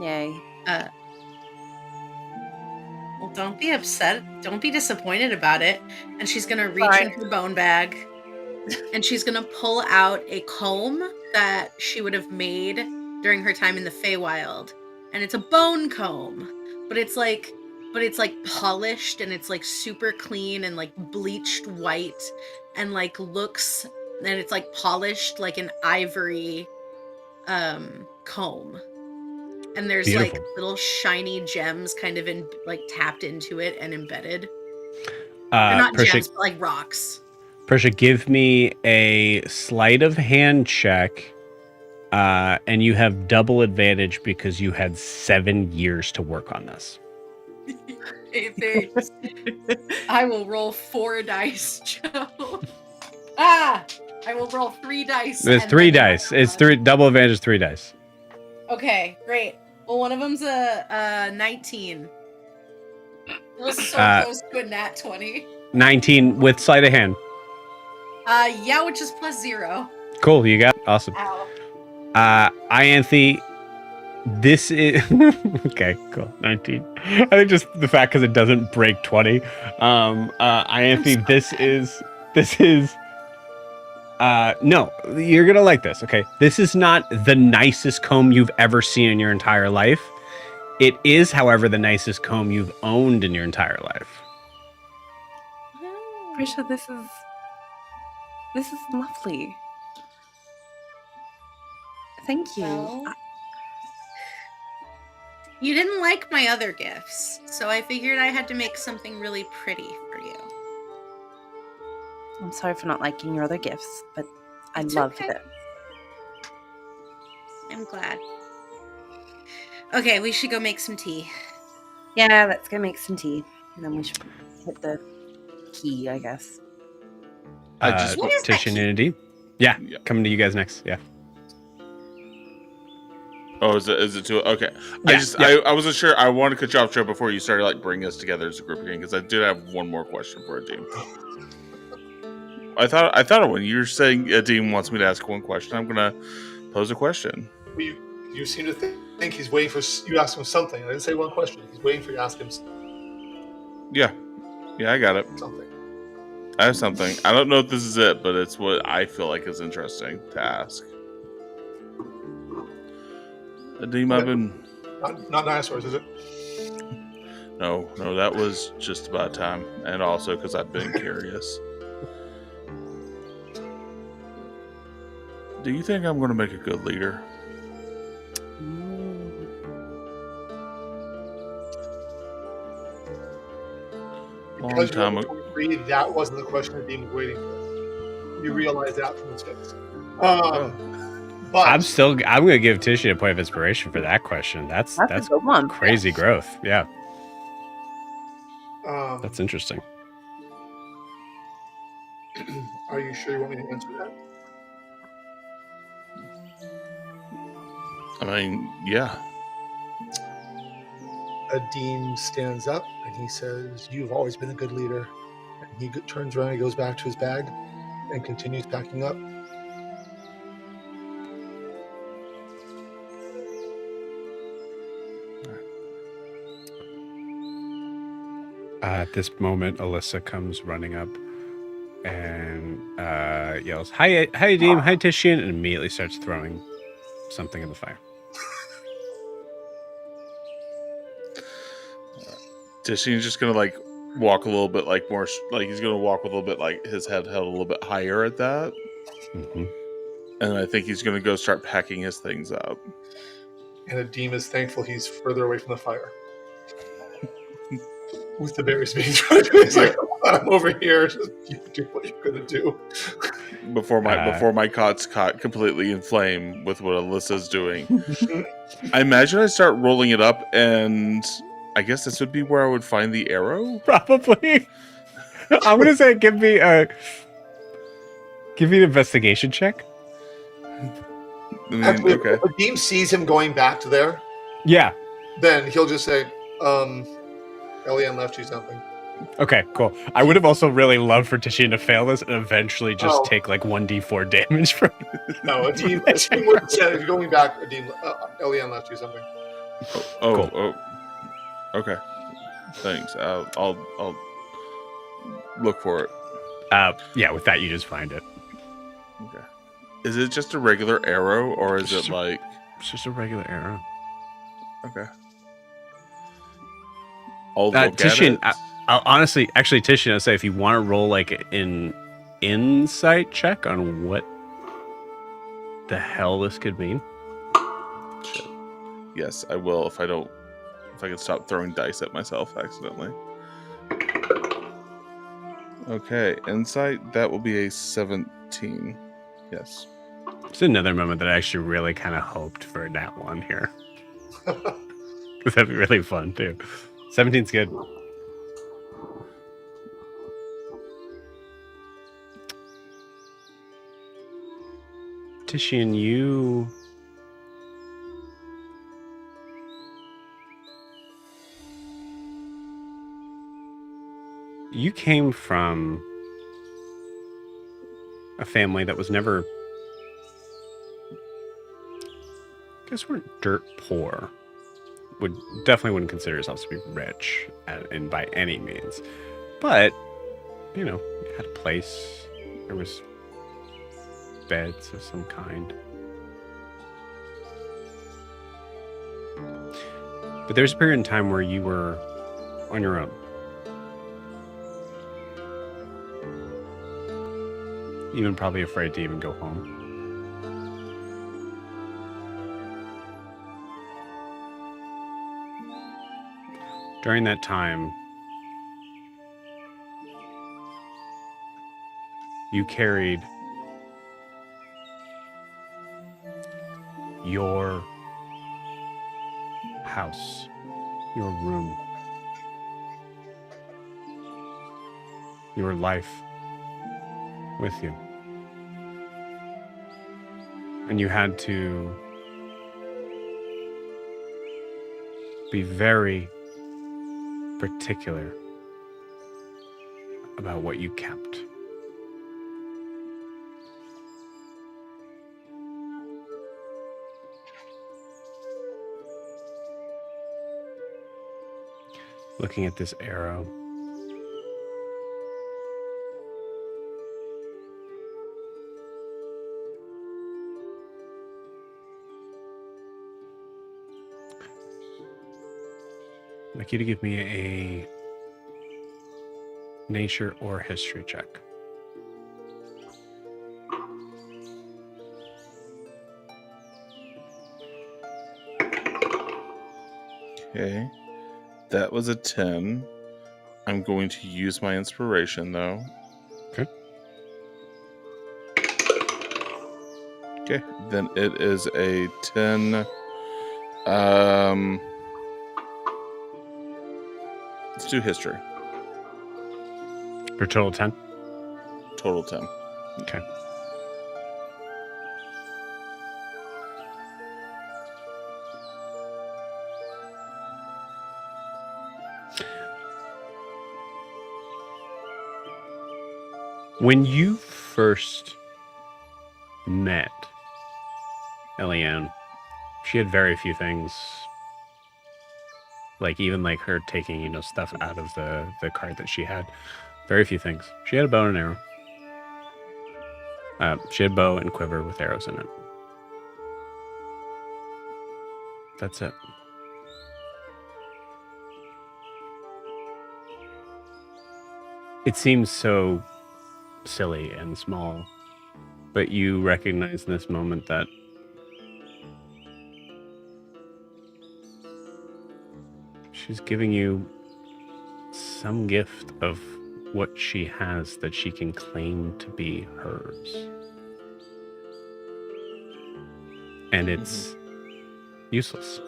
[SPEAKER 9] Yay.
[SPEAKER 1] Well, don't be upset. Don't be disappointed about it. And she's going to reach
[SPEAKER 4] Fine.
[SPEAKER 1] in her bone bag and she's going to pull out a comb that she would have made during her time in the Feywild. And it's a bone comb, but it's like polished and it's like super clean and like bleached white and like looks, and it's like polished like an ivory comb. And there's
[SPEAKER 2] Beautiful.
[SPEAKER 1] like little shiny gems kind of in like tapped into it and embedded. They're not gems, but like rocks.
[SPEAKER 2] Prisha, give me a sleight of hand check, and you have double advantage because you had 7 years to work on this.
[SPEAKER 1] Hey, thanks. I will roll 4 dice, Joe. I will roll 3 dice.
[SPEAKER 2] There's
[SPEAKER 1] and
[SPEAKER 2] 3
[SPEAKER 1] then
[SPEAKER 2] dice. It's 3 double advantage, 3 dice.
[SPEAKER 1] Okay, great. Well, one of them's a 19. It was so close to a nat 20.
[SPEAKER 2] 19 with sleight of hand.
[SPEAKER 1] Yeah, which is +0.
[SPEAKER 2] Cool, you got it. Awesome.
[SPEAKER 1] Ow.
[SPEAKER 2] Ianthe, this is okay. Cool, 19. I think just the fact because it doesn't break 20. Ianthe, this is. No, you're gonna like this. Okay, this is not the nicest comb you've ever seen in your entire life. It is, however, the nicest comb you've owned in your entire life.
[SPEAKER 4] Prisha, this is lovely.
[SPEAKER 9] Thank you.
[SPEAKER 1] Well, you didn't like my other gifts, so I figured I had to make something really pretty for you.
[SPEAKER 9] I'm sorry for not liking your other gifts, but I
[SPEAKER 1] It's
[SPEAKER 9] loved
[SPEAKER 1] okay.
[SPEAKER 9] them.
[SPEAKER 1] I'm glad. Okay, we should go make some tea.
[SPEAKER 9] Yeah, let's go make some tea. And then we should hit the key, I guess.
[SPEAKER 5] I just
[SPEAKER 1] What is that
[SPEAKER 2] Tish and Unity. Yeah,
[SPEAKER 5] Yeah.
[SPEAKER 2] coming to you guys next. Yeah.
[SPEAKER 5] Oh, is it too okay?
[SPEAKER 2] Yeah,
[SPEAKER 5] I wasn't sure. I wanted to cut you off, Joe, before you started like bringing us together as a group again, because I did have one more question for Adim. I thought when you're saying Adim wants me to ask one question, I'm gonna pose a question.
[SPEAKER 7] You seem to think he's waiting for you to ask him something. I didn't say one question. He's waiting for you to ask him
[SPEAKER 5] Yeah, I got it.
[SPEAKER 7] something.
[SPEAKER 5] I have something. I don't know if this is it, but it's what I feel like is interesting to ask. Adim, I've been
[SPEAKER 7] Not dinosaurs, is it?
[SPEAKER 5] No, that was just about time, and also because I've been curious. Do you think I'm going to make a good leader?
[SPEAKER 7] Because you're over 23, that wasn't the question the Dean was waiting for. You realize that from his face. But
[SPEAKER 2] I'm going to give Tishy a point of inspiration for that question. That's
[SPEAKER 4] a good one.
[SPEAKER 2] crazy growth. Yeah.
[SPEAKER 7] um,
[SPEAKER 2] That's interesting.
[SPEAKER 7] are you sure you want me to answer that?
[SPEAKER 5] I mean, yeah.
[SPEAKER 7] Adim stands up and he says, "You've always been a good leader." And he turns around and goes back to his bag and continues packing up.
[SPEAKER 2] At this moment, Alyssa comes running up and yells, "Hi, Adim, hi, Tishian," and immediately starts throwing something in the fire.
[SPEAKER 5] Tishian's just going to like walk a little bit like more, like he's going to walk with a little bit like his head held a little bit higher at that.
[SPEAKER 2] Mm-hmm.
[SPEAKER 5] And I think he's going to go start packing his things up.
[SPEAKER 7] And Adim is thankful he's further away from the fire. With the berries being thrown, he's like, "I'm over here. Just you do what you're gonna do."
[SPEAKER 5] Before my cot's caught completely in flame with what Alyssa's doing. I imagine I start rolling it up, and I guess this would be where I would find the arrow?
[SPEAKER 2] Probably. I'm going to say give me an investigation check.
[SPEAKER 7] Actually,
[SPEAKER 5] okay.
[SPEAKER 7] if Adim sees him going back to there,
[SPEAKER 2] Yeah.
[SPEAKER 7] then he'll just say, Elian left you something.
[SPEAKER 2] Okay, cool. I would have also really loved for Tishian to fail this and eventually just take like 1d4 damage from it.
[SPEAKER 7] No, Adim would say, if you're going back, Adim, Elian left you something.
[SPEAKER 5] Oh, okay. Thanks. I'll look for it.
[SPEAKER 2] Yeah, with that you just find it.
[SPEAKER 5] Okay. Is it just a regular arrow, or is it like...
[SPEAKER 2] It's just a regular arrow.
[SPEAKER 5] Okay. I'll look
[SPEAKER 2] Tishian,
[SPEAKER 5] at it.
[SPEAKER 2] I'll honestly, Tishian, I'll say if you want to roll like an insight check on what the hell this could mean.
[SPEAKER 5] Shit. Yes, I will if I can stop throwing dice at myself accidentally. Okay, insight, that will be a 17. Yes.
[SPEAKER 2] It's another moment that I actually really kind of hoped for that one here. Because that'd be really fun too. 17's good. Tishian, you came from a family that was never, I guess weren't dirt poor. Definitely wouldn't consider yourselves to be rich and by any means. But, you know, you had a place. There was beds of some kind. But there's a period in time where you were on your own. Even probably afraid to even go home. During that time, you carried your house, your room, your life with you. And you had to be very particular about what you kept. Looking at this arrow, like you to give me a nature or history check.
[SPEAKER 5] Okay. That was a 10. I'm going to use my inspiration, though.
[SPEAKER 2] Okay.
[SPEAKER 5] Okay. Then it is a 10. Let's do history.
[SPEAKER 2] For total 10?
[SPEAKER 5] Total 10.
[SPEAKER 2] Okay. When you first met Eliane, she had very few things. Like even like her taking, stuff out of the cart that she had. Very few things. She had a bow and an arrow. She had bow and quiver with arrows in it. That's it. It seems so silly and small, but you recognize in this moment that she's giving you some gift of what she has that she can claim to be hers. And it's useless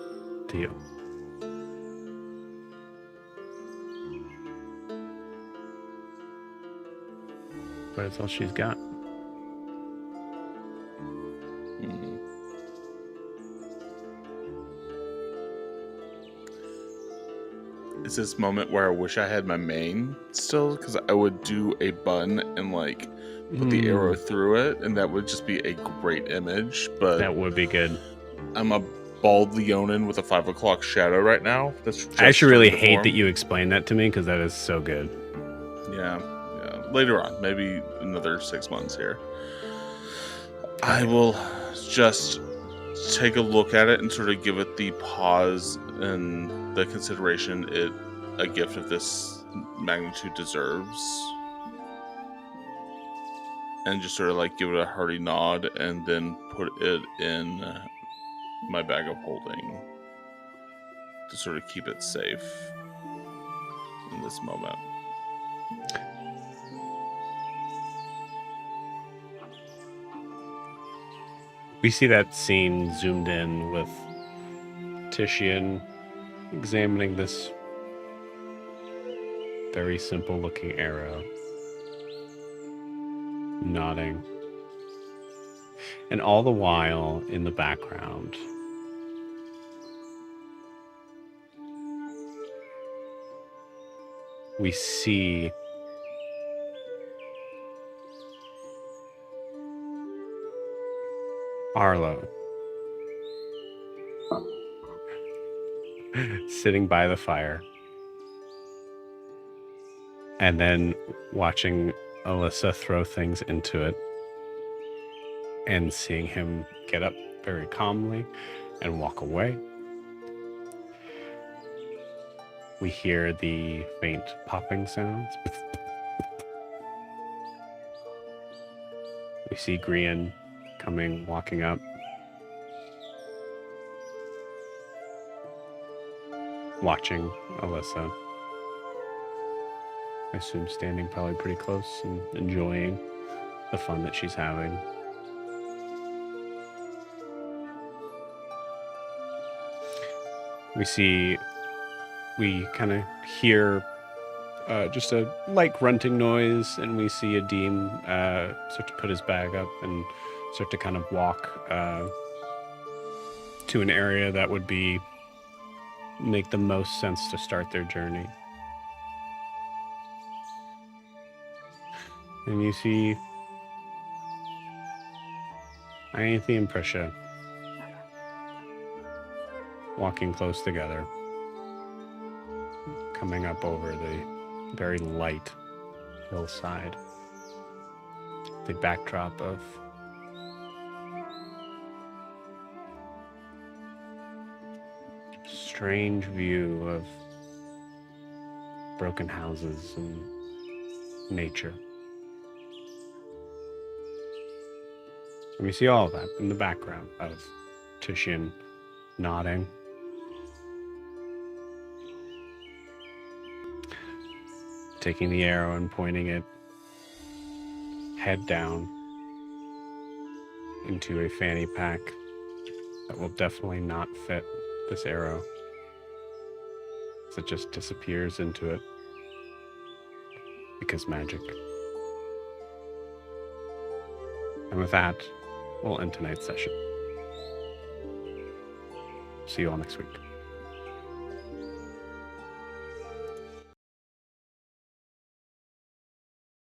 [SPEAKER 2] to you. But it's all she's got.
[SPEAKER 5] It's this moment where I wish I had my mane still, because I would do a bun and like put the arrow through it, and that would just be a great image. But
[SPEAKER 2] that would be good.
[SPEAKER 5] I'm a bald Leonin with a 5 o'clock shadow right now. That's
[SPEAKER 2] I actually really hate
[SPEAKER 5] form.
[SPEAKER 2] that you explained that to me, because that is so good.
[SPEAKER 5] Yeah. Later on, maybe another 6 months here. I will just take a look at it and sort of give it the pause and the consideration a gift of this magnitude deserves. And just sort of like give it a hearty nod and then put it in my bag of holding to sort of keep it safe in this moment.
[SPEAKER 2] We see that scene zoomed in with Titian examining this very simple looking arrow, nodding. And all the while in the background, we see Arlo sitting by the fire, and then watching Alyssa throw things into it, and seeing him get up very calmly and walk away. We hear the faint popping sounds. We see Grian walking up. Watching Alyssa. I assume standing probably pretty close and enjoying the fun that she's having. We kind of hear just a light grunting noise, and we see Adim start to put his bag up and start to kind of walk to an area that would make the most sense to start their journey. And you see Ianthe and Prisha walking close together, coming up over the very light hillside. The backdrop of strange view of broken houses and nature. And we see all of that in the background of Titian nodding. Taking the arrow and pointing it head down into a fanny pack that will definitely not fit this arrow, as it just disappears into it because magic. And with that, we'll end tonight's session. See you all next week.